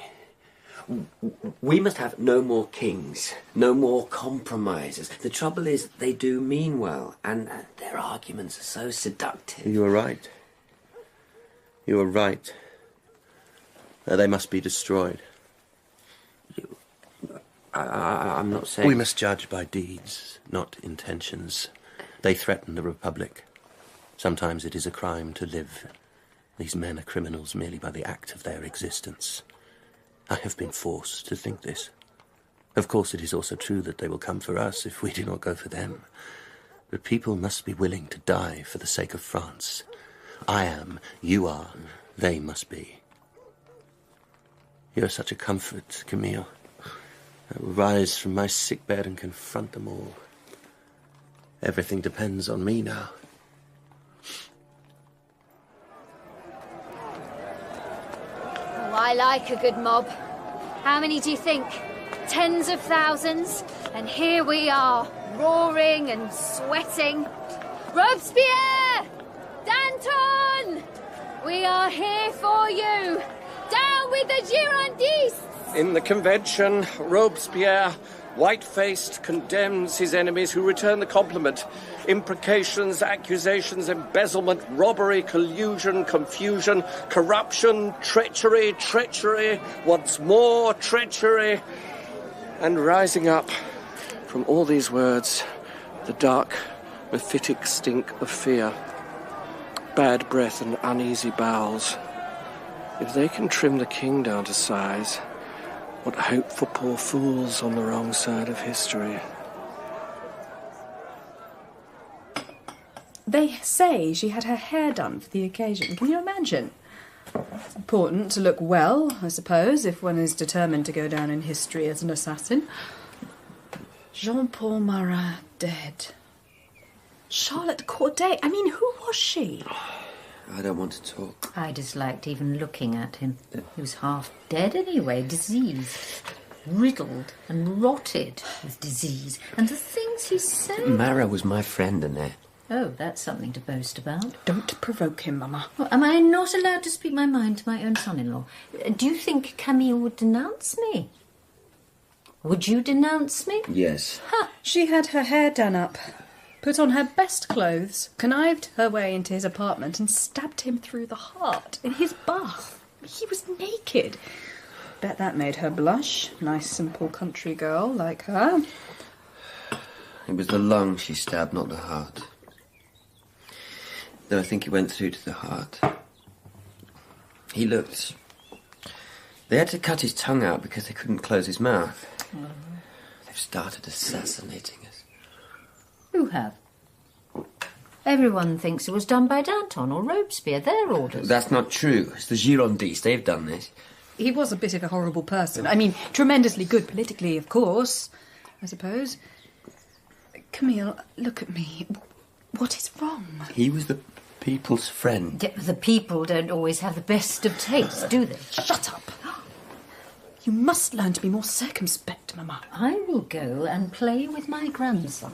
We must have no more kings, no more compromises. The trouble is they do mean well, and their arguments are so seductive. You are right. You are right. They must be destroyed. I'm not saying... We must judge by deeds, not intentions. They threaten the Republic. Sometimes it is a crime to live. These men are criminals merely by the act of their existence. I have been forced to think this. Of course, it is also true that they will come for us if we do not go for them. But people must be willing to die for the sake of France. I am, you are, they must be. You are such a comfort, Camille. I will rise from my sickbed and confront them all. Everything depends on me now. Oh, I like a good mob. How many do you think? Tens of thousands? And here we are, roaring and sweating. Robespierre! Danton! We are here for you! Down with the Girondists! In the convention, Robespierre, white-faced, condemns his enemies who return the compliment. Imprecations, accusations, embezzlement, robbery, collusion, confusion, corruption, treachery, once more treachery. And rising up from all these words, the dark, mephitic stink of fear. Bad breath and uneasy bowels. If they can trim the king down to size, what hope for poor fools on the wrong side of history? They say she had her hair done for the occasion. Can you imagine? It's important to look well, I suppose, if one is determined to go down in history as an assassin. Jean-Paul Marat dead. Charlotte Corday. I mean, who was she? I don't want to talk. I disliked even looking at him. He was half dead anyway, diseased. Riddled and rotted with disease. And the things he said... Marat was my friend, Annette. Oh, that's something to boast about. Don't provoke him, Mama. Well, am I not allowed to speak my mind to my own son-in-law? Do you think Camille would denounce me? Would you denounce me? Yes. Ha! She had her hair done up, put on her best clothes, connived her way into his apartment and stabbed him through the heart in his bath. He was naked. Bet that made her blush. Nice, simple country girl like her. It was the lung she stabbed, not the heart. Though I think he went through to the heart. He looked... They had to cut his tongue out because they couldn't close his mouth. They've started assassinating us. Who have? Everyone thinks it was done by Danton or Robespierre, their orders. That's not true. It's the Girondists. They've done this. He was a bit of a horrible person. I mean, tremendously good politically, of course, I suppose. Camille, look at me. What is wrong? He was the people's friend. The people don't always have the best of taste, do they? Shut up. You must learn to be more circumspect, Mamma. I will go and play with my grandson.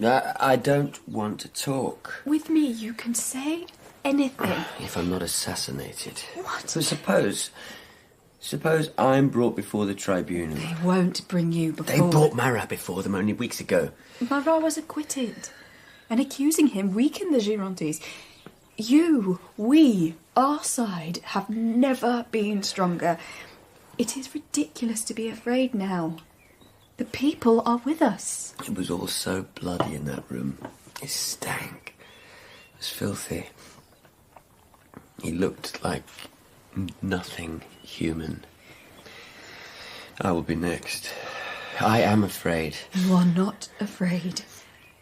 I don't want to talk. With me, you can say anything. If I'm not assassinated. What? So suppose I'm brought before the tribunal. They won't bring you before... They brought Marat before them only weeks ago. Marat was acquitted. And accusing him weakened the Girondists. You, we, our side, have never been stronger. It is ridiculous to be afraid now. The people are with us. It was all so bloody in that room. It stank. was filthy. He looked like nothing human. I will be next. I am afraid. You are not afraid.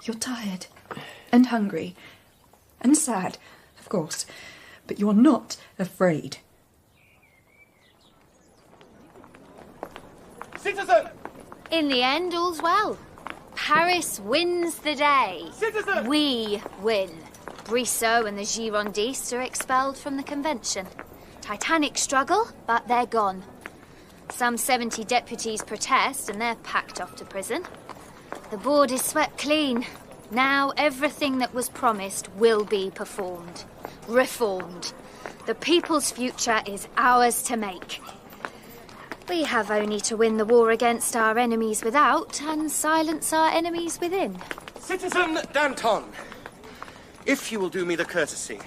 You're tired and hungry and sad, of course, but you're not afraid. Citizen! In the end, all's well. Paris wins the day. Citizen! We win. Brissot and the Girondistes are expelled from the convention. Titanic struggle, but they're gone. Some 70 deputies protest and they're packed off to prison. The board is swept clean. Now everything that was promised will be performed. Reformed. The people's future is ours to make. We have only to win the war against our enemies without and silence our enemies within. Citizen Danton, if you will do me the courtesy.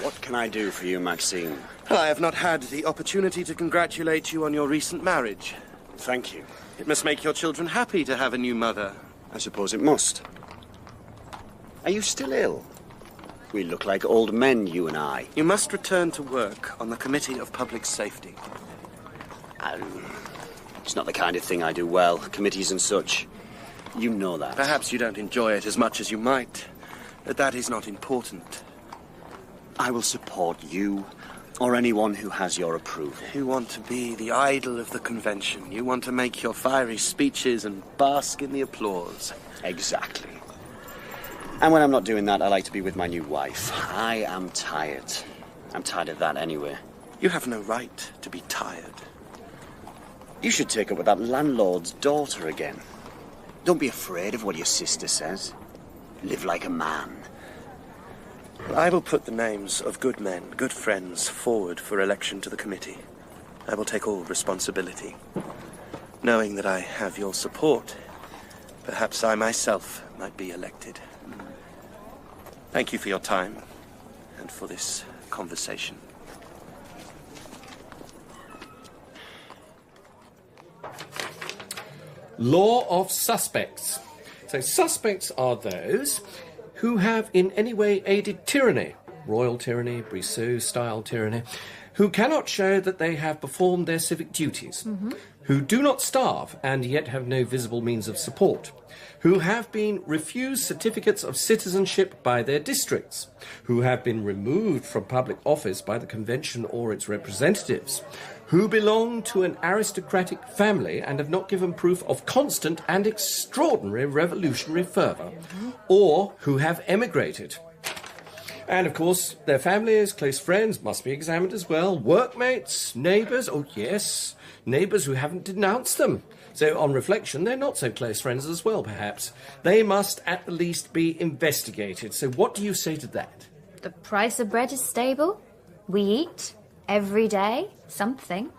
What can I do for you, Maxime? I have not had the opportunity to congratulate you on your recent marriage. Thank you. It must make your children happy to have a new mother. I suppose it must. Are you still ill? We look like old men, you and I. You must return to work on the Committee of Public Safety. It's not the kind of thing I do well, committees and such. You know that. Perhaps you don't enjoy it as much as you might, but that is not important. I will support you, or anyone who has your approval. You want to be the idol of the convention. You want to make your fiery speeches and bask in the applause. Exactly. And when I'm not doing that, I like to be with my new wife. I am tired. I'm tired of that anyway. You have no right to be tired. You should take up with that landlord's daughter again. Don't be afraid of what your sister says. Live like a man. I will put the names of good men, good friends, forward for election to the committee. I will take all responsibility. Knowing that I have your support, perhaps I myself might be elected. Thank you for your time and for this conversation. Law of suspects. So suspects are those who have in any way aided tyranny, royal tyranny, Brissot-style tyranny, who cannot show that they have performed their civic duties, who do not starve and yet have no visible means of support, who have been refused certificates of citizenship by their districts, who have been removed from public office by the convention or its representatives, who belong to an aristocratic family and have not given proof of constant and extraordinary revolutionary fervor, or who have emigrated. And, of course, their families, close friends must be examined as well, workmates, neighbours, oh yes, neighbours who haven't denounced them. So, on reflection, they're not so close friends as well, perhaps. They must at the least be investigated. So what do you say to that? The price of bread is stable. We eat every day something.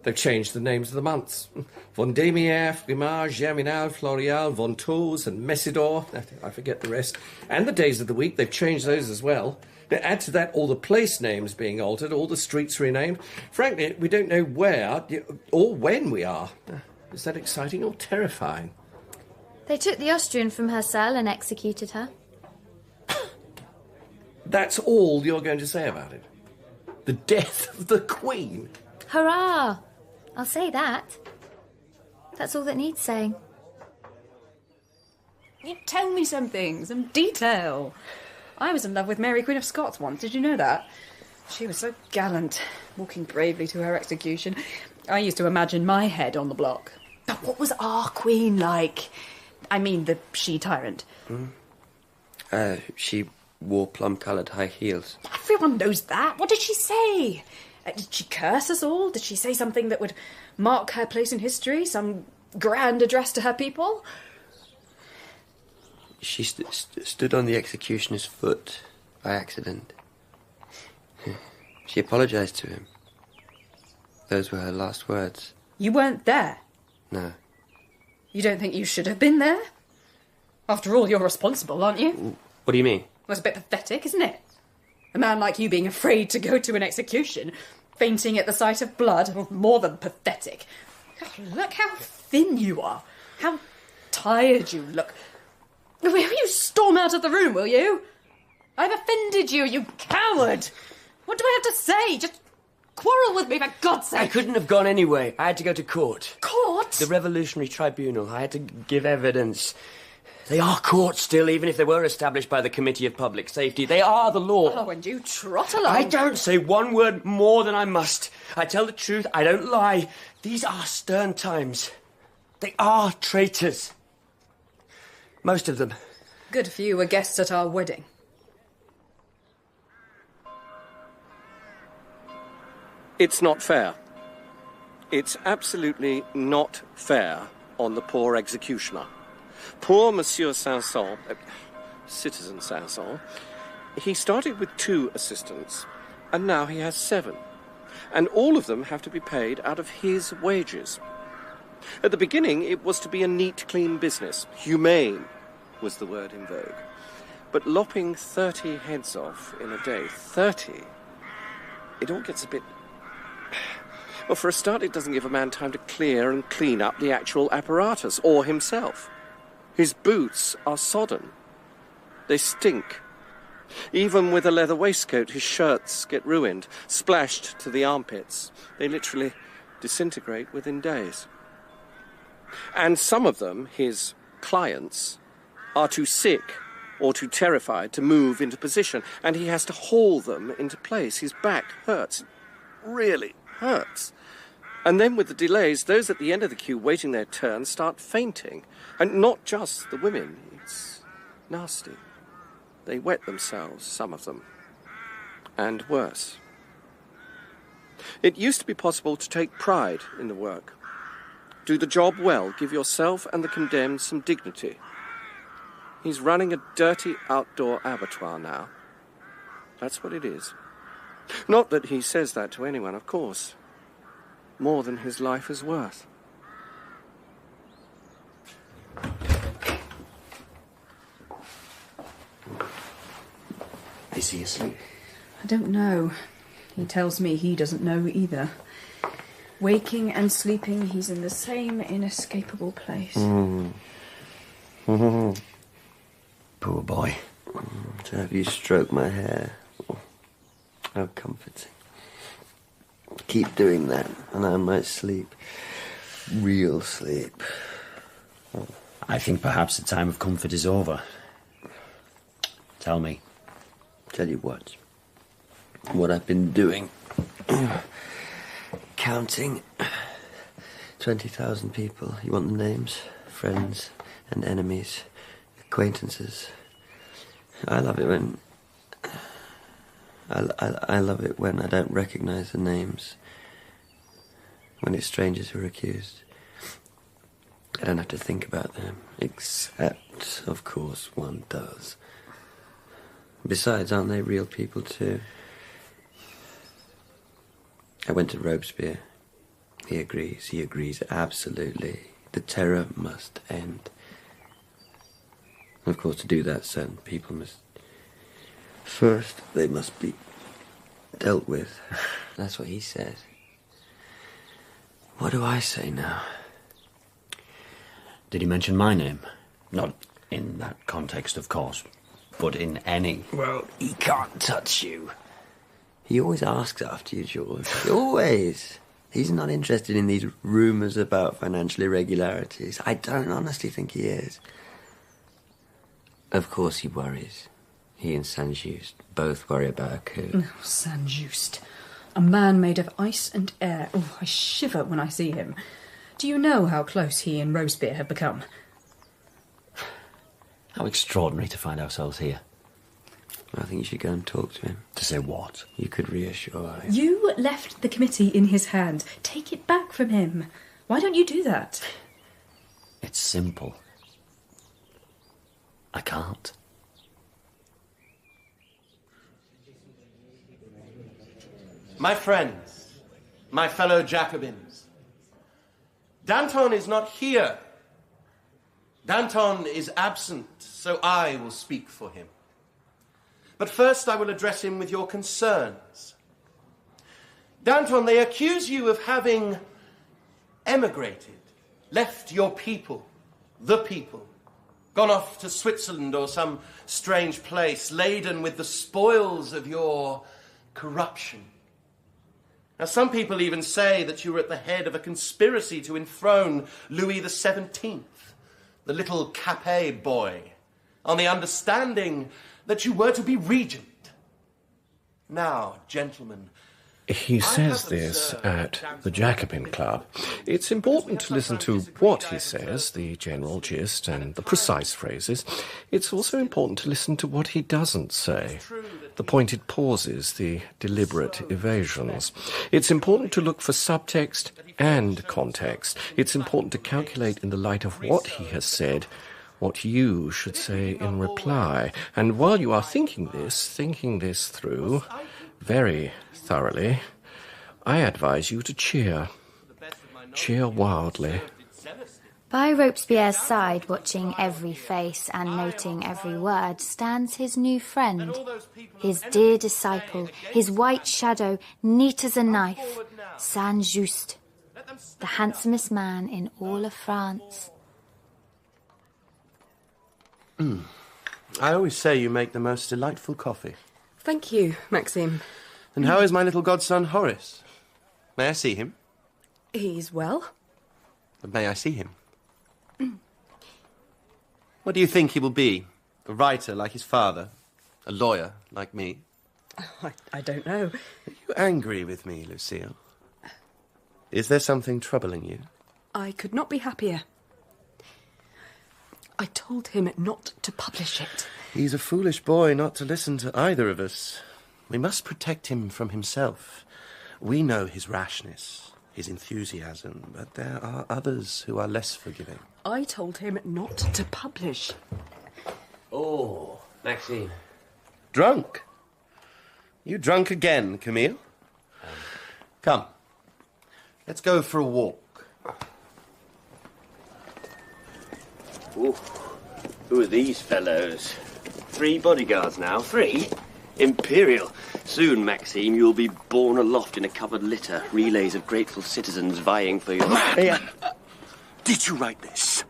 They've changed the names of the months. Vendémiaire, Frimage, Germinal, Floréal, Ventose and Messidor. I forget the rest. And the days of the week, they've changed those as well. Now, add to that all the place names being altered, all the streets renamed. Frankly, we don't know where or when we are. Is that exciting or terrifying? They took the Austrian from her cell and executed her. That's all you're going to say about it? The death of the Queen? Hurrah! I'll say that. That's all that needs saying. You tell me something, some detail. I was in love with Mary, Queen of Scots once, did you know that? She was so gallant, walking bravely to her execution. I used to imagine my head on the block. But what was our queen like? I mean, the she-tyrant. She wore plum-coloured high heels. Everyone knows that. What did she say? Did she curse us all? Did she say something that would mark her place in history? Some grand address to her people? She stood on the executioner's foot by accident. She apologised to him. Those were her last words. You weren't there? No. You don't think you should have been there? After all, you're responsible, aren't you? What do you mean? Well, it's a bit pathetic, isn't it? A man like you being afraid to go to an execution, fainting at the sight of blood, or more than pathetic. Oh, look how thin you are. How tired you look. Will you storm out of the room, will you? I've offended you, you coward! What do I have to say? Just quarrel with me, for God's sake! I couldn't have gone anyway. I had to go to court. Court? The Revolutionary Tribunal. I had to give evidence. They are courts still, even if they were established by the Committee of Public Safety. They are the law. Oh, and you trot along. I don't say one word more than I must. I tell the truth. I don't lie. These are stern times. They are traitors. Most of them. Good for you were guests at our wedding. It's not fair. It's absolutely not fair on the poor executioner. Poor Monsieur Sanson, Citizen Sanson, he started with 2 assistants, and now he has 7. And all of them have to be paid out of his wages. At the beginning, it was to be a neat, clean business. Humane was the word in vogue. But lopping 30 heads off in a day, 30, it all gets a bit... Well, for a start, it doesn't give a man time to clear and clean up the actual apparatus, or himself. His boots are sodden. They stink. Even with a leather waistcoat, his shirts get ruined, splashed to the armpits. They literally disintegrate within days. And some of them, his clients, are too sick or too terrified to move into position, and he has to haul them into place. His back hurts. It really hurts. And then with the delays, those at the end of the queue waiting their turn start fainting. And not just the women. It's nasty. They wet themselves, some of them. And worse. It used to be possible to take pride in the work. Do the job well, give yourself and the condemned some dignity. He's running a dirty outdoor abattoir now. That's what it is. Not that he says that to anyone, of course. More than his life is worth. Is he asleep? I don't know. He tells me he doesn't know either. Waking and sleeping, he's in the same inescapable place. Poor boy. To have you stroke my hair. How comforting. Keep doing that, and I might sleep. Real sleep. I think perhaps the time of comfort is over. Tell me. Tell you what. What I've been doing. Counting. 20,000 people. You want the names? Friends and enemies. Acquaintances. I love it when... I love it when I don't recognise the names. When it's strangers who are accused. I don't have to think about them. Except, of course, one does. Besides, aren't they real people too? I went to Robespierre. He agrees absolutely. The terror must end. Of course, to do that, certain people must... First, they must be dealt with. That's what he said. What do I say now? Did he mention my name? Not in that context, of course, but in any. Well, he can't touch you. He always asks after you, George. Always. He's not interested in these rumours about financial irregularities. I don't honestly think he is. Of course he worries. He and Saint-Just both worry about a coup. Oh, Saint-Just. A man made of ice and air. Oh, I shiver when I see him. Do you know how close he and Robespierre have become? How extraordinary to find ourselves here. I think you should go and talk to him. To say what? You could reassure him. You left the committee in his hand. Take it back from him. Why don't you do that? It's simple. I can't. My friends, my fellow Jacobins, Danton is not here. Danton is absent, so I will speak for him. But first I will address him with your concerns. Danton, they accuse you of having emigrated, left your people, the people, Gone off to Switzerland or some strange place, laden with the spoils of your corruption. Now, some people even say that you were at the head of a conspiracy to enthrone Louis XVII, the little Capet boy, on the understanding that you were to be regent. Now, gentlemen, he says this at the Jacobin Club. It's important to listen to what he says, the general gist and the precise phrases. It's also important to listen to what he doesn't say, the pointed pauses, the deliberate evasions. It's important to look for subtext and context. It's important to calculate in the light of what he has said, what you should say in reply. And while you are thinking this through very thoroughly, I advise you to cheer. Cheer wildly. By Robespierre's side, watching every face and noting every word, stands his new friend, his dear disciple, his white shadow, neat as a knife, Saint-Just, the handsomest man in all of France. I always say you make the most delightful coffee. Thank you, Maxime. And how is my little godson Horace? May I see him? He's well. But may I see him? What do you think he will be? A writer like his father? A lawyer like me? I don't know. Are you angry with me, Lucille? Is there something troubling you? I could not be happier. I told him not to publish it. He's a foolish boy not to listen to either of us. We must protect him from himself. We know his rashness, his enthusiasm, but there are others who are less forgiving. I told him not to publish. Oh, Maxime. Drunk? You drunk again, Camille? Come. Let's go for a walk. Ooh. Who are these fellows? 3 bodyguards now. 3? Imperial. Soon, Maxime, you'll be borne aloft in a covered litter. Relays of grateful citizens vying for your... Madman! Did you write this?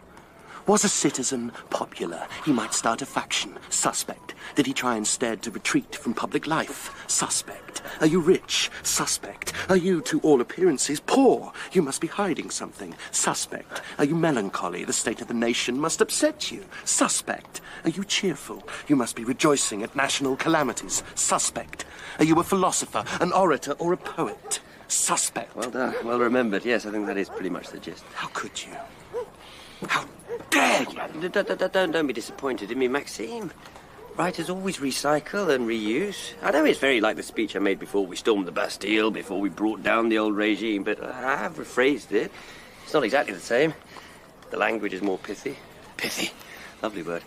Was a citizen popular? He might start a faction. Suspect. Did he try instead to retreat from public life? Suspect. Are you rich? Suspect. Are you, to all appearances, poor? You must be hiding something. Suspect. Are you melancholy? The state of the nation must upset you. Suspect. Are you cheerful? You must be rejoicing at national calamities. Suspect. Are you a philosopher, an orator, or a poet? Suspect. Well done. Well remembered. Yes, I think that is pretty much the gist. How could you? How dare you? Don't be disappointed in me, Maxime. Writers always recycle and reuse. I know it's very like the speech I made before we stormed the Bastille, before we brought down the old regime, but I have rephrased it. It's not exactly the same. The language is more pithy. Pithy. Lovely word.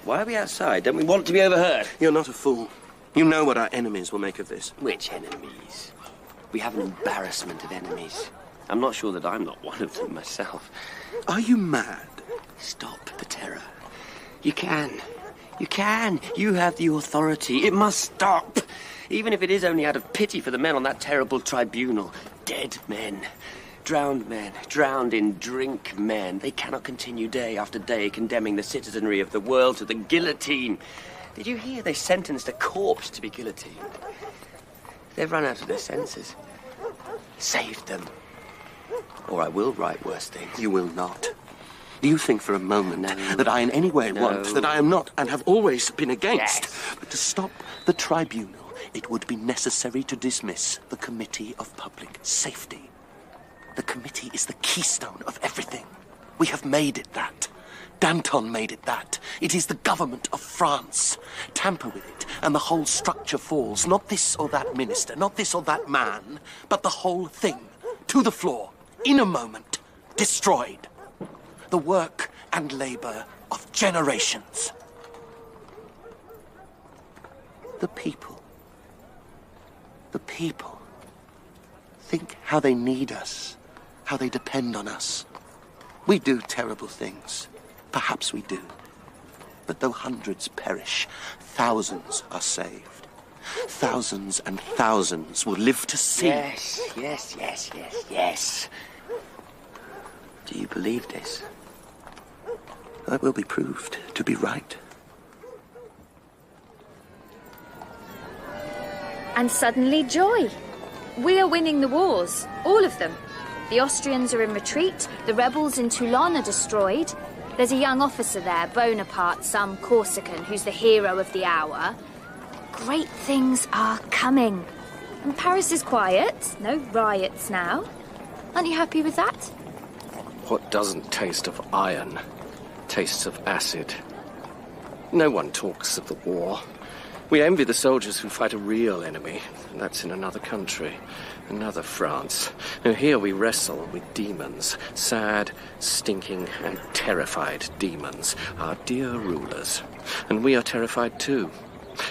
Why are we outside? Don't we want to be overheard? You're not a fool. You know what our enemies will make of this. Which enemies? We have an embarrassment of enemies. I'm not sure that I'm not one of them myself. Are you mad? Stop the terror. You can. You can. You have the authority. It must stop. Even if it is only out of pity for the men on that terrible tribunal. Dead men. Drowned in drink men. They cannot continue day after day condemning the citizenry of the world to the guillotine. Did you hear they sentenced a corpse to be guillotined? They've run out of their senses. Save them. Or I will write worse things. You will not. Do you think for a moment that I in any way want, that I am not and have always been against? Yes. But to stop the tribunal, it would be necessary to dismiss the Committee of Public Safety. The committee is the keystone of everything. We have made it that. Danton made it that. It is the government of France. Tamper with it, and the whole structure falls. Not this or that minister, not this or that man, but the whole thing. To the floor, in a moment, destroyed. The work and labour of generations. The people. The people. Think how they need us, how they depend on us. We do terrible things. Perhaps we do. But though hundreds perish, thousands are saved. Thousands and thousands will live to see. Yes. Do you believe this? I will be proved to be right. And suddenly joy. We are winning the wars, all of them. The Austrians are in retreat, the rebels in Toulon are destroyed. There's a young officer there, Bonaparte, some Corsican, who's the hero of the hour. Great things are coming. And Paris is quiet, no riots now. Aren't you happy with that? What doesn't taste of iron tastes of acid. No one talks of the war. We envy the soldiers who fight a real enemy, and that's in another country, another France. Now here we wrestle with demons, sad, stinking, and terrified demons, our dear rulers. And we are terrified too.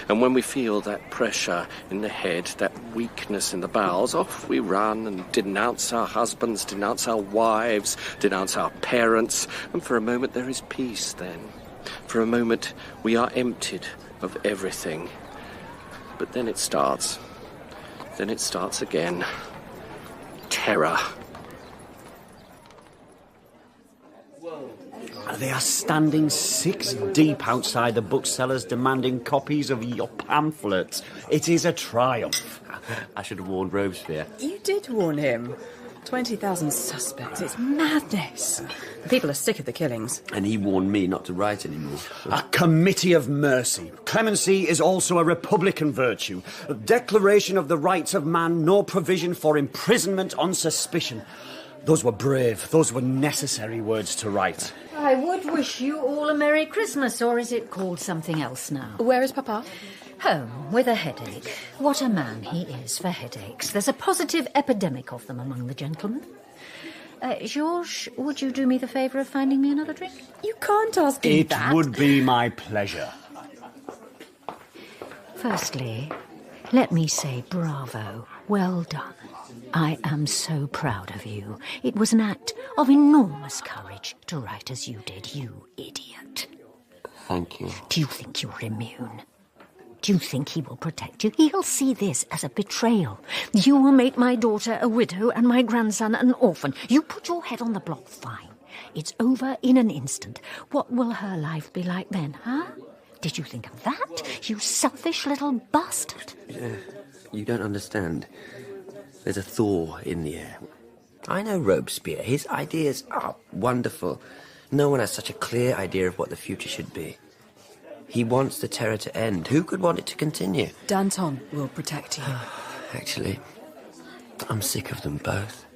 And when we feel that pressure in the head, that weakness in the bowels, off we run and denounce our husbands, denounce our wives, denounce our parents, and for a moment there is peace then. For a moment we are emptied of everything. But then it starts. Then it starts again. Terror. They are standing 6 deep outside the booksellers demanding copies of your pamphlets. It is a triumph. I should have warned Robespierre. You did warn him. 20,000 suspects. It's madness. People are sick of the killings. And he warned me not to write anymore. A committee of mercy. Clemency is also a republican virtue. A declaration of the rights of man, no provision for imprisonment on suspicion. Those were brave, those were necessary words to write. I would wish you all a Merry Christmas, or is it called something else now? Where is Papa? Home, with a headache. What a man he is for headaches. There's a positive epidemic of them among the gentlemen. Georges, would you do me the favour of finding me another drink? You can't ask him that. It would be my pleasure. Firstly, let me say bravo. Well done. I am so proud of you. It was an act of enormous courage to write as you did, you idiot. Thank you. Do you think you're immune? Do you think he will protect you? He'll see this as a betrayal. You will make my daughter a widow and my grandson an orphan. You put your head on the block, fine. It's over in an instant. What will her life be like then, huh? Did you think of that, you selfish little bastard? You don't understand. There's a thaw in the air. I know Robespierre. His ideas are wonderful. No one has such a clear idea of what the future should be. He wants the terror to end. Who could want it to continue? Danton will protect you. Actually, I'm sick of them both.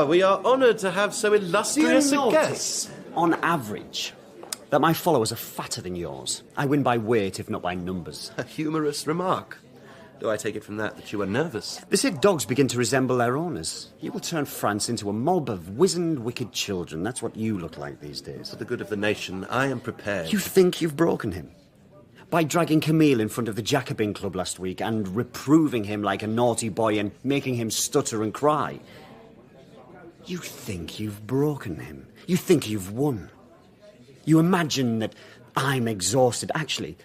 We are honoured to have so illustrious a guest. On average, that my followers are fatter than yours. I win by weight, if not by numbers. A humorous remark. Do I take it from that you are nervous? They say dogs begin to resemble their owners. You will turn France into a mob of wizened, wicked children. That's what you look like these days. For the good of the nation, I am prepared. You think you've broken him? By dragging Camille in front of the Jacobin Club last week and reproving him like a naughty boy and making him stutter and cry. You think you've broken him. You think you've won. You imagine that I'm exhausted. Actually,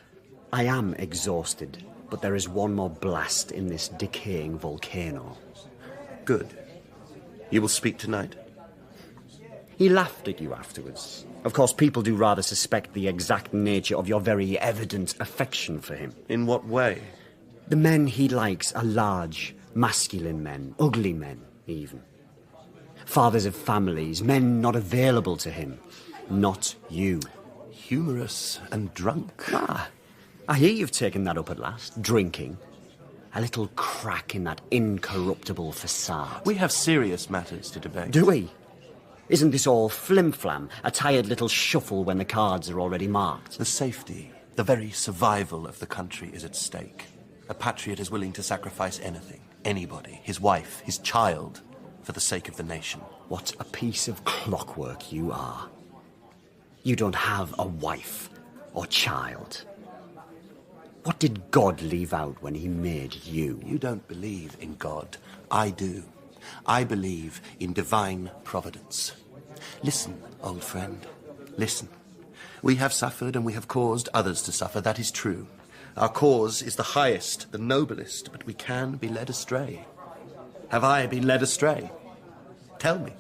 I am exhausted. But there is one more blast in this decaying volcano. Good. You will speak tonight. He laughed at you afterwards. Of course, people do rather suspect the exact nature of your very evident affection for him. In what way? The men he likes are large, masculine men, ugly men, even. Fathers of families, men not available to him. Not you. Humorous and drunk. I hear you've taken that up at last. Drinking. A little crack in that incorruptible facade. We have serious matters to debate. Do we? Isn't this all flim-flam? A tired little shuffle when the cards are already marked? The safety, the very survival of the country is at stake. A patriot is willing to sacrifice anything, anybody, his wife, his child, for the sake of the nation. What a piece of clockwork you are. You don't have a wife or child. What did God leave out when he made you? You don't believe in God. I do. I believe in divine providence. Listen, old friend. Listen. We have suffered and we have caused others to suffer. That is true. Our cause is the highest, the noblest, but we can be led astray. Have I been led astray? Tell me.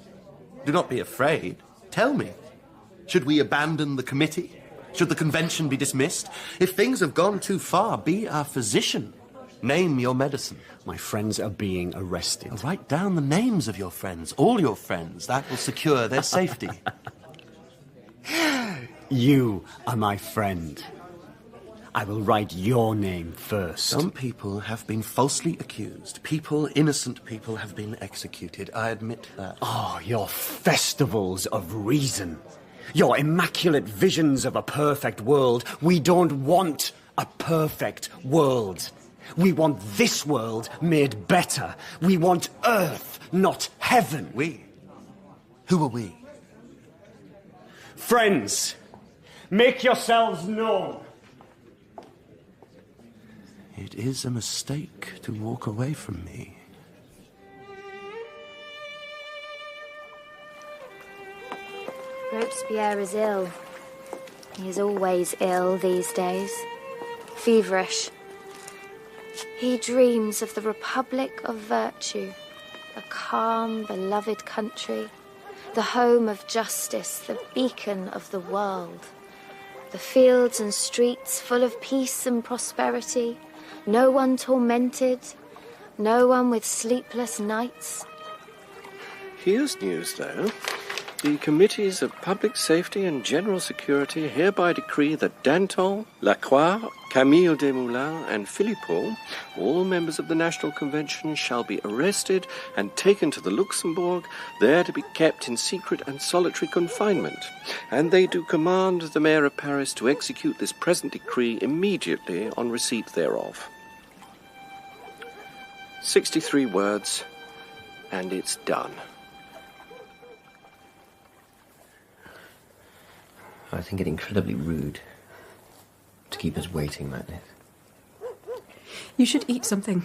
Do not be afraid. Tell me. Should we abandon the committee? Should the convention be dismissed? If things have gone too far, be our physician. Name your medicine. My friends are being arrested. Write down the names of your friends, all your friends. That will secure their safety. You are my friend. I will write your name first. Some people have been falsely accused. Innocent people have been executed. I admit that. Oh, your festivals of reason. Your immaculate visions of a perfect world. We don't want a perfect world. We want this world made better. We want Earth, not heaven. We? Who are we? Friends, make yourselves known. It is a mistake to walk away from me. Robespierre is ill. He is always ill these days. Feverish. He dreams of the Republic of Virtue, a calm, beloved country, the home of justice, the beacon of the world. The fields and streets full of peace and prosperity, no one tormented, no one with sleepless nights. Here's news, though. The Committees of Public Safety and General Security hereby decree that Danton, Lacroix, Camille Desmoulins and Philippot, all members of the National Convention, shall be arrested and taken to the Luxembourg, there to be kept in secret and solitary confinement. And they do command the Mayor of Paris to execute this present decree immediately on receipt thereof. 63 words, and it's done. I think it incredibly rude to keep us waiting like this. You should eat something.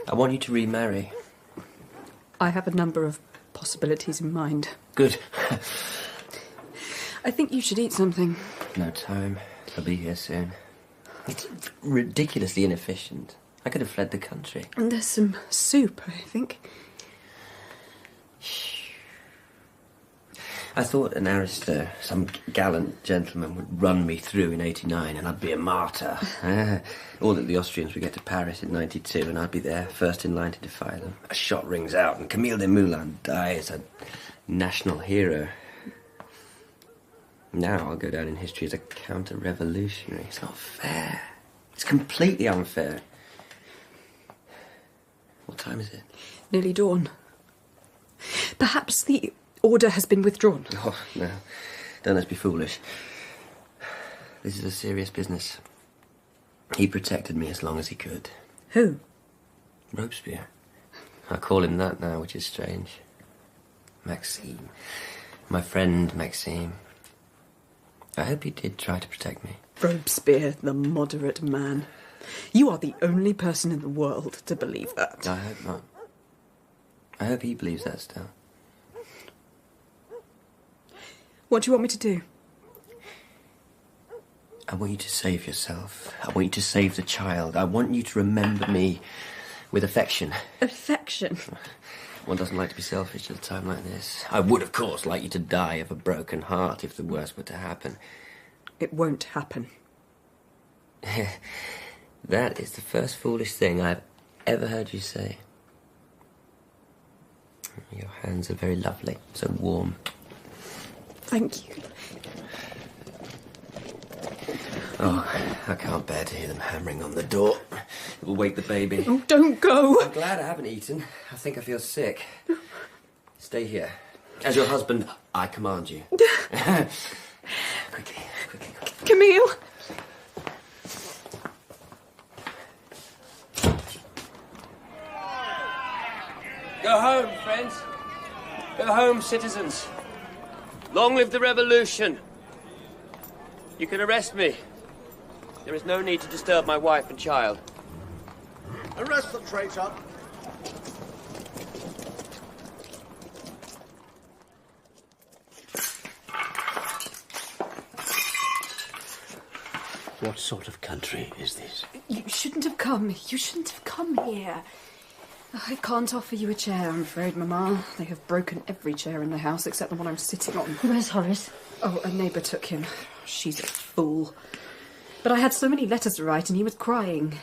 I want you to remarry. I have a number of possibilities in mind. Good. I think you should eat something. No time. I'll be here soon. It's ridiculously inefficient. I could have fled the country. And there's some soup, I think. I thought an aristo, some gallant gentleman, would run me through in 89 and I'd be a martyr. Or that the Austrians would get to Paris in 92 and I'd be there, first in line to defy them. A shot rings out and Camille Desmoulins dies, a national hero. Now I'll go down in history as a counter-revolutionary. It's not fair. It's completely unfair. What time is it? Nearly dawn. Perhaps the order has been withdrawn. Oh, no. Don't let's be foolish. This is a serious business. He protected me as long as he could. Who? Robespierre. I call him that now, which is strange. Maxime. My friend Maxime. I hope he did try to protect me. Robespierre, the moderate man. You are the only person in the world to believe that. I hope not. I hope he believes that still. What do you want me to do? I want you to save yourself. I want you to save the child. I want you to remember me with affection. Affection? One doesn't like to be selfish at a time like this. I would, of course, like you to die of a broken heart if the worst were to happen. It won't happen. That is the first foolish thing I've ever heard you say. Your hands are very lovely, so warm. Thank you. Oh, I can't bear to hear them hammering on the door. It will wake the baby. Oh, don't go. I'm glad I haven't eaten. I think I feel sick. Stay here. As your husband, I command you. Quickly. Camille! Go home, friends. Go home, citizens. Long live the revolution. You can arrest me. There is no need to disturb my wife and child. Arrest the traitor. What sort of country is this? You shouldn't have come. You shouldn't have come here. I can't offer you a chair, I'm afraid, Mamma. They have broken every chair in the house except the one I'm sitting on. Where's Horace? Oh, a neighbour took him. She's a fool. But I had so many letters to write and he was crying.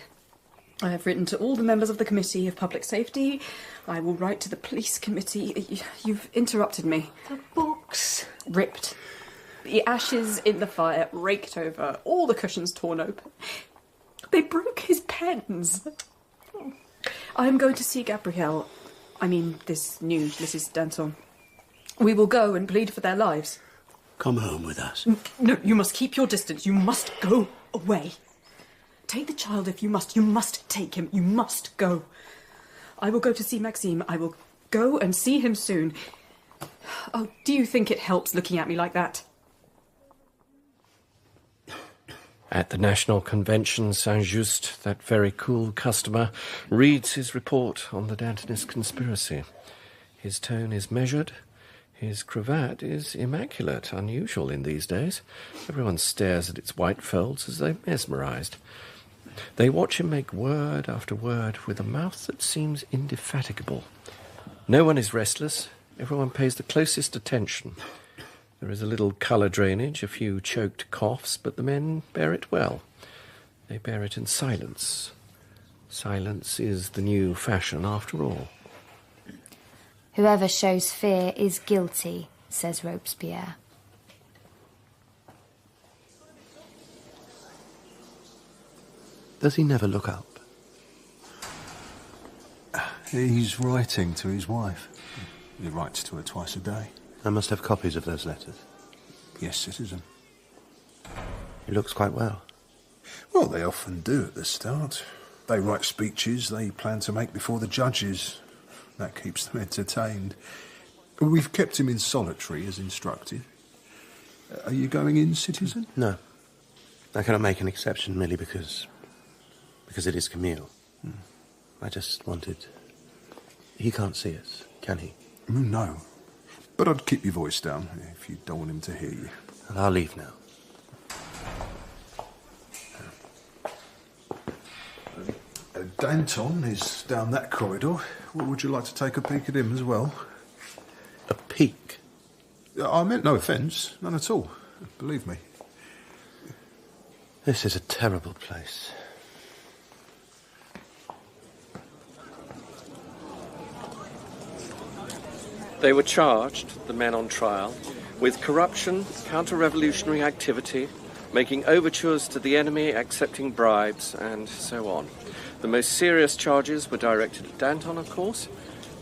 I have written to all the members of the Committee of Public Safety. I will write to the police committee. You've interrupted me. The books. Ripped. The ashes in the fire raked over. All the cushions torn open. They broke his pens. I am going to see Gabrielle. I mean, this new Mrs. Danton. We will go and plead for their lives. Come home with us. No, you must keep your distance. You must go away. Take the child if you must. You must take him. You must go. I will go to see Maxime. I will go and see him soon. Oh, do you think it helps looking at me like that? At the National Convention, Saint-Just, that very cool customer, reads his report on the Dantonist conspiracy. His tone is measured. His cravat is immaculate, unusual in these days. Everyone stares at its white folds as though mesmerised. They watch him make word after word with a mouth that seems indefatigable. No one is restless. Everyone pays the closest attention. There is a little colour drainage, a few choked coughs, but the men bear it well. They bear it in silence. Silence is the new fashion, after all. Whoever shows fear is guilty, says Robespierre. Does he never look up? He's writing to his wife. He writes to her twice a day. I must have copies of those letters. Yes, citizen. He looks quite well. Well, they often do at the start. They write speeches they plan to make before the judges. That keeps them entertained. We've kept him in solitary, as instructed. Are you going in, citizen? No. I cannot make an exception merely because it is Camille. I just wanted... He can't see us, can he? No. But I'd keep your voice down if you don't want him to hear you. I'll leave now. Danton is down that corridor. Would you like to take a peek at him as well? A peek? I meant no offence. None at all. Believe me. This is a terrible place. They were charged, the men on trial, with corruption, counter-revolutionary activity, making overtures to the enemy, accepting bribes, and so on. The most serious charges were directed at Danton, of course.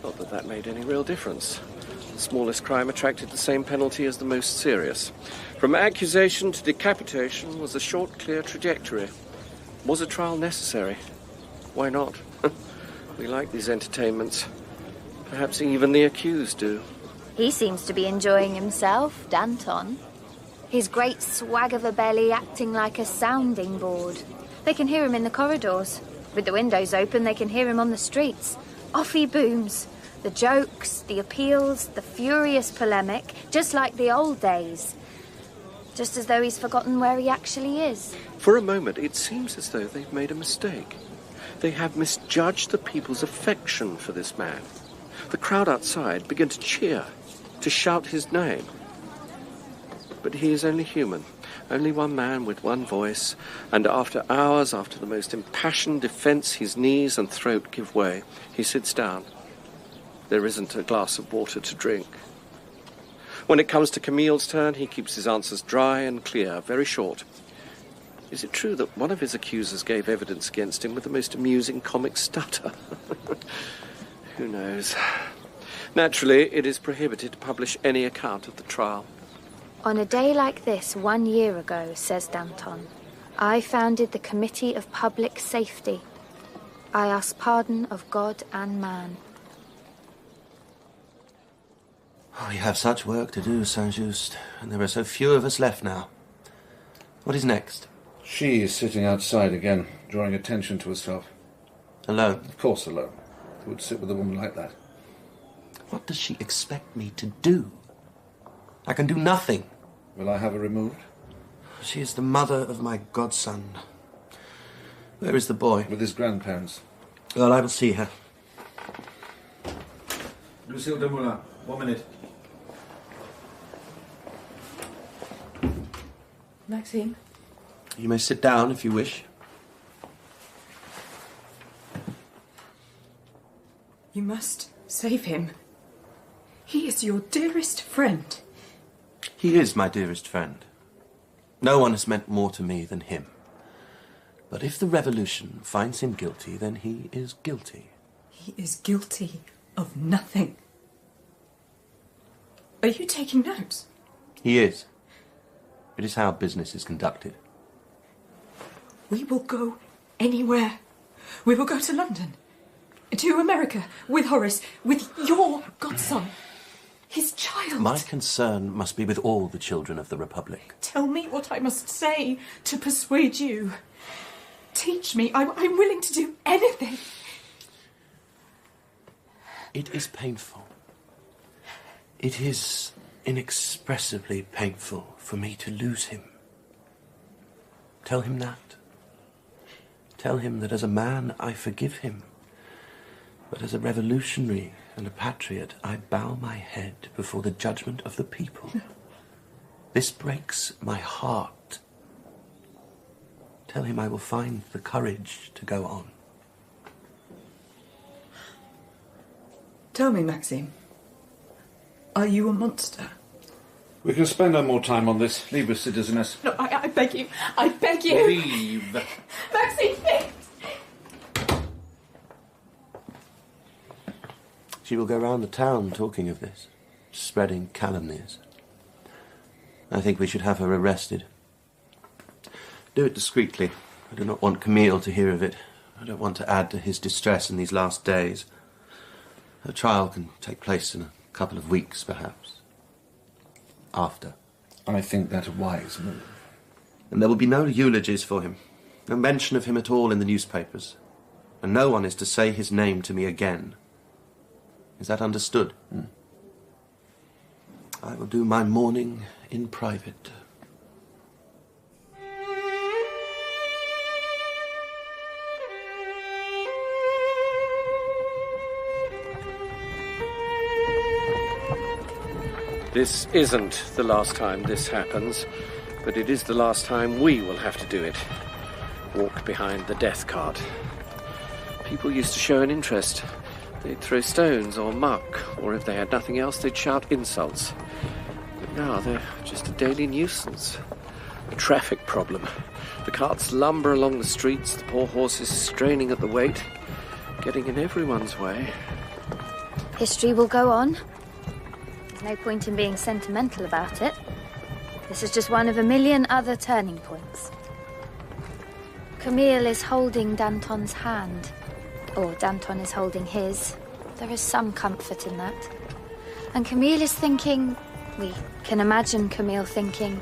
Not that that made any real difference. The smallest crime attracted the same penalty as the most serious. From accusation to decapitation was a short, clear trajectory. Was a trial necessary? Why not? We like these entertainments. Perhaps even the accused do. He seems to be enjoying himself, Danton. His great swag of a belly acting like a sounding board. They can hear him in the corridors. With the windows open, they can hear him on the streets. Off he booms. The jokes, the appeals, the furious polemic, just like the old days. Just as though he's forgotten where he actually is. For a moment, it seems as though they've made a mistake. They have misjudged the people's affection for this man. The crowd outside began to cheer, to shout his name. But he is only human, only one man with one voice, and after hours, after the most impassioned defence, his knees and throat give way. He sits down. There isn't a glass of water to drink. When it comes to Camille's turn, he keeps his answers dry and clear, very short. Is it true that one of his accusers gave evidence against him with the most amusing comic stutter? Who knows? Naturally, it is prohibited to publish any account of the trial. On a day like this 1 year ago, says Danton, I founded the Committee of Public Safety. I ask pardon of God and man. Oh, we have such work to do, Saint-Just, and there are so few of us left now. What is next? She is sitting outside again, drawing attention to herself. Alone? Of course alone. Who would sit with a woman like that? What does she expect me to do? I can do nothing. Will I have her removed? She is the mother of my godson. Where is the boy? With his grandparents. Well, I will see her. Lucille Desmoulins, 1 minute. Maxime? You may sit down if you wish. You must save him. He is your dearest friend. He is my dearest friend. No one has meant more to me than him. But if the revolution finds him guilty, then he is guilty. He is guilty of nothing. Are you taking notes? He is. It is how business is conducted. We will go anywhere. We will go to London. To America. With Horace. With your godson. His child. My concern must be with all the children of the Republic. Tell me what I must say to persuade you. Teach me. I'm willing to do anything. It is painful. It is inexpressibly painful for me to lose him. Tell him that. Tell him that as a man I forgive him, but as a revolutionary and a patriot I bow my head before the judgment of the people. This breaks my heart. Tell him I will find the courage to go on. Tell me, Maxime. Are you a monster? We can spend no more time on this. Leave us, citizeness. No, I beg you. I beg you. Leave. Maxime, think. She will go round the town talking of this, spreading calumnies. I think we should have her arrested. Do it discreetly. I do not want Camille to hear of it. I don't want to add to his distress in these last days. Her trial can take place in a couple of weeks, perhaps. After. I think that a wise move. And there will be no eulogies for him, no mention of him at all in the newspapers, and no one is to say his name to me again. Is that understood? I will do my mourning in private. This isn't the last time this happens, but it is the last time we will have to do it. Walk behind the death cart. People used to show an interest. They'd throw stones or muck, or if they had nothing else, they'd shout insults. But now they're just a daily nuisance. A traffic problem. The carts lumber along the streets, the poor horses straining at the weight, getting in everyone's way. History will go on. There's no point in being sentimental about it. This is just one of a million other turning points. Camille is holding Danton's hand. Or Danton is holding his. There is some comfort in that. And Camille is thinking... We can imagine Camille thinking...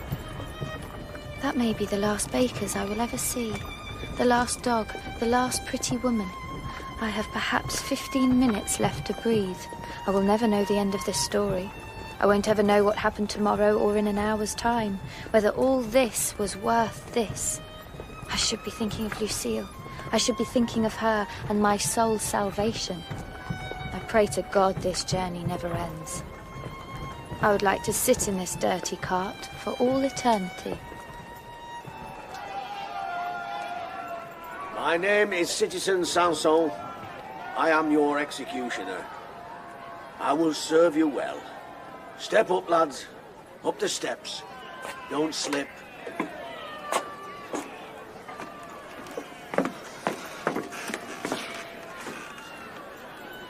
That may be the last bakers I will ever see. The last dog. The last pretty woman. I have perhaps 15 minutes left to breathe. I will never know the end of this story. I won't ever know what happened tomorrow or in an hour's time. Whether all this was worth this. I should be thinking of Lucille. I should be thinking of her and my soul's salvation. I pray to God this journey never ends. I would like to sit in this dirty cart for all eternity. My name is Citizen Sanson. I am your executioner. I will serve you well. Step up, lads. Up the steps. Don't slip.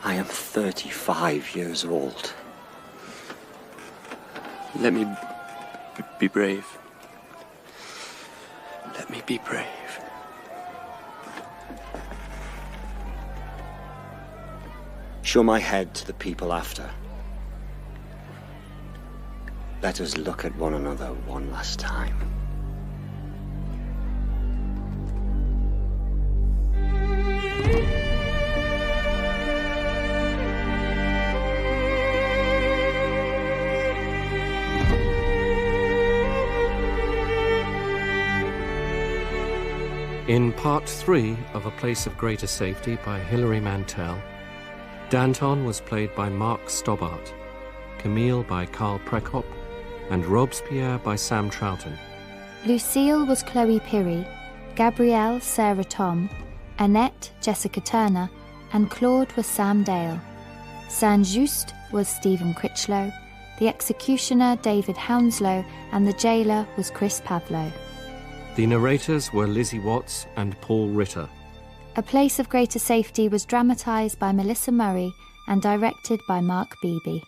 I am 35 years old. Let me be brave. Let me be brave. Show my head to the people after. Let us look at one another one last time. In Part 3 of A Place of Greater Safety by Hilary Mantel, Danton was played by Marc Stobbart, Camille by Carl Prekopp, and Robespierre by Sam Troughton. Lucille was Chloe Pirrie, Gabrielle Sarah Tom, Annette Jessica Turner, and Claude was Sam Dale. Saint-Just was Stephen Critchlow, the executioner David Hounslow, and the jailer was Chris Pavlo. The narrators were Lizzie Watts and Paul Ritter. A Place of Greater Safety was dramatised by Melissa Murray and directed by Marc Beeby.